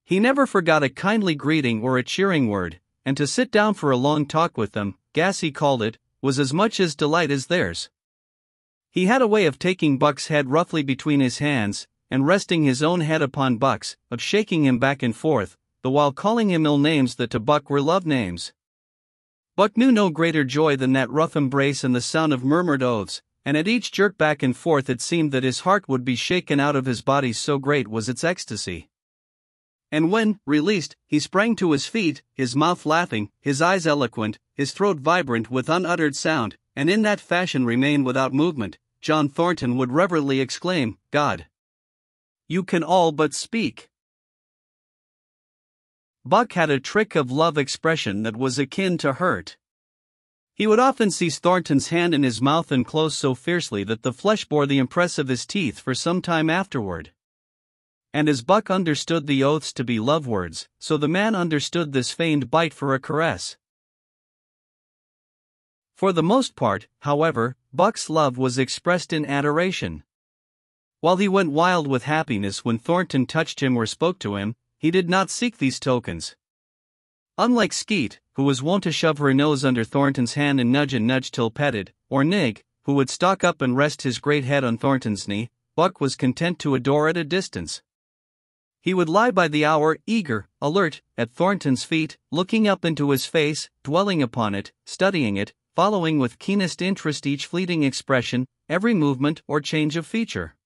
He never forgot a kindly greeting or a cheering word, and to sit down for a long talk with them, gas he called it, was as much his delight as theirs. He had a way of taking Buck's head roughly between his hands, and resting his own head upon Buck's, of shaking him back and forth, the while calling him ill names that to Buck were love names. Buck knew no greater joy than that rough embrace and the sound of murmured oaths, and at each jerk back and forth it seemed that his heart would be shaken out of his body, so great was its ecstasy. And when, released, he sprang to his feet, his mouth laughing, his eyes eloquent, his throat vibrant with unuttered sound, and in that fashion remained without movement, John Thornton would reverently exclaim, "God! You can all but speak." Buck had a trick of love expression that was akin to hurt. He would often seize Thornton's hand in his mouth and close so fiercely that the flesh bore the impress of his teeth for some time afterward. And as Buck understood the oaths to be love words, so the man understood this feigned bite for a caress. For the most part, however, Buck's love was expressed in adoration. While he went wild with happiness when Thornton touched him or spoke to him, he did not seek these tokens. Unlike Skeet, who was wont to shove her nose under Thornton's hand and nudge till petted, or Nig, who would stalk up and rest his great head on Thornton's knee, Buck was content to adore at a distance. He would lie by the hour, eager, alert, at Thornton's feet, looking up into his face, dwelling upon it, studying it, following with keenest interest each fleeting expression, every movement or change of feature.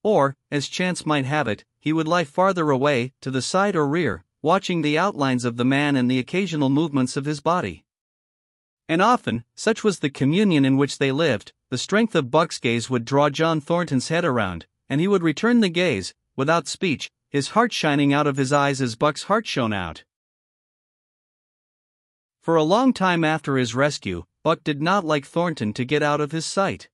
Or, as chance might have it, he would lie farther away, to the side or rear, watching the outlines of the man and the occasional movements of his body. And often, such was the communion in which they lived, the strength of Buck's gaze would draw John Thornton's head around, and he would return the gaze, without speech, his heart shining out of his eyes as Buck's heart shone out. For a long time after his rescue, Buck did not like Thornton to get out of his sight.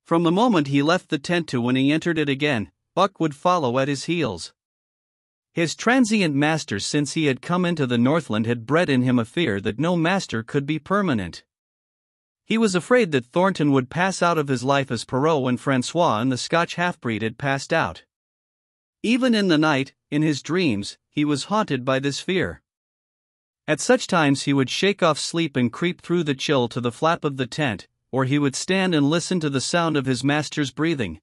From the moment he left the tent to when he entered it again, Buck would follow at his heels. His transient master since he had come into the Northland had bred in him a fear that no master could be permanent. He was afraid that Thornton would pass out of his life as Perrault and Francois and the Scotch half-breed had passed out. Even in the night, in his dreams, he was haunted by this fear. At such times he would shake off sleep and creep through the chill to the flap of the tent, or he would stand and listen to the sound of his master's breathing.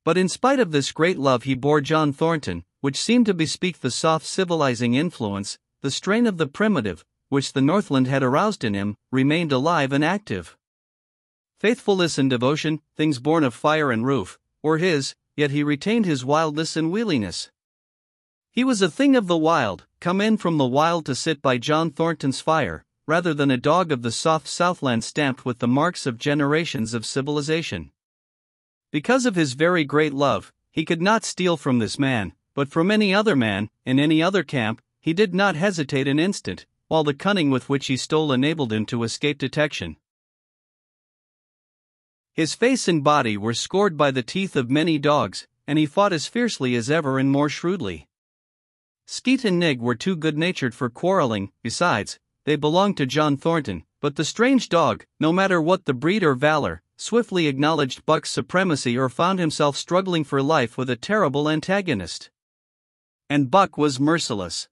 But in spite of this great love he bore John Thornton, which seemed to bespeak the soft civilizing influence, the strain of the primitive, which the Northland had aroused in him, remained alive and active. Faithfulness and devotion, things born of fire and roof, were his, yet he retained his wildness and wheeliness. He was a thing of the wild, come in from the wild to sit by John Thornton's fire, rather than a dog of the soft Southland stamped with the marks of generations of civilization. Because of his very great love, he could not steal from this man, but from any other man, in any other camp, he did not hesitate an instant, while the cunning with which he stole enabled him to escape detection. His face and body were scored by the teeth of many dogs, and he fought as fiercely as ever and more shrewdly. Skeet and Nig were too good-natured for quarreling. Besides, they belonged to John Thornton, but the strange dog, no matter what the breed or valor, swiftly acknowledged Buck's supremacy or found himself struggling for life with a terrible antagonist. And Buck was merciless.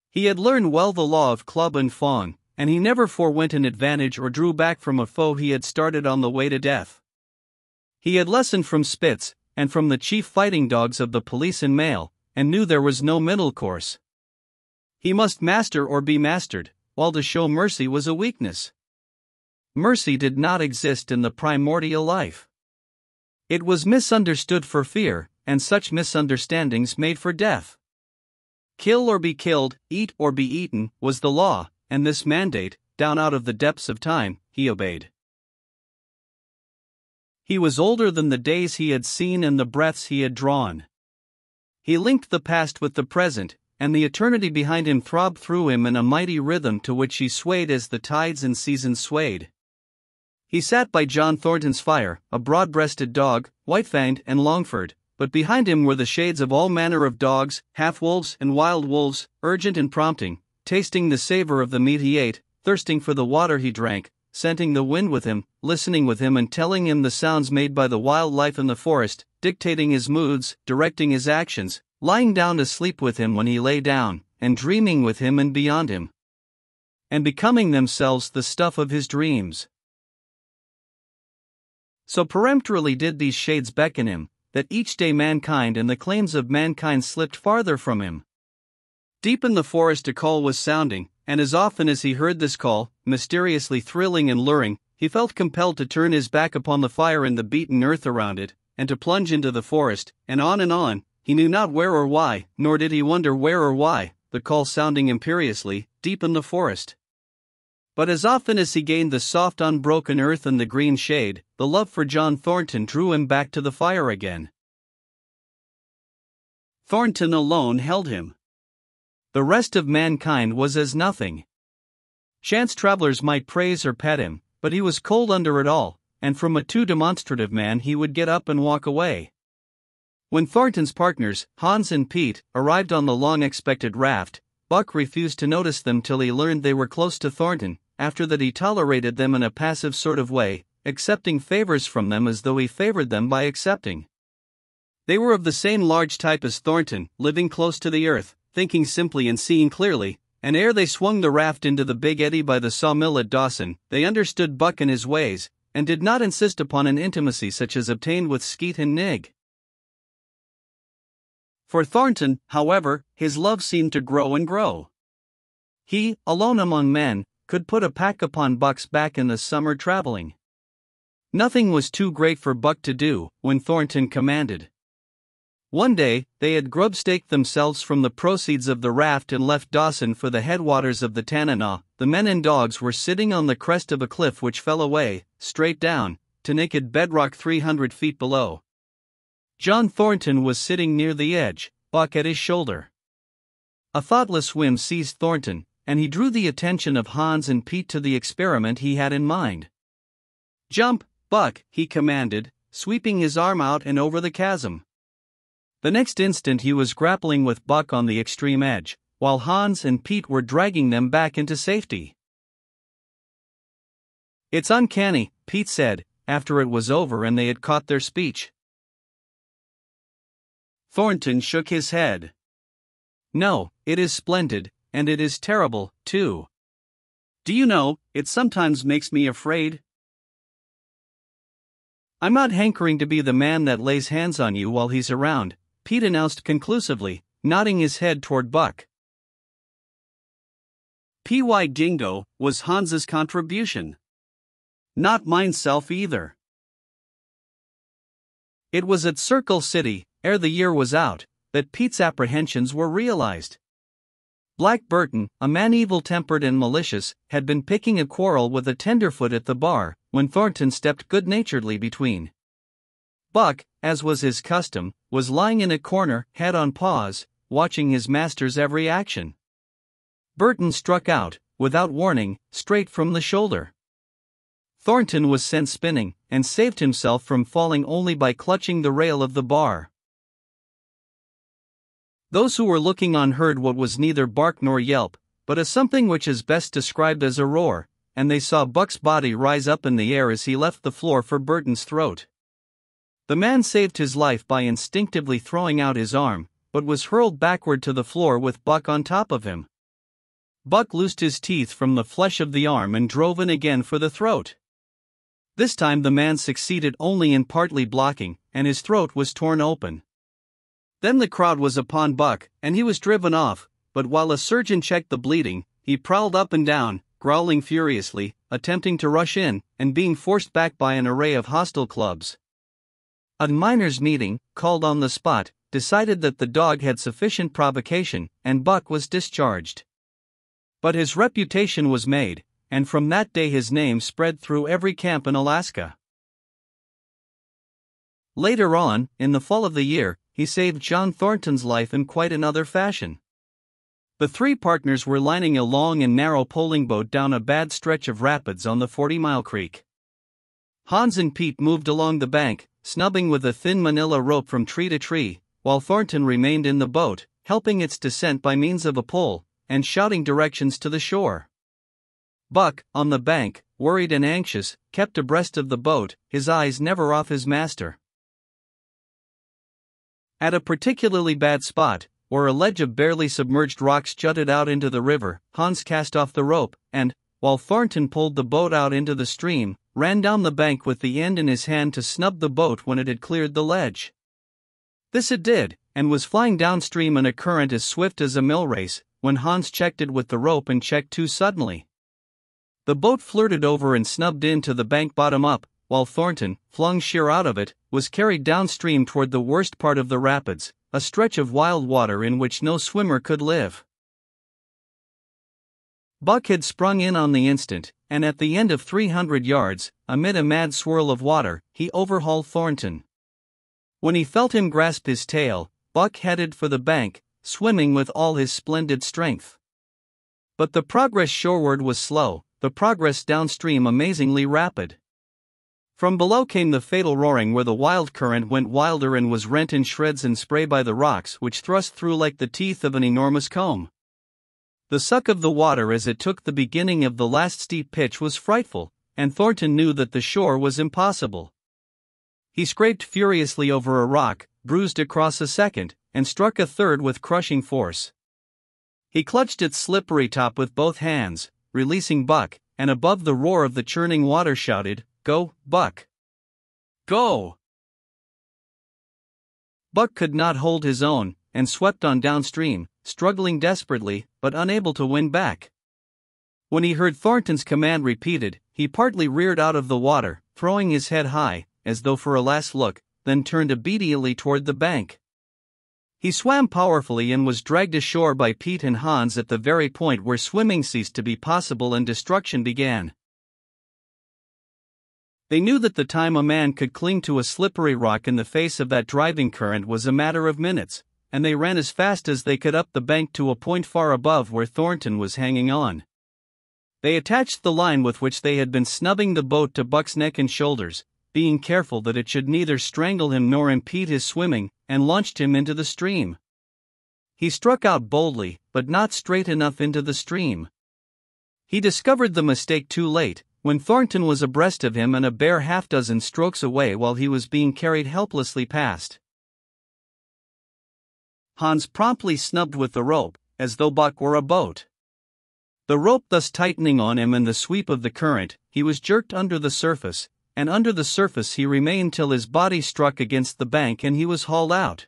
He had learned well the law of club and fawn, and he never forewent an advantage or drew back from a foe he had started on the way to death. He had lessoned from Spitz, and from the chief fighting dogs of the police and mail, and knew there was no middle course. He must master or be mastered, while to show mercy was a weakness. Mercy did not exist in the primordial life. It was misunderstood for fear, and such misunderstandings made for death. Kill or be killed, eat or be eaten, was the law, and this mandate, down out of the depths of time, he obeyed. He was older than the days he had seen and the breaths he had drawn. He linked the past with the present, and the eternity behind him throbbed through him in a mighty rhythm to which he swayed as the tides and seasons swayed. He sat by John Thornton's fire, a broad-breasted dog, white-fanged and long-furred, but behind him were the shades of all manner of dogs, half-wolves and wild wolves, urgent and prompting, tasting the savor of the meat he ate, thirsting for the water he drank, scenting the wind with him, listening with him and telling him the sounds made by the wild life in the forest, dictating his moods, directing his actions, lying down to sleep with him when he lay down, and dreaming with him and beyond him, and becoming themselves the stuff of his dreams. So peremptorily did these shades beckon him, that each day mankind and the claims of mankind slipped farther from him. Deep in the forest a call was sounding, and as often as he heard this call, mysteriously thrilling and luring, he felt compelled to turn his back upon the fire and the beaten earth around it, and to plunge into the forest, and on, he knew not where or why, nor did he wonder where or why, the call sounding imperiously, deep in the forest. But as often as he gained the soft unbroken earth and the green shade, the love for John Thornton drew him back to the fire again. Thornton alone held him. The rest of mankind was as nothing. Chance travelers might praise or pet him, but he was cold under it all, and from a too demonstrative man he would get up and walk away. When Thornton's partners, Hans and Pete, arrived on the long-expected raft, Buck refused to notice them till he learned they were close to Thornton. After that he tolerated them in a passive sort of way, accepting favors from them as though he favored them by accepting. They were of the same large type as Thornton, living close to the earth, thinking simply and seeing clearly, and ere they swung the raft into the big eddy by the sawmill at Dawson, they understood Buck and his ways, and did not insist upon an intimacy such as obtained with Skeet and Nig. For Thornton, however, his love seemed to grow and grow. He, alone among men, could put a pack upon Buck's back in the summer traveling. Nothing was too great for Buck to do, when Thornton commanded. One day, they had grub-staked themselves from the proceeds of the raft and left Dawson for the headwaters of the Tanana. The men and dogs were sitting on the crest of a cliff which fell away, straight down, to naked bedrock 300 feet below. John Thornton was sitting near the edge, Buck at his shoulder. A thoughtless whim seized Thornton, and he drew the attention of Hans and Pete to the experiment he had in mind. "Jump, Buck," he commanded, sweeping his arm out and over the chasm. The next instant he was grappling with Buck on the extreme edge, while Hans and Pete were dragging them back into safety. "It's uncanny," Pete said, after it was over and they had caught their speech. Thornton shook his head. "No, it is splendid, and it is terrible, too. Do you know, it sometimes makes me afraid. I'm not hankering to be the man that lays hands on you while he's around, Pete announced conclusively, nodding his head toward Buck. P.Y. Jingo was Hans's contribution. Not mineself either. It was at Circle City, ere the year was out, that Pete's apprehensions were realized. Black Burton, a man evil-tempered and malicious, had been picking a quarrel with a tenderfoot at the bar, when Thornton stepped good-naturedly between. Buck, as was his custom, was lying in a corner, head on paws, watching his master's every action. Burton struck out, without warning, straight from the shoulder. Thornton was sent spinning, and saved himself from falling only by clutching the rail of the bar. Those who were looking on heard what was neither bark nor yelp, but a something which is best described as a roar, and they saw Buck's body rise up in the air as he left the floor for Burton's throat. The man saved his life by instinctively throwing out his arm, but was hurled backward to the floor with Buck on top of him. Buck loosed his teeth from the flesh of the arm and drove in again for the throat. This time the man succeeded only in partly blocking, and his throat was torn open. Then the crowd was upon Buck, and he was driven off, but while a surgeon checked the bleeding, he prowled up and down, growling furiously, attempting to rush in, and being forced back by an array of hostile clubs. A miners' meeting, called on the spot, decided that the dog had sufficient provocation, and Buck was discharged. But his reputation was made, and from that day his name spread through every camp in Alaska. Later on, in the fall of the year, he saved John Thornton's life in quite another fashion. The three partners were lining a long and narrow poling boat down a bad stretch of rapids on the 40-mile creek. Hans and Pete moved along the bank, snubbing with a thin manila rope from tree to tree, while Thornton remained in the boat, helping its descent by means of a pole, and shouting directions to the shore. Buck, on the bank, worried and anxious, kept abreast of the boat, his eyes never off his master. At a particularly bad spot, where a ledge of barely submerged rocks jutted out into the river, Hans cast off the rope, and, while Thornton pulled the boat out into the stream, ran down the bank with the end in his hand to snub the boat when it had cleared the ledge. This it did, and was flying downstream in a current as swift as a mill race, when Hans checked it with the rope and checked too suddenly. The boat flirted over and snubbed in to the bank bottom up, while Thornton, flung sheer out of it, was carried downstream toward the worst part of the rapids, a stretch of wild water in which no swimmer could live. Buck had sprung in on the instant, and at the end of 300 yards, amid a mad swirl of water, he overhauled Thornton. When he felt him grasp his tail, Buck headed for the bank, swimming with all his splendid strength. But the progress shoreward was slow, the progress downstream amazingly rapid. From below came the fatal roaring where the wild current went wilder and was rent in shreds and spray by the rocks which thrust through like the teeth of an enormous comb. The suck of the water as it took the beginning of the last steep pitch was frightful, and Thornton knew that the shore was impossible. He scraped furiously over a rock, bruised across a second, and struck a third with crushing force. He clutched its slippery top with both hands, releasing Buck, and above the roar of the churning water shouted, "Go, Buck! Go!" Buck could not hold his own, and swept on downstream, struggling desperately, but unable to win back. When he heard Thornton's command repeated, he partly reared out of the water, throwing his head high, as though for a last look, then turned obediently toward the bank. He swam powerfully and was dragged ashore by Pete and Hans at the very point where swimming ceased to be possible and destruction began. They knew that the time a man could cling to a slippery rock in the face of that driving current was a matter of minutes, and they ran as fast as they could up the bank to a point far above where Thornton was hanging on. They attached the line with which they had been snubbing the boat to Buck's neck and shoulders, being careful that it should neither strangle him nor impede his swimming, and launched him into the stream. He struck out boldly, but not straight enough into the stream. He discovered the mistake too late, when Thornton was abreast of him and a bare half-dozen strokes away while he was being carried helplessly past. Hans promptly snubbed with the rope, as though Buck were a boat. The rope thus tightening on him in the sweep of the current, he was jerked under the surface, and under the surface he remained till his body struck against the bank and he was hauled out.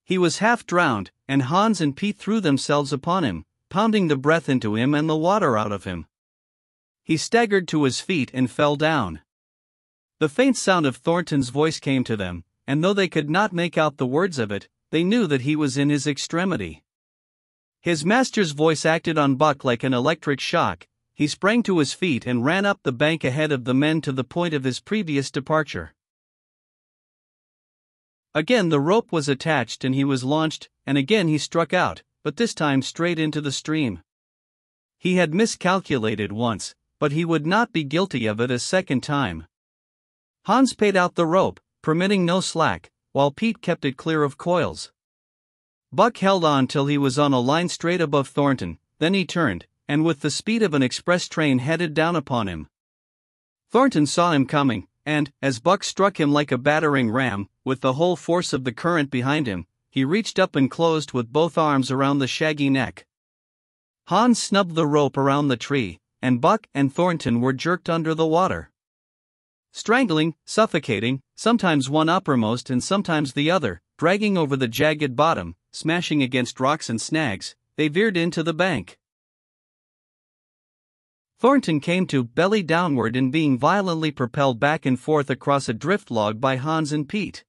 He was half drowned, and Hans and Pete threw themselves upon him, pounding the breath into him and the water out of him. He staggered to his feet and fell down. The faint sound of Thornton's voice came to them, and though they could not make out the words of it, they knew that he was in his extremity. His master's voice acted on Buck like an electric shock. He sprang to his feet and ran up the bank ahead of the men to the point of his previous departure. Again the rope was attached and he was launched, and again he struck out, but this time straight into the stream. He had miscalculated once, but he would not be guilty of it a second time. Hans paid out the rope, permitting no slack, while Pete kept it clear of coils. Buck held on till he was on a line straight above Thornton, then he turned, and with the speed of an express train headed down upon him. Thornton saw him coming, and, as Buck struck him like a battering ram, with the whole force of the current behind him, he reached up and closed with both arms around the shaggy neck. Hans snubbed the rope around the tree, and Buck and Thornton were jerked under the water. Strangling, suffocating, sometimes one uppermost and sometimes the other, dragging over the jagged bottom, smashing against rocks and snags, they veered into the bank. Thornton came to belly downward and being violently propelled back and forth across a drift log by Hans and Pete.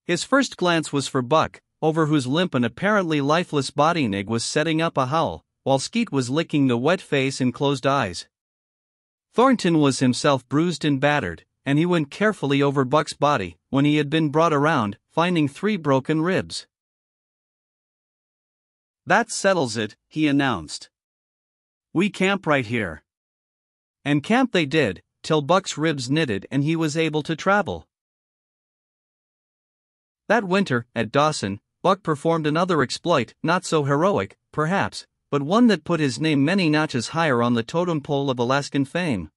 His first glance was for Buck, over whose limp and apparently lifeless body Nig was setting up a howl, while Skeet was licking the wet face and closed eyes. Thornton was himself bruised and battered, and he went carefully over Buck's body, when he had been brought around, finding 3 broken ribs. "That settles it," he announced. "We camp right here." And camp they did, till Buck's ribs knitted and he was able to travel. That winter, at Dawson, Buck performed another exploit, not so heroic, perhaps, but one that put his name many notches higher on the totem pole of Alaskan fame.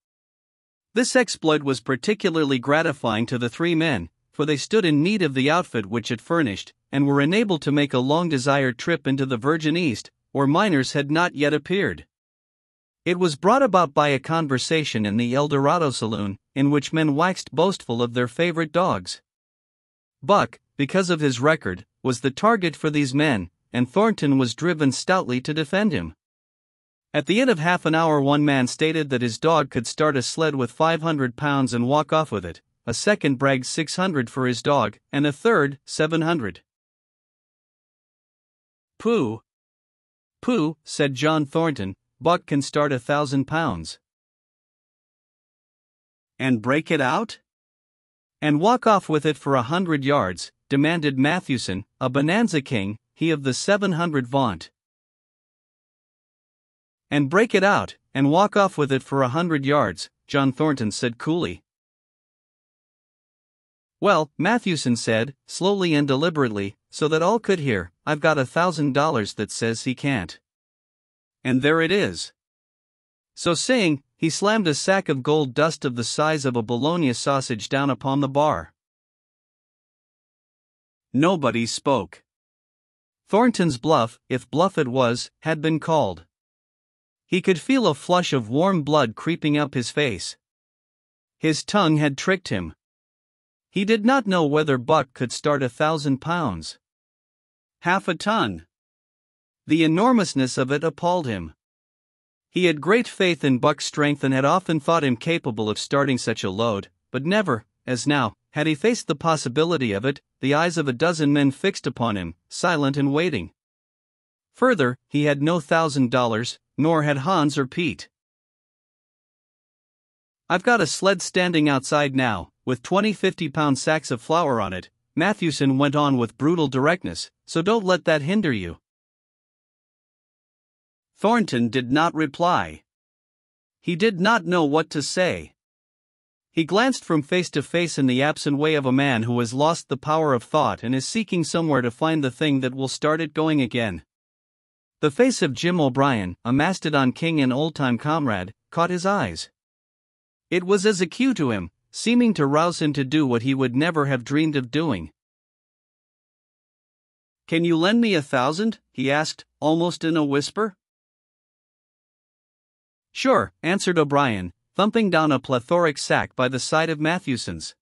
This exploit was particularly gratifying to the 3 men, for they stood in need of the outfit which it furnished, and were enabled to make a long-desired trip into the Virgin East, where miners had not yet appeared. It was brought about by a conversation in the El Dorado saloon, in which men waxed boastful of their favorite dogs. Buck, because of his record, was the target for these men, and Thornton was driven stoutly to defend him. At the end of half an hour one man stated that his dog could start a sled with 500 pounds and walk off with it, a second bragged 600 for his dog, and a third, 700. "Pooh! Pooh," said John Thornton, "Buck can start 1,000 pounds. And break it out? And walk off with it for 100 yards, demanded Mathewson, a bonanza king, he of the 700 vaunt. And break it out, and walk off with it for 100 yards, John Thornton said coolly. "Well," Mathewson said, slowly and deliberately, so that all could hear, "I've got $1,000 that says he can't. And there it is." So saying, he slammed a sack of gold dust of the size of a bologna sausage down upon the bar. Nobody spoke. Thornton's bluff, if bluff it was, had been called. He could feel a flush of warm blood creeping up his face. His tongue had tricked him. He did not know whether Buck could start 1,000 pounds. Half a ton. The enormousness of it appalled him. He had great faith in Buck's strength and had often thought him capable of starting such a load, but never, as now, had he faced the possibility of it, the eyes of a dozen men fixed upon him, silent and waiting. Further, he had no $1,000, nor had Hans or Pete. "I've got a sled standing outside now, with 20 50-pound sacks of flour on it," Mathewson went on with brutal directness, "so don't let that hinder you." Thornton did not reply. He did not know what to say. He glanced from face to face in the absent way of a man who has lost the power of thought and is seeking somewhere to find the thing that will start it going again. The face of Jim O'Brien, a Mastodon king and old-time comrade, caught his eyes. It was as a cue to him, seeming to rouse him to do what he would never have dreamed of doing. "Can you lend me 1,000?" he asked, almost in a whisper. "Sure," answered O'Brien, thumping down a plethoric sack by the side of Matthewson's.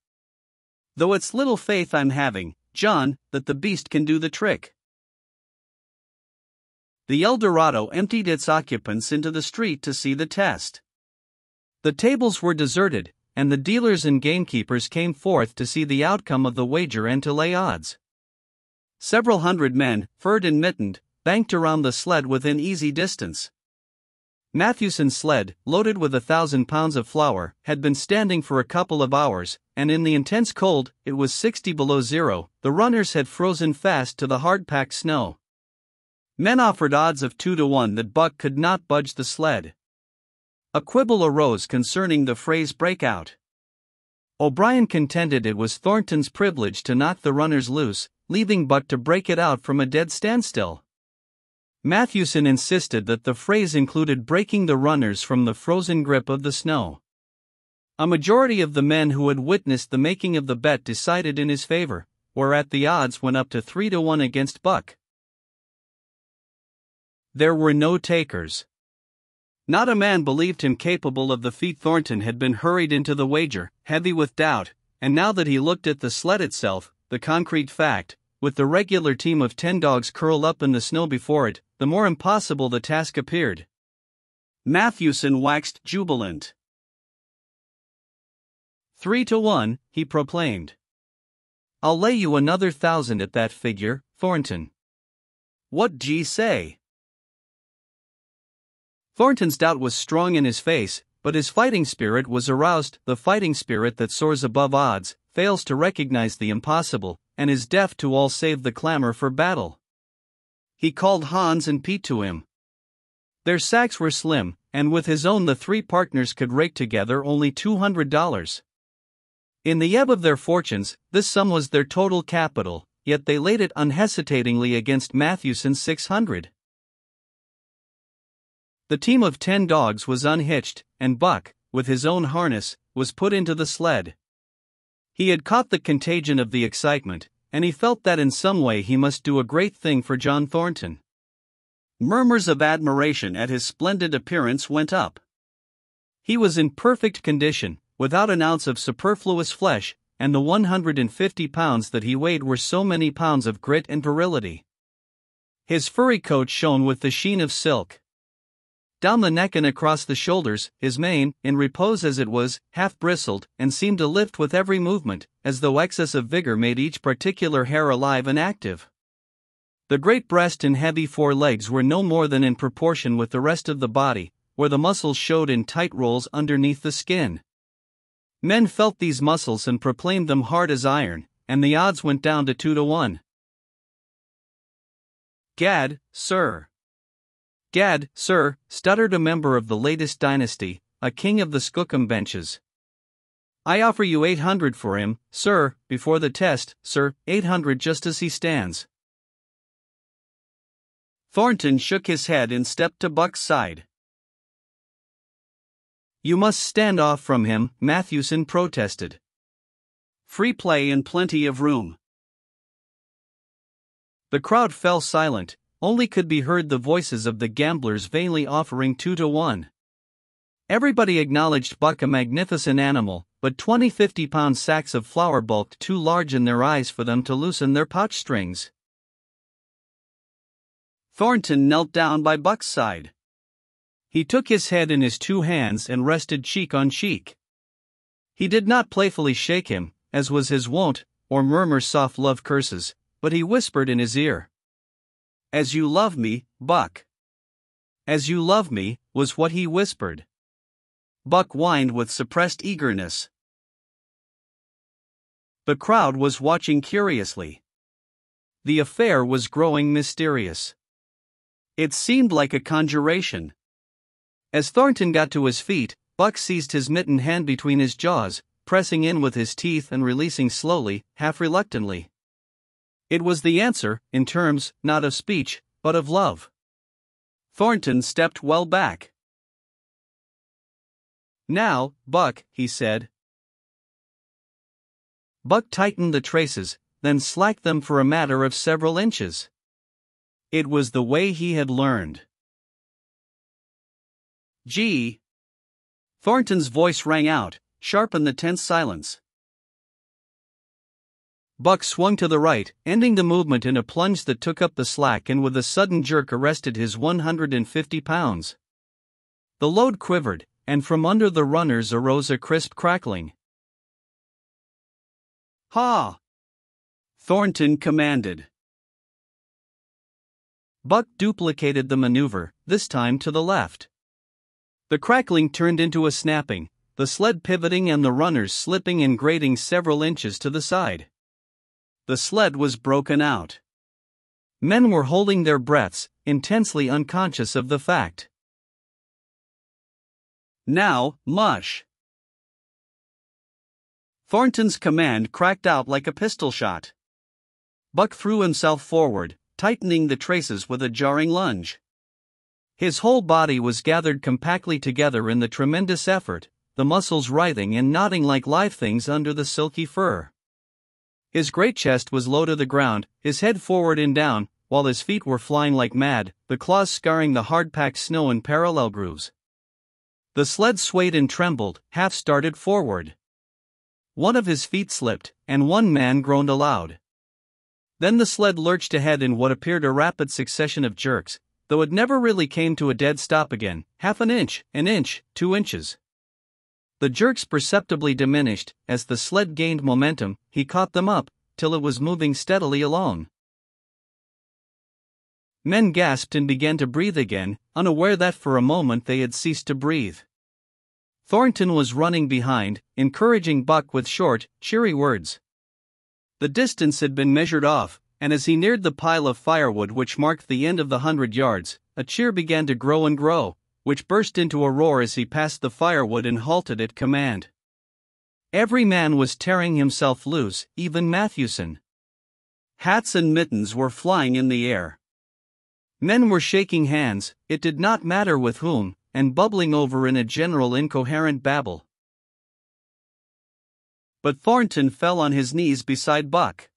"Though it's little faith I'm having, John, that the beast can do the trick." The El Dorado emptied its occupants into the street to see the test. The tables were deserted, and the dealers and gamekeepers came forth to see the outcome of the wager and to lay odds. Several hundred men, furred and mittened, banked around the sled within easy distance. Matthewson's sled, loaded with 1,000 pounds of flour, had been standing for a couple of hours, and in the intense cold, it was 60 below zero, the runners had frozen fast to the hard-packed snow. Men offered odds of 2-1 that Buck could not budge the sled. A quibble arose concerning the phrase breakout. O'Brien contended it was Thornton's privilege to knock the runners loose, leaving Buck to break it out from a dead standstill. Matthewson insisted that the phrase included breaking the runners from the frozen grip of the snow. A majority of the men who had witnessed the making of the bet decided in his favor, whereat the odds went up to 3-1 against Buck. There were no takers. Not a man believed him capable of the feat. Thornton had been hurried into the wager, heavy with doubt, and now that he looked at the sled itself, the concrete fact, with the regular team of 10 dogs curled up in the snow before it, the more impossible the task appeared. Matthewson waxed jubilant. 3-1, he proclaimed. "I'll lay you another 1,000 at that figure, Thornton." "What d'ye say?" Thornton's doubt was strong in his face, but his fighting spirit was aroused. The fighting spirit that soars above odds, fails to recognize the impossible, and is deaf to all save the clamor for battle. He called Hans and Pete to him. Their sacks were slim, and with his own the three partners could rake together only $200. In the ebb of their fortunes, this sum was their total capital, yet they laid it unhesitatingly against Matthewson's 600. The team of 10 dogs was unhitched, and Buck, with his own harness, was put into the sled. He had caught the contagion of the excitement, and he felt that in some way he must do a great thing for John Thornton. Murmurs of admiration at his splendid appearance went up. He was in perfect condition, without an ounce of superfluous flesh, and the 150 pounds that he weighed were so many pounds of grit and virility. His furry coat shone with the sheen of silk. Down the neck and across the shoulders, his mane, in repose as it was, half bristled, and seemed to lift with every movement, as though excess of vigor made each particular hair alive and active. The great breast and heavy forelegs were no more than in proportion with the rest of the body, where the muscles showed in tight rolls underneath the skin. Men felt these muscles and proclaimed them hard as iron, and the odds went down to 2-1. "Gad, sir." "Gad, sir," stuttered a member of the latest dynasty, a king of the skookum benches. "I offer you 800 for him, sir, before the test, sir, 800 just as he stands." Thornton shook his head and stepped to Buck's side. "You must stand off from him," Matthewson protested. "Free play and plenty of room." The crowd fell silent. Only could be heard the voices of the gamblers vainly offering 2-1. Everybody acknowledged Buck a magnificent animal, but 20 50-pound sacks of flour bulked too large in their eyes for them to loosen their pouch strings. Thornton knelt down by Buck's side. He took his head in his two hands and rested cheek on cheek. He did not playfully shake him, as was his wont, or murmur soft love curses, but he whispered in his ear. "As you love me, Buck." "As you love me," was what he whispered. Buck whined with suppressed eagerness. The crowd was watching curiously. The affair was growing mysterious. It seemed like a conjuration. As Thornton got to his feet, Buck seized his mittened hand between his jaws, pressing in with his teeth and releasing slowly, half reluctantly. It was the answer, in terms, not of speech, but of love. Thornton stepped well back. "Now, Buck," he said. Buck tightened the traces, then slacked them for a matter of several inches. It was the way he had learned. Gee! Thornton's voice rang out, sharp in the tense silence. Buck swung to the right, ending the movement in a plunge that took up the slack and with a sudden jerk arrested his 150 pounds. The load quivered, and from under the runners arose a crisp crackling. "Ha!" Thornton commanded. Buck duplicated the maneuver, this time to the left. The crackling turned into a snapping, the sled pivoting and the runners slipping and grating several inches to the side. The sled was broken out. Men were holding their breaths, intensely unconscious of the fact. "Now, mush!" Thornton's command cracked out like a pistol shot. Buck threw himself forward, tightening the traces with a jarring lunge. His whole body was gathered compactly together in the tremendous effort, the muscles writhing and knotting like live things under the silky fur. His great chest was low to the ground, his head forward and down, while his feet were flying like mad, the claws scarring the hard-packed snow in parallel grooves. The sled swayed and trembled, half started forward. One of his feet slipped, and one man groaned aloud. Then the sled lurched ahead in what appeared a rapid succession of jerks, though it never really came to a dead stop again, half an inch, 2 inches. The jerks perceptibly diminished, as the sled gained momentum, he caught them up, till it was moving steadily along. Men gasped and began to breathe again, unaware that for a moment they had ceased to breathe. Thornton was running behind, encouraging Buck with short, cheery words. The distance had been measured off, and as he neared the pile of firewood which marked the end of the 100 yards, a cheer began to grow and grow, which burst into a roar as he passed the firewood and halted at command. Every man was tearing himself loose, even Matthewson. Hats and mittens were flying in the air. Men were shaking hands, it did not matter with whom, and bubbling over in a general incoherent babble. But Thornton fell on his knees beside Buck.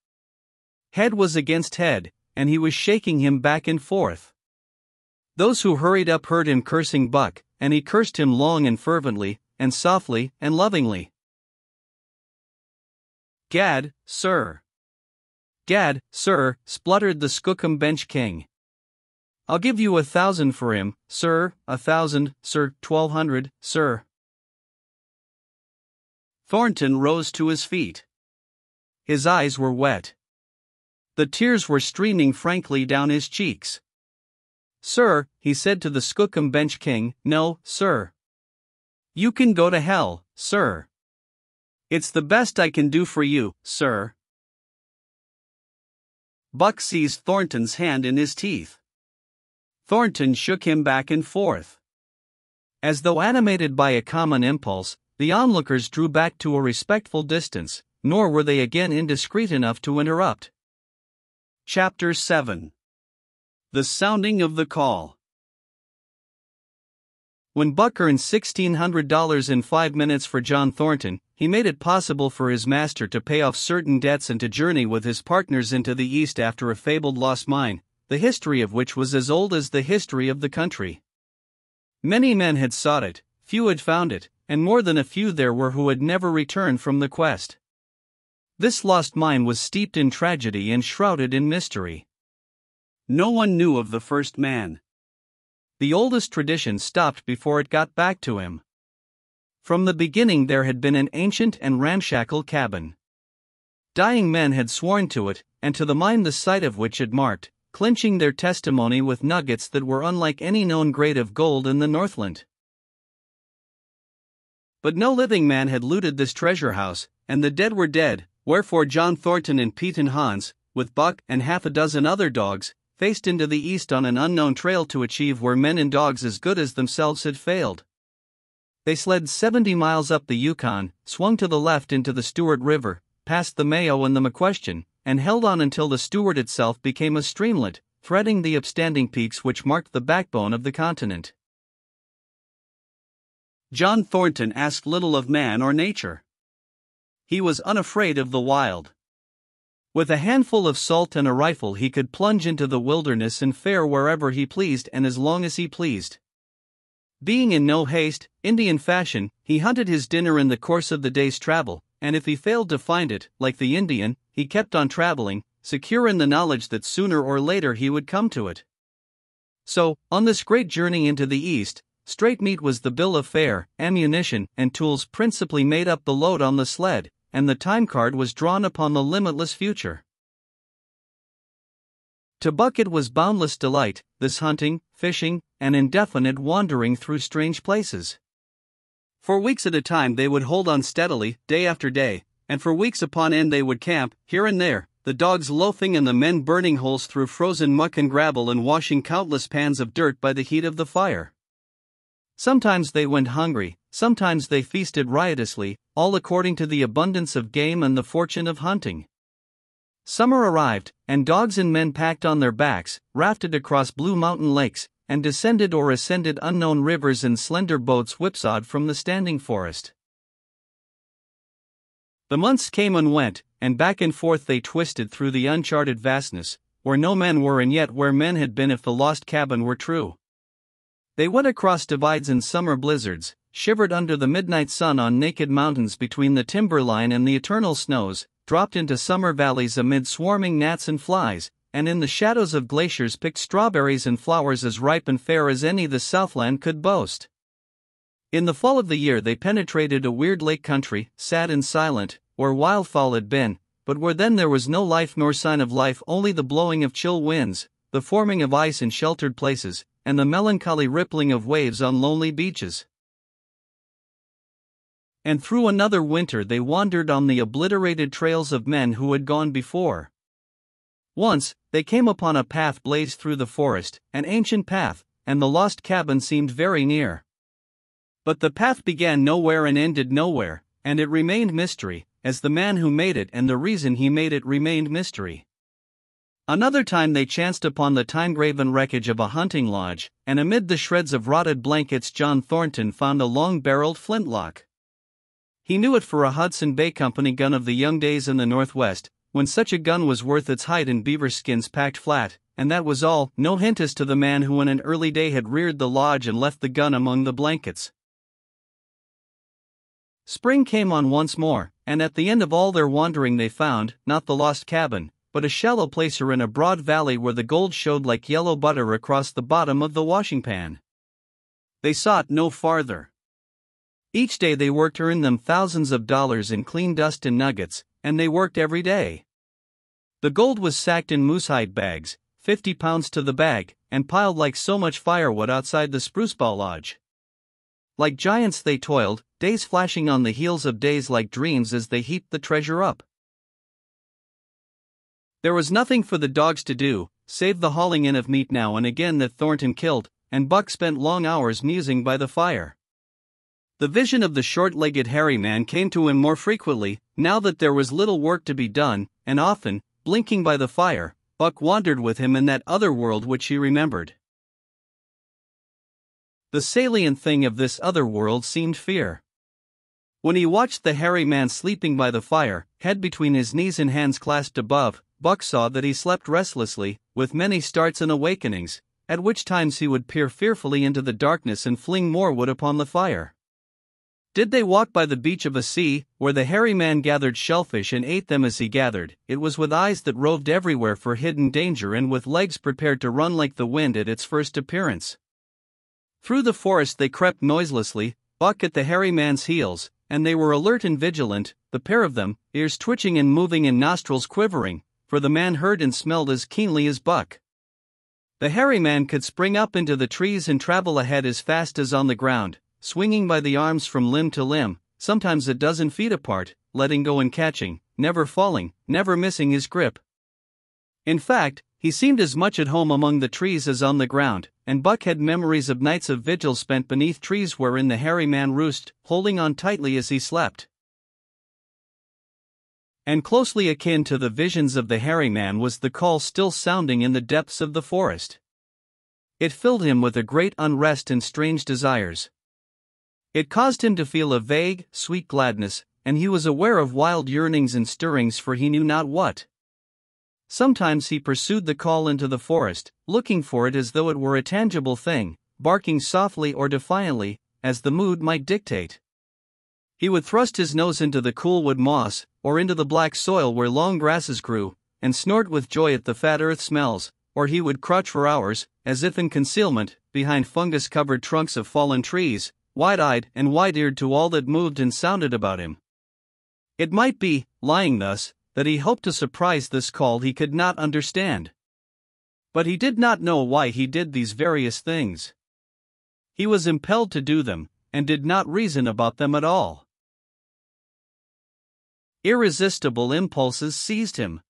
Head was against head, and he was shaking him back and forth. Those who hurried up heard him cursing Buck, and he cursed him long and fervently, and softly, and lovingly. "Gad, sir! Gad, sir," spluttered the Skookum Bench King. "I'll give you 1,000 for him, sir, 1,000, sir, 1,200, sir." Thornton rose to his feet. His eyes were wet. The tears were streaming frankly down his cheeks. "Sir," he said to the Skookum Bench King, "no, sir. You can go to hell, sir. It's the best I can do for you, sir." Buck seized Thornton's hand in his teeth. Thornton shook him back and forth. As though animated by a common impulse, the onlookers drew back to a respectful distance, nor were they again indiscreet enough to interrupt. Chapter 7. The Sounding of the Call. When Buck earned $1,600 in 5 minutes for John Thornton, he made it possible for his master to pay off certain debts and to journey with his partners into the East after a fabled lost mine, the history of which was as old as the history of the country. Many men had sought it, few had found it, and more than a few there were who had never returned from the quest. This lost mine was steeped in tragedy and shrouded in mystery. No one knew of the first man. The oldest tradition stopped before it got back to him. From the beginning there had been an ancient and ramshackle cabin. Dying men had sworn to it, and to the mine the site of which had marked, clinching their testimony with nuggets that were unlike any known grade of gold in the Northland. But no living man had looted this treasure house, and the dead were dead, wherefore John Thornton and Pete and Hans, with Buck and half a dozen other dogs, faced into the East on an unknown trail to achieve where men and dogs as good as themselves had failed. They sled 70 miles up the Yukon, swung to the left into the Stewart River, past the Mayo and the McQuestion, and held on until the Stewart itself became a streamlet, threading the upstanding peaks which marked the backbone of the continent. John Thornton asked little of man or nature. He was unafraid of the wild. With a handful of salt and a rifle, he could plunge into the wilderness and fare wherever he pleased and as long as he pleased. Being in no haste, Indian fashion, he hunted his dinner in the course of the day's travel, and if he failed to find it, like the Indian, he kept on traveling, secure in the knowledge that sooner or later he would come to it. So, on this great journey into the East, straight meat was the bill of fare, ammunition and tools principally made up the load on the sled, and the time card was drawn upon the limitless future. To Buck it was boundless delight, this hunting, fishing, and indefinite wandering through strange places. For weeks at a time they would hold on steadily, day after day, and for weeks upon end they would camp, here and there, the dogs loafing and the men burning holes through frozen muck and gravel and washing countless pans of dirt by the heat of the fire. Sometimes they went hungry, sometimes they feasted riotously, all according to the abundance of game and the fortune of hunting. Summer arrived, and dogs and men packed on their backs, rafted across blue mountain lakes, and descended or ascended unknown rivers in slender boats whipsawed from the standing forest. The months came and went, and back and forth they twisted through the uncharted vastness, where no men were and yet where men had been if the lost cabin were true. They went across divides in summer blizzards, shivered under the midnight sun on naked mountains between the timberline and the eternal snows, dropped into summer valleys amid swarming gnats and flies, and in the shadows of glaciers picked strawberries and flowers as ripe and fair as any the Southland could boast. In the fall of the year they penetrated a weird lake country, sad and silent, where wildfowl had been, but where then there was no life nor sign of life, only the blowing of chill winds, the forming of ice in sheltered places, and the melancholy rippling of waves on lonely beaches. And through another winter they wandered on the obliterated trails of men who had gone before. Once, they came upon a path blazed through the forest, an ancient path, and the lost cabin seemed very near. But the path began nowhere and ended nowhere, and it remained mystery, as the man who made it and the reason he made it remained mystery. Another time they chanced upon the time-graven wreckage of a hunting lodge, and amid the shreds of rotted blankets John Thornton found a long-barreled flintlock. He knew it for a Hudson Bay Company gun of the young days in the Northwest, when such a gun was worth its height in beaver skins packed flat, and that was all, no hint as to the man who in an early day had reared the lodge and left the gun among the blankets. Spring came on once more, and at the end of all their wandering they found, not the lost cabin, but a shallow placer in a broad valley where the gold showed like yellow butter across the bottom of the washing pan. They sought no farther. Each day they worked to earn them thousands of dollars in clean dust and nuggets, and they worked every day. The gold was sacked in moosehide bags, 50 pounds to the bag, and piled like so much firewood outside the Sprucebough Lodge. Like giants they toiled, days flashing on the heels of days like dreams as they heaped the treasure up. There was nothing for the dogs to do, save the hauling in of meat now and again that Thornton killed, and Buck spent long hours musing by the fire. The vision of the short-legged hairy man came to him more frequently, now that there was little work to be done, and often, blinking by the fire, Buck wandered with him in that other world which he remembered. The salient thing of this other world seemed fear. When he watched the hairy man sleeping by the fire, head between his knees and hands clasped above, Buck saw that he slept restlessly, with many starts and awakenings, at which times he would peer fearfully into the darkness and fling more wood upon the fire. Did they walk by the beach of a sea, where the hairy man gathered shellfish and ate them as he gathered, it was with eyes that roved everywhere for hidden danger and with legs prepared to run like the wind at its first appearance. Through the forest they crept noiselessly, Buck at the hairy man's heels, and they were alert and vigilant, the pair of them, ears twitching and moving and nostrils quivering, for the man heard and smelled as keenly as Buck. The hairy man could spring up into the trees and travel ahead as fast as on the ground, swinging by the arms from limb to limb, sometimes a dozen feet apart, letting go and catching, never falling, never missing his grip. In fact, he seemed as much at home among the trees as on the ground, and Buck had memories of nights of vigil spent beneath trees wherein the hairy man roosted, holding on tightly as he slept. And closely akin to the visions of the hairy man was the call still sounding in the depths of the forest. It filled him with a great unrest and strange desires. It caused him to feel a vague, sweet gladness, and he was aware of wild yearnings and stirrings for he knew not what. Sometimes he pursued the call into the forest, looking for it as though it were a tangible thing, barking softly or defiantly, as the mood might dictate. He would thrust his nose into the cool wood moss, or into the black soil where long grasses grew, and snort with joy at the fat earth smells, or he would crouch for hours, as if in concealment, behind fungus-covered trunks of fallen trees, wide-eyed and wide-eared to all that moved and sounded about him. It might be, lying thus, that he hoped to surprise this call he could not understand. But he did not know why he did these various things. He was impelled to do them, and did not reason about them at all. Irresistible impulses seized him.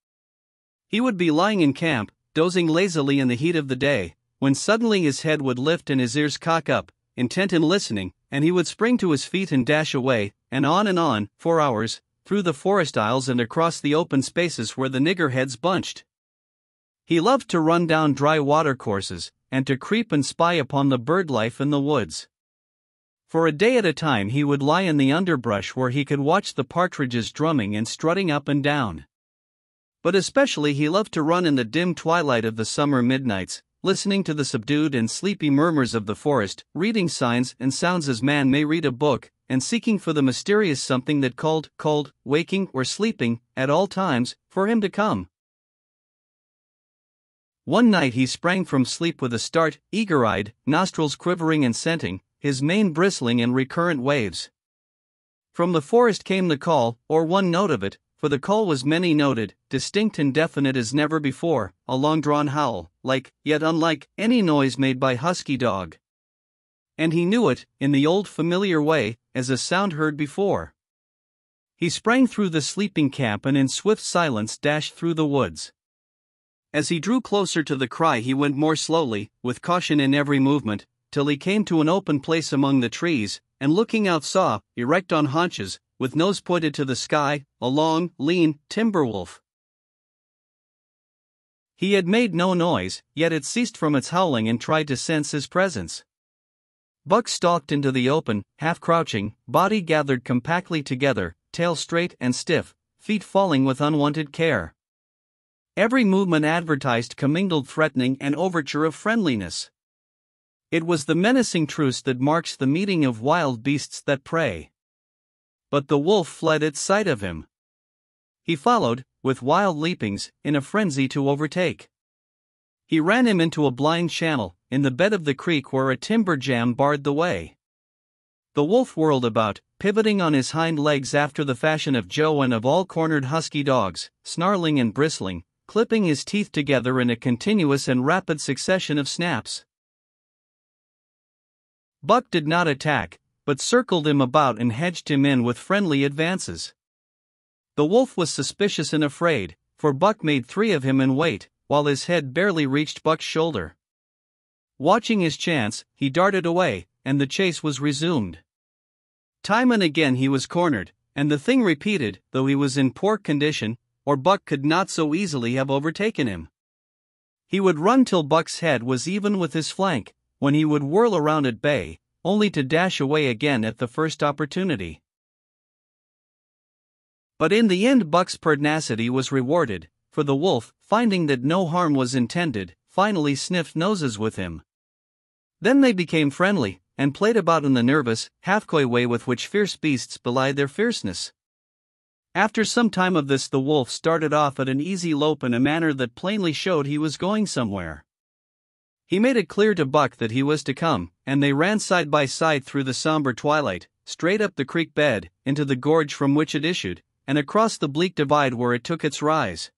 He would be lying in camp, dozing lazily in the heat of the day, when suddenly his head would lift and his ears cock up, intent in listening, and he would spring to his feet and dash away, and on, for hours, through the forest aisles and across the open spaces where the niggerheads bunched. He loved to run down dry watercourses, and to creep and spy upon the bird life in the woods. For a day at a time he would lie in the underbrush where he could watch the partridges drumming and strutting up and down. But especially he loved to run in the dim twilight of the summer midnights, listening to the subdued and sleepy murmurs of the forest, reading signs and sounds as man may read a book, and seeking for the mysterious something that called, waking or sleeping, at all times, for him to come. One night he sprang from sleep with a start, eager-eyed, nostrils quivering and scenting, his mane bristling in recurrent waves. From the forest came the call, or one note of it, for the call was many-noted, distinct and definite as never before, a long-drawn howl, like, yet unlike, any noise made by husky dog. And he knew it, in the old familiar way, as a sound heard before. He sprang through the sleeping camp and in swift silence dashed through the woods. As he drew closer to the cry he went more slowly, with caution in every movement, till he came to an open place among the trees, and looking out saw, erect on haunches, with nose pointed to the sky, a long, lean, timber wolf. He had made no noise, yet it ceased from its howling and tried to sense his presence. Buck stalked into the open, half-crouching, body gathered compactly together, tail straight and stiff, feet falling with unwonted care. Every movement advertised commingled threatening and overture of friendliness. It was the menacing truce that marks the meeting of wild beasts that prey. But the wolf fled at sight of him. He followed, with wild leapings, in a frenzy to overtake. He ran him into a blind channel, in the bed of the creek where a timber jam barred the way. The wolf whirled about, pivoting on his hind legs after the fashion of Joe and of all cornered husky dogs, snarling and bristling, clipping his teeth together in a continuous and rapid succession of snaps. Buck did not attack, but circled him about and hedged him in with friendly advances. The wolf was suspicious and afraid, for Buck made 3 of him in weight, while his head barely reached Buck's shoulder. Watching his chance, he darted away, and the chase was resumed. Time and again he was cornered, and the thing repeated, though he was in poor condition, or Buck could not so easily have overtaken him. He would run till Buck's head was even with his flank, when he would whirl around at bay, only to dash away again at the first opportunity. But in the end Buck's pertinacity was rewarded, for the wolf, finding that no harm was intended, finally sniffed noses with him. Then they became friendly, and played about in the nervous, half-coy way with which fierce beasts belie their fierceness. After some time of this the wolf started off at an easy lope in a manner that plainly showed he was going somewhere. He made it clear to Buck that he was to come, and they ran side by side through the somber twilight, straight up the creek bed, into the gorge from which it issued, and across the bleak divide where it took its rise.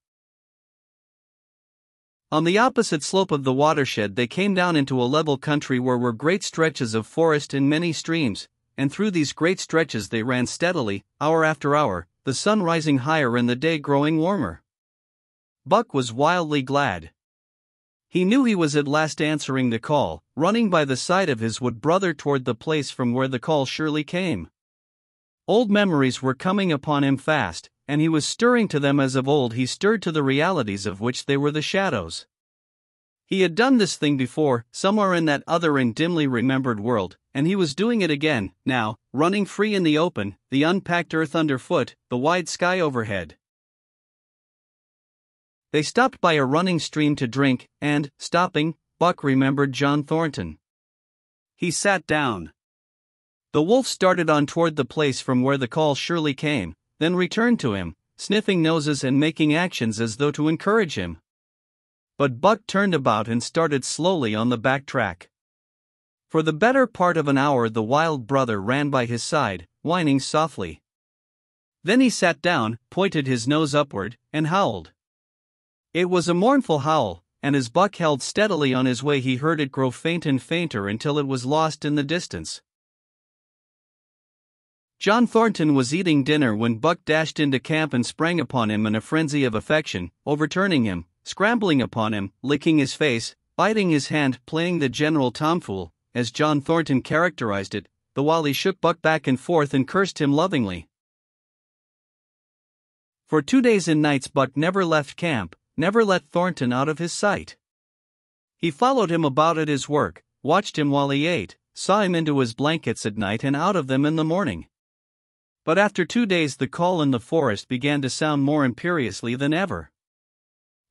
On the opposite slope of the watershed they came down into a level country where were great stretches of forest and many streams, and through these great stretches they ran steadily, hour after hour, the sun rising higher and the day growing warmer. Buck was wildly glad. He knew he was at last answering the call, running by the side of his wood brother toward the place from where the call surely came. Old memories were coming upon him fast, and he was stirring to them as of old he stirred to the realities of which they were the shadows. He had done this thing before, somewhere in that other and dimly remembered world, and he was doing it again, now, running free in the open, the unpacked earth underfoot, the wide sky overhead. They stopped by a running stream to drink, and, stopping, Buck remembered John Thornton. He sat down. The wolf started on toward the place from where the call surely came, then returned to him, sniffing noses and making actions as though to encourage him. But Buck turned about and started slowly on the back track. For the better part of an hour the wild brother ran by his side, whining softly. Then he sat down, pointed his nose upward, and howled. It was a mournful howl, and as Buck held steadily on his way he heard it grow faint and fainter until it was lost in the distance. John Thornton was eating dinner when Buck dashed into camp and sprang upon him in a frenzy of affection, overturning him, scrambling upon him, licking his face, biting his hand, playing the general tomfool, as John Thornton characterized it, the while he shook Buck back and forth and cursed him lovingly. For 2 days and nights Buck never left camp, never let Thornton out of his sight. He followed him about at his work, watched him while he ate, saw him into his blankets at night and out of them in the morning. But after 2 days the call in the forest began to sound more imperiously than ever.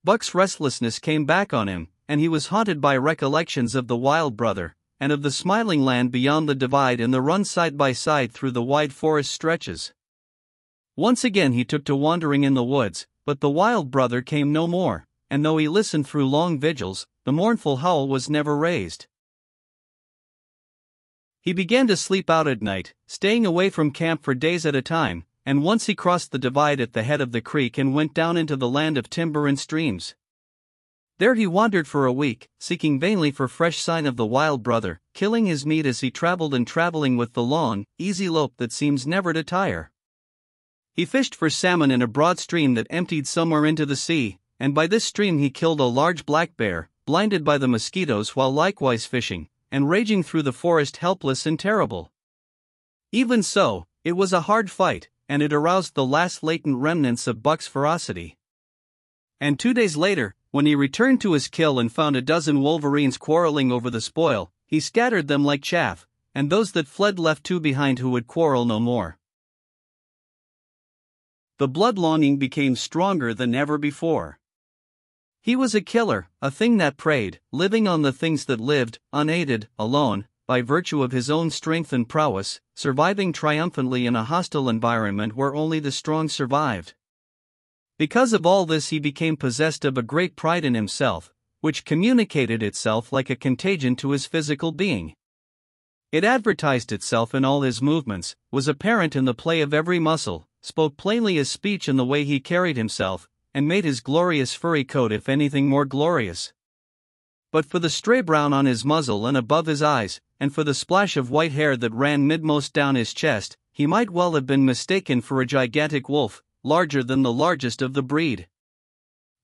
Buck's restlessness came back on him, and he was haunted by recollections of the wild brother, and of the smiling land beyond the divide and the run side by side through the wide forest stretches. Once again he took to wandering in the woods, but the wild brother came no more, and though he listened through long vigils, the mournful howl was never raised. He began to sleep out at night, staying away from camp for days at a time, and once he crossed the divide at the head of the creek and went down into the land of timber and streams. There he wandered for a week, seeking vainly for fresh sign of the wild brother, killing his meat as he traveled and traveling with the long, easy lope that seems never to tire. He fished for salmon in a broad stream that emptied somewhere into the sea, and by this stream he killed a large black bear, blinded by the mosquitoes while likewise fishing, and raging through the forest helpless and terrible. Even so, it was a hard fight, and it aroused the last latent remnants of Buck's ferocity. And 2 days later, when he returned to his kill and found a dozen wolverines quarreling over the spoil, he scattered them like chaff, and those that fled left 2 behind who would quarrel no more. The blood longing became stronger than ever before. He was a killer, a thing that preyed, living on the things that lived, unaided, alone, by virtue of his own strength and prowess, surviving triumphantly in a hostile environment where only the strong survived. Because of all this he became possessed of a great pride in himself, which communicated itself like a contagion to his physical being. It advertised itself in all his movements, was apparent in the play of every muscle, spoke plainly as speech in the way he carried himself, and made his glorious furry coat if anything more glorious. But for the stray brown on his muzzle and above his eyes, and for the splash of white hair that ran midmost down his chest, he might well have been mistaken for a gigantic wolf, larger than the largest of the breed.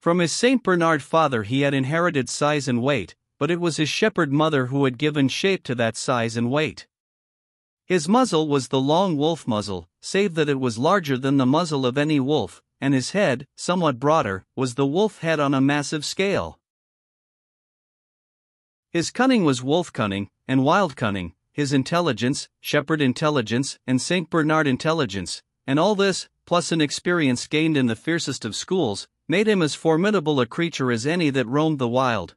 From his St. Bernard father he had inherited size and weight, but it was his shepherd mother who had given shape to that size and weight. His muzzle was the long wolf muzzle, save that it was larger than the muzzle of any wolf, and his head, somewhat broader, was the wolf head on a massive scale. His cunning was wolf cunning, and wild cunning, his intelligence, shepherd intelligence, and St. Bernard intelligence, and all this, plus an experience gained in the fiercest of schools, made him as formidable a creature as any that roamed the wild.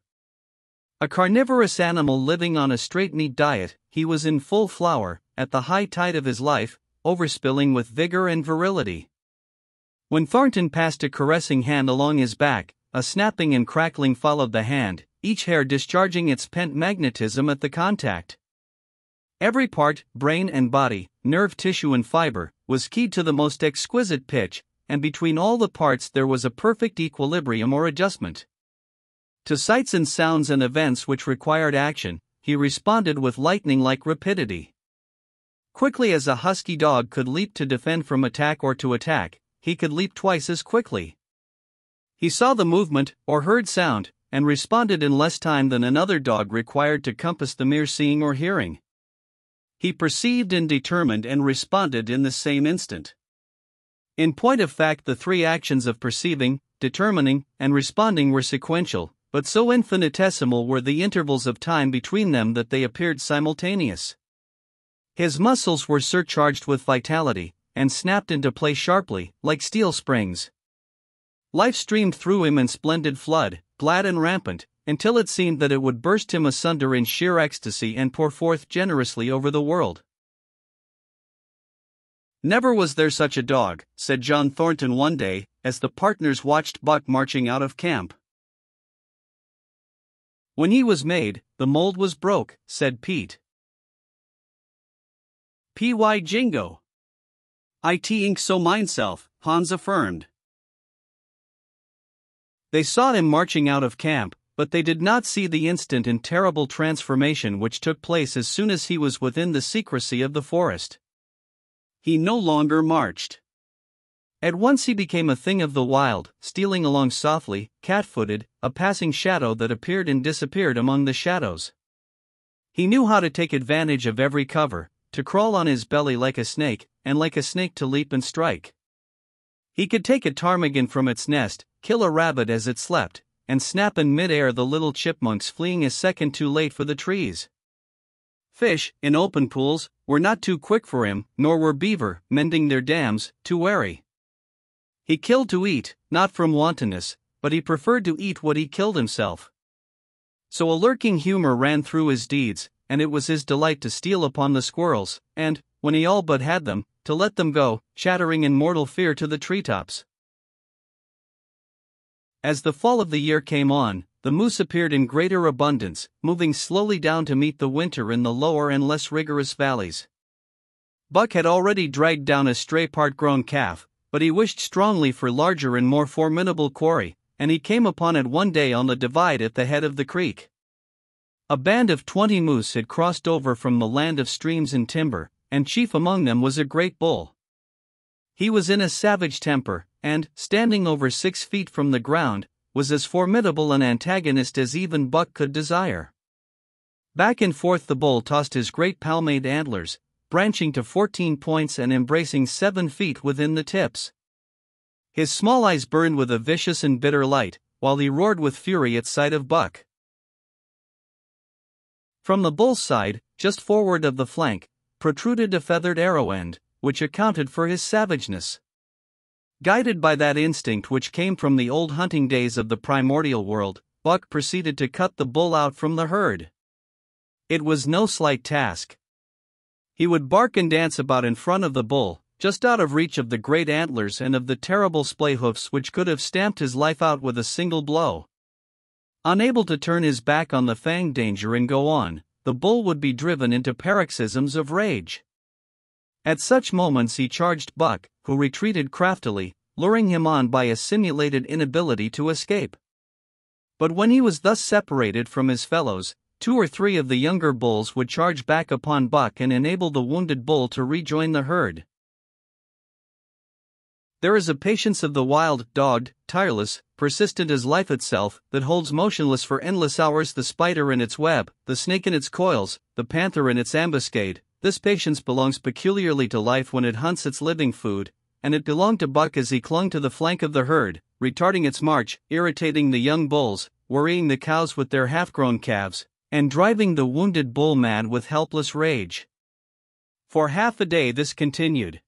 A carnivorous animal living on a straight meat diet, he was in full flower, at the high tide of his life, overspilling with vigor and virility. When Thornton passed a caressing hand along his back, a snapping and crackling followed the hand, each hair discharging its pent magnetism at the contact. Every part, brain and body, nerve tissue and fiber, was keyed to the most exquisite pitch, and between all the parts there was a perfect equilibrium or adjustment. To sights and sounds and events which required action, he responded with lightning-like rapidity. Quickly as a husky dog could leap to defend from attack or to attack, he could leap twice as quickly. He saw the movement, or heard sound, and responded in less time than another dog required to compass the mere seeing or hearing. He perceived and determined and responded in the same instant. In point of fact, the 3 actions of perceiving, determining, and responding were sequential, but so infinitesimal were the intervals of time between them that they appeared simultaneous. His muscles were surcharged with vitality, and snapped into play sharply, like steel springs. Life streamed through him in splendid flood, glad and rampant, until it seemed that it would burst him asunder in sheer ecstasy and pour forth generously over the world. "Never was there such a dog," said John Thornton one day, as the partners watched Buck marching out of camp. "When he was made, the mold was broke," said Pete. "Py jingo. It ain't so mineself," Hans affirmed. They saw him marching out of camp, but they did not see the instant and terrible transformation which took place as soon as he was within the secrecy of the forest. He no longer marched. At once he became a thing of the wild, stealing along softly, cat-footed, a passing shadow that appeared and disappeared among the shadows. He knew how to take advantage of every cover, to crawl on his belly like a snake, and like a snake to leap and strike. He could take a ptarmigan from its nest, kill a rabbit as it slept, and snap in mid-air the little chipmunks fleeing a second too late for the trees. Fish, in open pools, were not too quick for him, nor were beaver, mending their dams, too wary. He killed to eat, not from wantonness, but he preferred to eat what he killed himself. So a lurking humor ran through his deeds, and it was his delight to steal upon the squirrels, and, when he all but had them, to let them go, chattering in mortal fear to the treetops. As the fall of the year came on, the moose appeared in greater abundance, moving slowly down to meet the winter in the lower and less rigorous valleys. Buck had already dragged down a stray part-grown calf, but he wished strongly for larger and more formidable quarry, and he came upon it one day on the divide at the head of the creek. A band of 20 moose had crossed over from the land of streams and timber, and chief among them was a great bull. He was in a savage temper, and, standing over 6 feet from the ground, was as formidable an antagonist as even Buck could desire. Back and forth the bull tossed his great palmate antlers, branching to 14 points and embracing 7 feet within the tips. His small eyes burned with a vicious and bitter light, while he roared with fury at sight of Buck. From the bull's side, just forward of the flank, protruded a feathered arrow end, which accounted for his savageness. Guided by that instinct which came from the old hunting days of the primordial world, Buck proceeded to cut the bull out from the herd. It was no slight task. He would bark and dance about in front of the bull, just out of reach of the great antlers and of the terrible splay hoofs which could have stamped his life out with a single blow. Unable to turn his back on the fanged danger and go on, the bull would be driven into paroxysms of rage. At such moments he charged Buck, who retreated craftily, luring him on by a simulated inability to escape. But when he was thus separated from his fellows, 2 or 3 of the younger bulls would charge back upon Buck and enable the wounded bull to rejoin the herd. There is a patience of the wild, dogged, tireless, persistent as life itself, that holds motionless for endless hours the spider in its web, the snake in its coils, the panther in its ambuscade. This patience belongs peculiarly to life when it hunts its living food, and it belonged to Buck as he clung to the flank of the herd, retarding its march, irritating the young bulls, worrying the cows with their half-grown calves, and driving the wounded bull mad with helpless rage. For half a day this continued.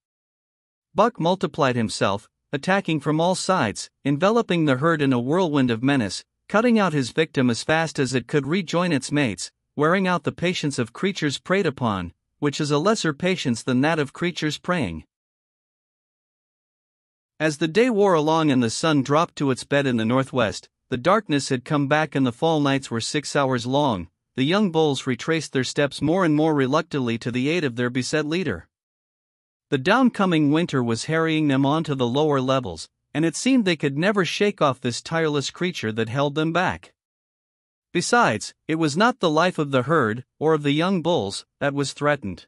Buck multiplied himself, attacking from all sides, enveloping the herd in a whirlwind of menace, cutting out his victim as fast as it could rejoin its mates, wearing out the patience of creatures preyed upon, which is a lesser patience than that of creatures preying. As the day wore along and the sun dropped to its bed in the northwest, the darkness had come back and the fall nights were 6 hours long. The young bulls retraced their steps more and more reluctantly to the aid of their beset leader. The downcoming winter was harrying them on to the lower levels, and it seemed they could never shake off this tireless creature that held them back. Besides, it was not the life of the herd, or of the young bulls, that was threatened.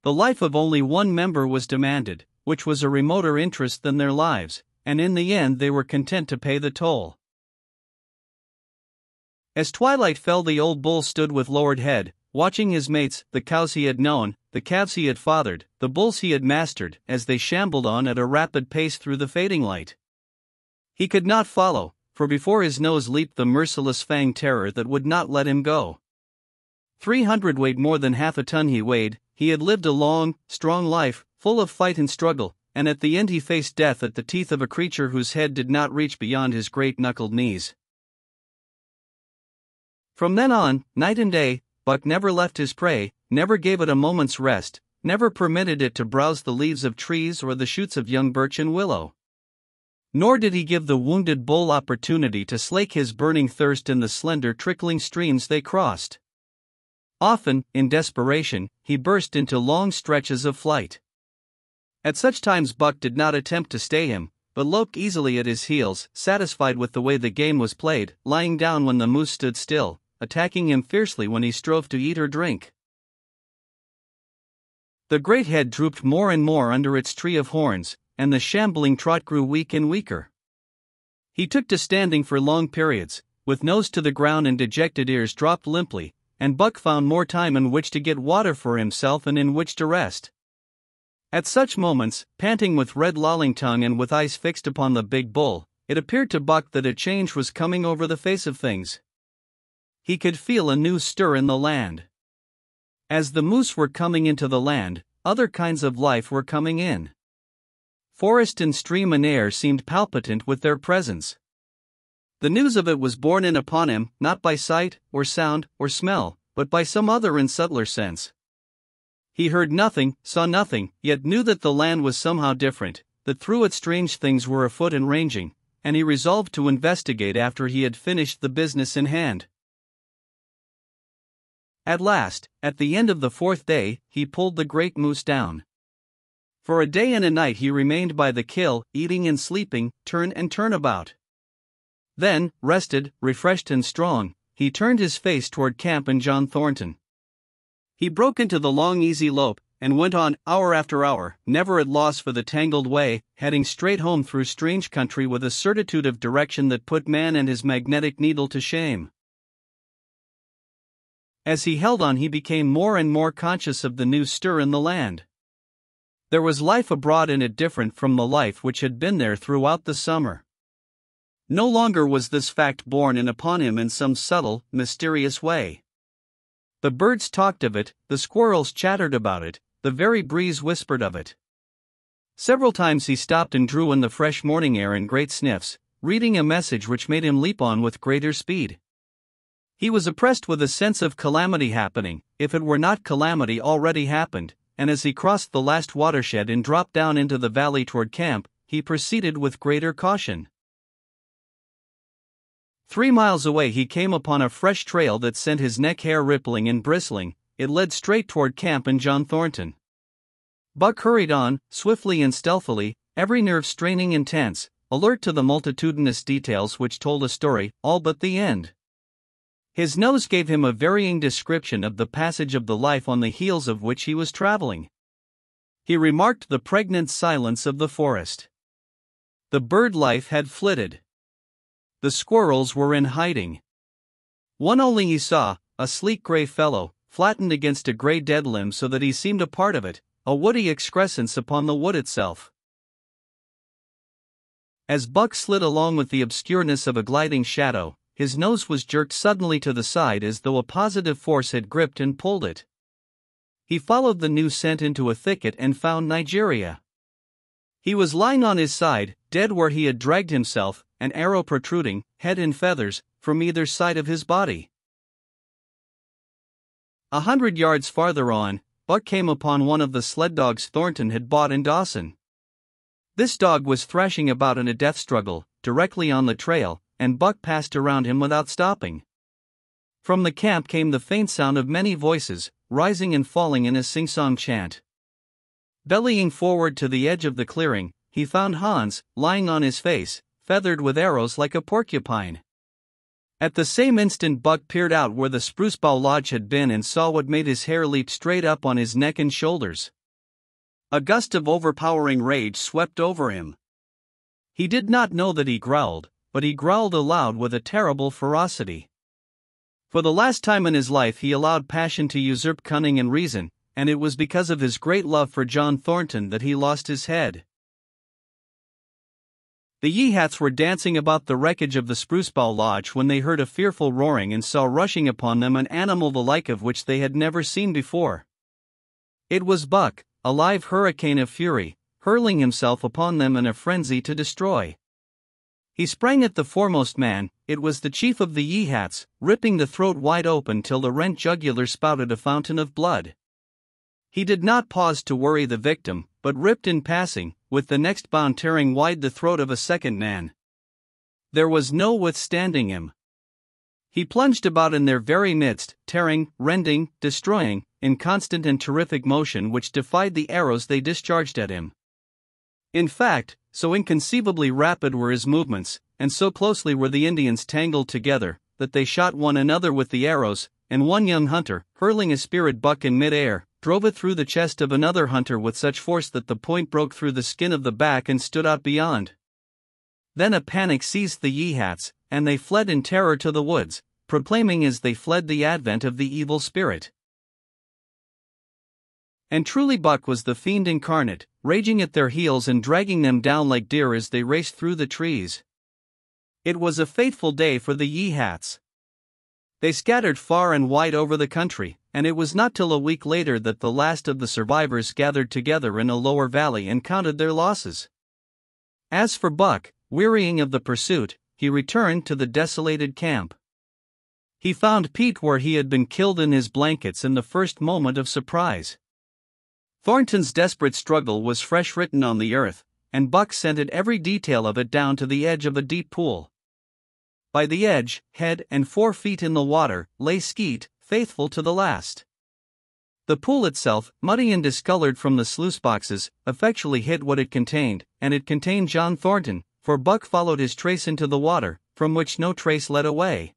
The life of only one member was demanded, which was a remoter interest than their lives, and in the end they were content to pay the toll. As twilight fell, the old bull stood with lowered head, watching his mates, the cows he had known, the calves he had fathered, the bulls he had mastered, as they shambled on at a rapid pace through the fading light. He could not follow, for before his nose leaped the merciless fanged terror that would not let him go. 300 weight more than half a ton he weighed. He had lived a long, strong life, full of fight and struggle, and at the end he faced death at the teeth of a creature whose head did not reach beyond his great-knuckled knees. From then on, night and day, Buck never left his prey, never gave it a moment's rest, never permitted it to browse the leaves of trees or the shoots of young birch and willow. Nor did he give the wounded bull opportunity to slake his burning thirst in the slender trickling streams they crossed. Often, in desperation, he burst into long stretches of flight. At such times Buck did not attempt to stay him, but loped easily at his heels, satisfied with the way the game was played, lying down when the moose stood still, attacking him fiercely when he strove to eat or drink. The great head drooped more and more under its tree of horns, and the shambling trot grew weak and weaker. He took to standing for long periods, with nose to the ground and dejected ears dropped limply, and Buck found more time in which to get water for himself and in which to rest. At such moments, panting with red lolling tongue and with eyes fixed upon the big bull, it appeared to Buck that a change was coming over the face of things. He could feel a new stir in the land. As the moose were coming into the land, other kinds of life were coming in. Forest and stream and air seemed palpitant with their presence. The news of it was borne in upon him, not by sight, or sound, or smell, but by some other and subtler sense. He heard nothing, saw nothing, yet knew that the land was somehow different, that through it strange things were afoot and ranging, and he resolved to investigate after he had finished the business in hand. At last, at the end of the 4th day, he pulled the great moose down. For a day and a night he remained by the kill, eating and sleeping, turn and turn about. Then, rested, refreshed and strong, he turned his face toward camp and John Thornton. He broke into the long easy lope, and went on, hour after hour, never at loss for the tangled way, heading straight home through strange country with a certitude of direction that put man and his magnetic needle to shame. As he held on he became more and more conscious of the new stir in the land. There was life abroad in it different from the life which had been there throughout the summer. No longer was this fact borne in upon him in some subtle, mysterious way. The birds talked of it, the squirrels chattered about it, the very breeze whispered of it. Several times he stopped and drew in the fresh morning air in great sniffs, reading a message which made him leap on with greater speed. He was oppressed with a sense of calamity happening, if it were not calamity already happened, and as he crossed the last watershed and dropped down into the valley toward camp, he proceeded with greater caution. 3 miles away he came upon a fresh trail that sent his neck hair rippling and bristling. It led straight toward camp and John Thornton. Buck hurried on, swiftly and stealthily, every nerve straining and tense, alert to the multitudinous details which told a story, all but the end. His nose gave him a varying description of the passage of the life on the heels of which he was traveling. He remarked the pregnant silence of the forest. The bird life had flitted. The squirrels were in hiding. One only he saw, a sleek gray fellow, flattened against a gray dead limb so that he seemed a part of it, a woody excrescence upon the wood itself. As Buck slid along with the obscureness of a gliding shadow, his nose was jerked suddenly to the side as though a positive force had gripped and pulled it. He followed the new scent into a thicket and found Nigeria. He was lying on his side, dead where he had dragged himself, an arrow protruding, head in feathers, from either side of his body. 100 yards farther on, Buck came upon one of the sled dogs Thornton had bought in Dawson. This dog was thrashing about in a death struggle, directly on the trail, and Buck passed around him without stopping. From the camp came the faint sound of many voices, rising and falling in a sing-song chant. Bellying forward to the edge of the clearing, he found Hans, lying on his face, feathered with arrows like a porcupine. At the same instant Buck peered out where the spruce bough lodge had been and saw what made his hair leap straight up on his neck and shoulders. A gust of overpowering rage swept over him. He did not know that he growled, but he growled aloud with a terrible ferocity. For the last time in his life he allowed passion to usurp cunning and reason, and it was because of his great love for John Thornton that he lost his head. The Yeehats were dancing about the wreckage of the spruce bough lodge when they heard a fearful roaring and saw rushing upon them an animal the like of which they had never seen before. It was Buck, a live hurricane of fury, hurling himself upon them in a frenzy to destroy. He sprang at the foremost man, it was the chief of the Yehats, ripping the throat wide open till the rent jugular spouted a fountain of blood. He did not pause to worry the victim, but ripped in passing, with the next bound tearing wide the throat of a second man. There was no withstanding him. He plunged about in their very midst, tearing, rending, destroying, in constant and terrific motion which defied the arrows they discharged at him. In fact, so inconceivably rapid were his movements, and so closely were the Indians tangled together, that they shot one another with the arrows, and one young hunter, hurling a speared buck in mid-air, drove it through the chest of another hunter with such force that the point broke through the skin of the back and stood out beyond. Then a panic seized the Yehats, and they fled in terror to the woods, proclaiming as they fled the advent of the evil spirit. And truly Buck was the fiend incarnate, raging at their heels and dragging them down like deer as they raced through the trees. It was a fateful day for the Yehats. They scattered far and wide over the country, and it was not till a week later that the last of the survivors gathered together in a lower valley and counted their losses. As for Buck, wearying of the pursuit, he returned to the desolated camp. He found Pete where he had been killed in his blankets in the first moment of surprise. Thornton's desperate struggle was fresh written on the earth, and Buck scented every detail of it down to the edge of a deep pool. By the edge, head and 4 feet in the water, lay Skeet, faithful to the last. The pool itself, muddy and discolored from the sluice boxes, effectually hid what it contained, and it contained John Thornton, for Buck followed his trace into the water, from which no trace led away.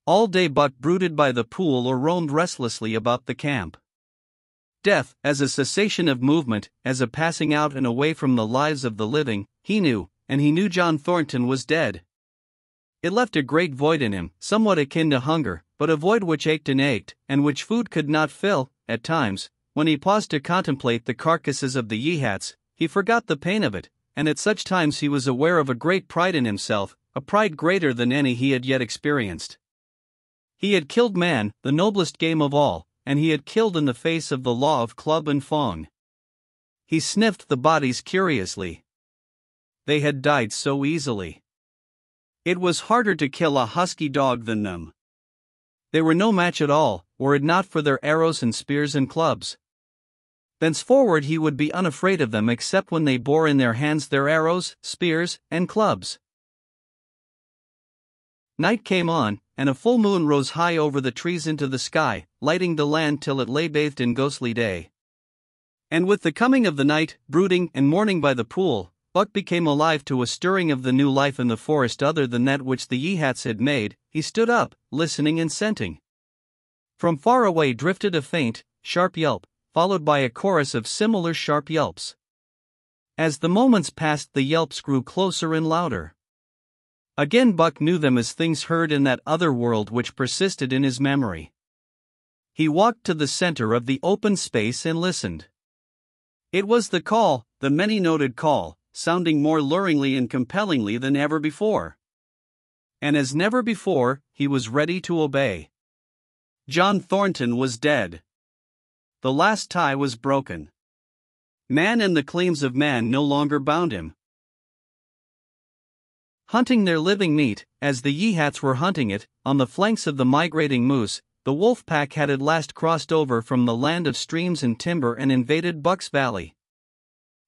All day Buck brooded by the pool or roamed restlessly about the camp. Death, as a cessation of movement, as a passing out and away from the lives of the living, he knew, and he knew John Thornton was dead. It left a great void in him, somewhat akin to hunger, but a void which ached, and which food could not fill. At times, when he paused to contemplate the carcasses of the Yehats, he forgot the pain of it, and at such times he was aware of a great pride in himself, a pride greater than any he had yet experienced. He had killed man, the noblest game of all, and he had killed in the face of the law of club and thong. He sniffed the bodies curiously. They had died so easily. It was harder to kill a husky dog than them. They were no match at all, were it not for their arrows and spears and clubs. Thenceforward he would be unafraid of them except when they bore in their hands their arrows, spears, and clubs. Night came on, and a full moon rose high over the trees into the sky, lighting the land till it lay bathed in ghostly day. And with the coming of the night, brooding and mourning by the pool, Buck became alive to a stirring of the new life in the forest other than that which the Yehats had made. He stood up, listening and scenting. From far away drifted a faint, sharp yelp, followed by a chorus of similar sharp yelps. As the moments passed, the yelps grew closer and louder. Again Buck knew them as things heard in that other world which persisted in his memory. He walked to the center of the open space and listened. It was the call, the many-noted call, sounding more luringly and compellingly than ever before. And as never before, he was ready to obey. John Thornton was dead. The last tie was broken. Man and the claims of man no longer bound him. Hunting their living meat, as the Yehats were hunting it, on the flanks of the migrating moose, the wolf pack had at last crossed over from the land of streams and timber and invaded Buck's Valley.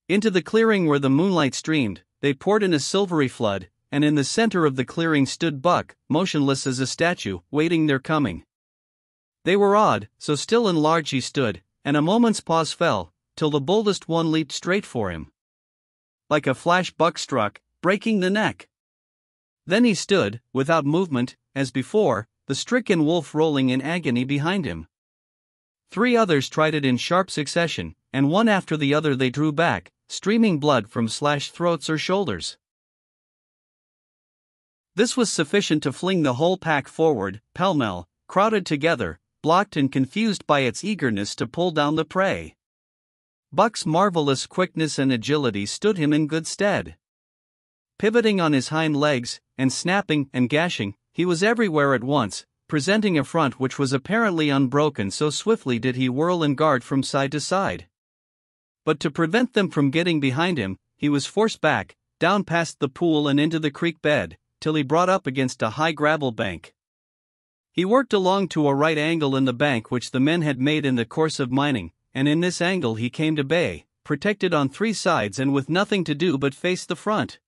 Into the clearing where the moonlight streamed, they poured in a silvery flood, and in the center of the clearing stood Buck, motionless as a statue, waiting their coming. They were awed, so still and large he stood, and a moment's pause fell, till the boldest one leaped straight for him. Like a flash Buck struck, breaking the neck. Then he stood, without movement, as before, the stricken wolf rolling in agony behind him. 3 others tried it in sharp succession, and one after the other they drew back, streaming blood from slashed throats or shoulders. This was sufficient to fling the whole pack forward, pell-mell, crowded together, blocked and confused by its eagerness to pull down the prey. Buck's marvelous quickness and agility stood him in good stead. Pivoting on his hind legs, and snapping and gashing, he was everywhere at once, presenting a front which was apparently unbroken, so swiftly did he whirl and guard from side to side. But to prevent them from getting behind him, he was forced back, down past the pool and into the creek bed, till he brought up against a high gravel bank. He worked along to a right angle in the bank which the men had made in the course of mining, and in this angle he came to bay, protected on 3 sides and with nothing to do but face the front.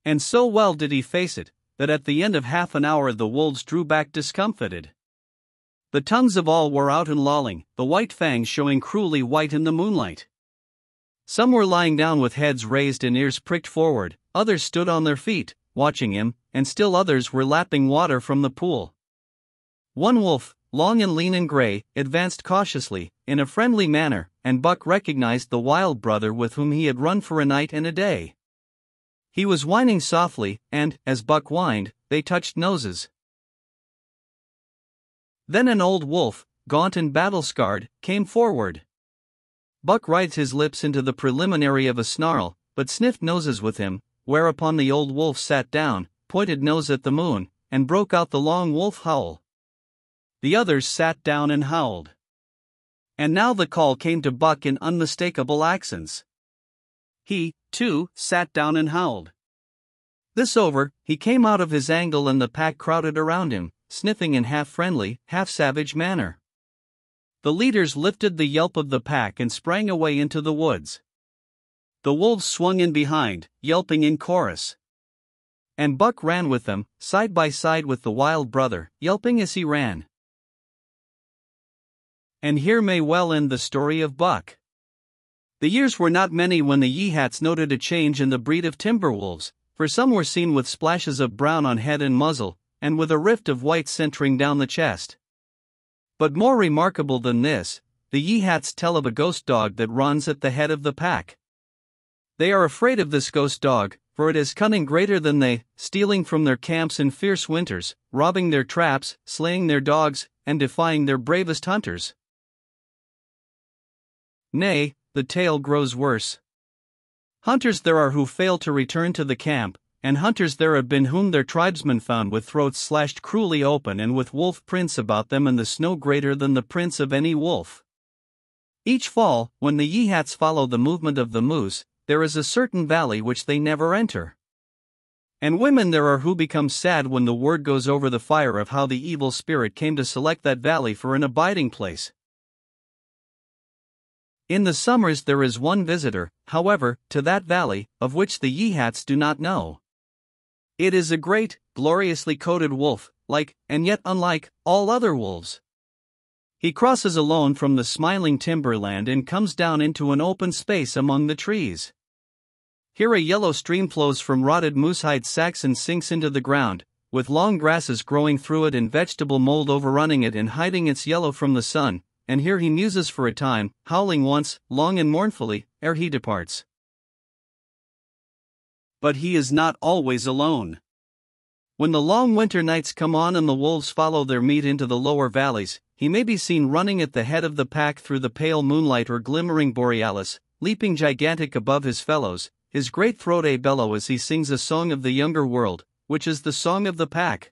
And so well did he face it, that at the end of half an hour the wolves drew back discomfited. The tongues of all were out and lolling, the white fangs showing cruelly white in the moonlight. Some were lying down with heads raised and ears pricked forward, others stood on their feet, watching him, and still others were lapping water from the pool. One wolf, long and lean and gray, advanced cautiously, in a friendly manner, and Buck recognized the wild brother with whom he had run for a night and a day. He was whining softly, and, as Buck whined, they touched noses. Then an old wolf, gaunt and battle-scarred, came forward. Buck writhed his lips into the preliminary of a snarl, but sniffed noses with him, whereupon the old wolf sat down, pointed nose at the moon, and broke out the long wolf howl. The others sat down and howled. And now the call came to Buck in unmistakable accents. He, too, sat down and howled. This over, he came out of his angle and the pack crowded around him, sniffing in half-friendly, half-savage manner. The leaders lifted the yelp of the pack and sprang away into the woods. The wolves swung in behind, yelping in chorus. And Buck ran with them, side by side with the wild brother, yelping as he ran. And here may well end the story of Buck. The years were not many when the Yeehats noted a change in the breed of timber wolves, for some were seen with splashes of brown on head and muzzle, and with a rift of white centering down the chest. But more remarkable than this, the Yeehats tell of a ghost dog that runs at the head of the pack. They are afraid of this ghost dog, for it is cunning greater than they, stealing from their camps in fierce winters, robbing their traps, slaying their dogs, and defying their bravest hunters. Nay, the tale grows worse. Hunters there are who fail to return to the camp, and hunters there have been whom their tribesmen found with throats slashed cruelly open and with wolf prints about them and the snow greater than the prints of any wolf. Each fall, when the Yeehats follow the movement of the moose, there is a certain valley which they never enter. And women there are who become sad when the word goes over the fire of how the evil spirit came to select that valley for an abiding place. In the summers there is one visitor, however, to that valley, of which the Yeehats do not know. It is a great, gloriously coated wolf, like, and yet unlike, all other wolves. He crosses alone from the smiling timberland and comes down into an open space among the trees. Here a yellow stream flows from rotted moosehide sacks and sinks into the ground, with long grasses growing through it and vegetable mold overrunning it and hiding its yellow from the sun, and here he muses for a time, howling once, long and mournfully, ere he departs. But he is not always alone. When the long winter nights come on and the wolves follow their meat into the lower valleys, he may be seen running at the head of the pack through the pale moonlight or glimmering borealis, leaping gigantic above his fellows, his great throat a bellow as he sings a song of the younger world, which is the song of the pack.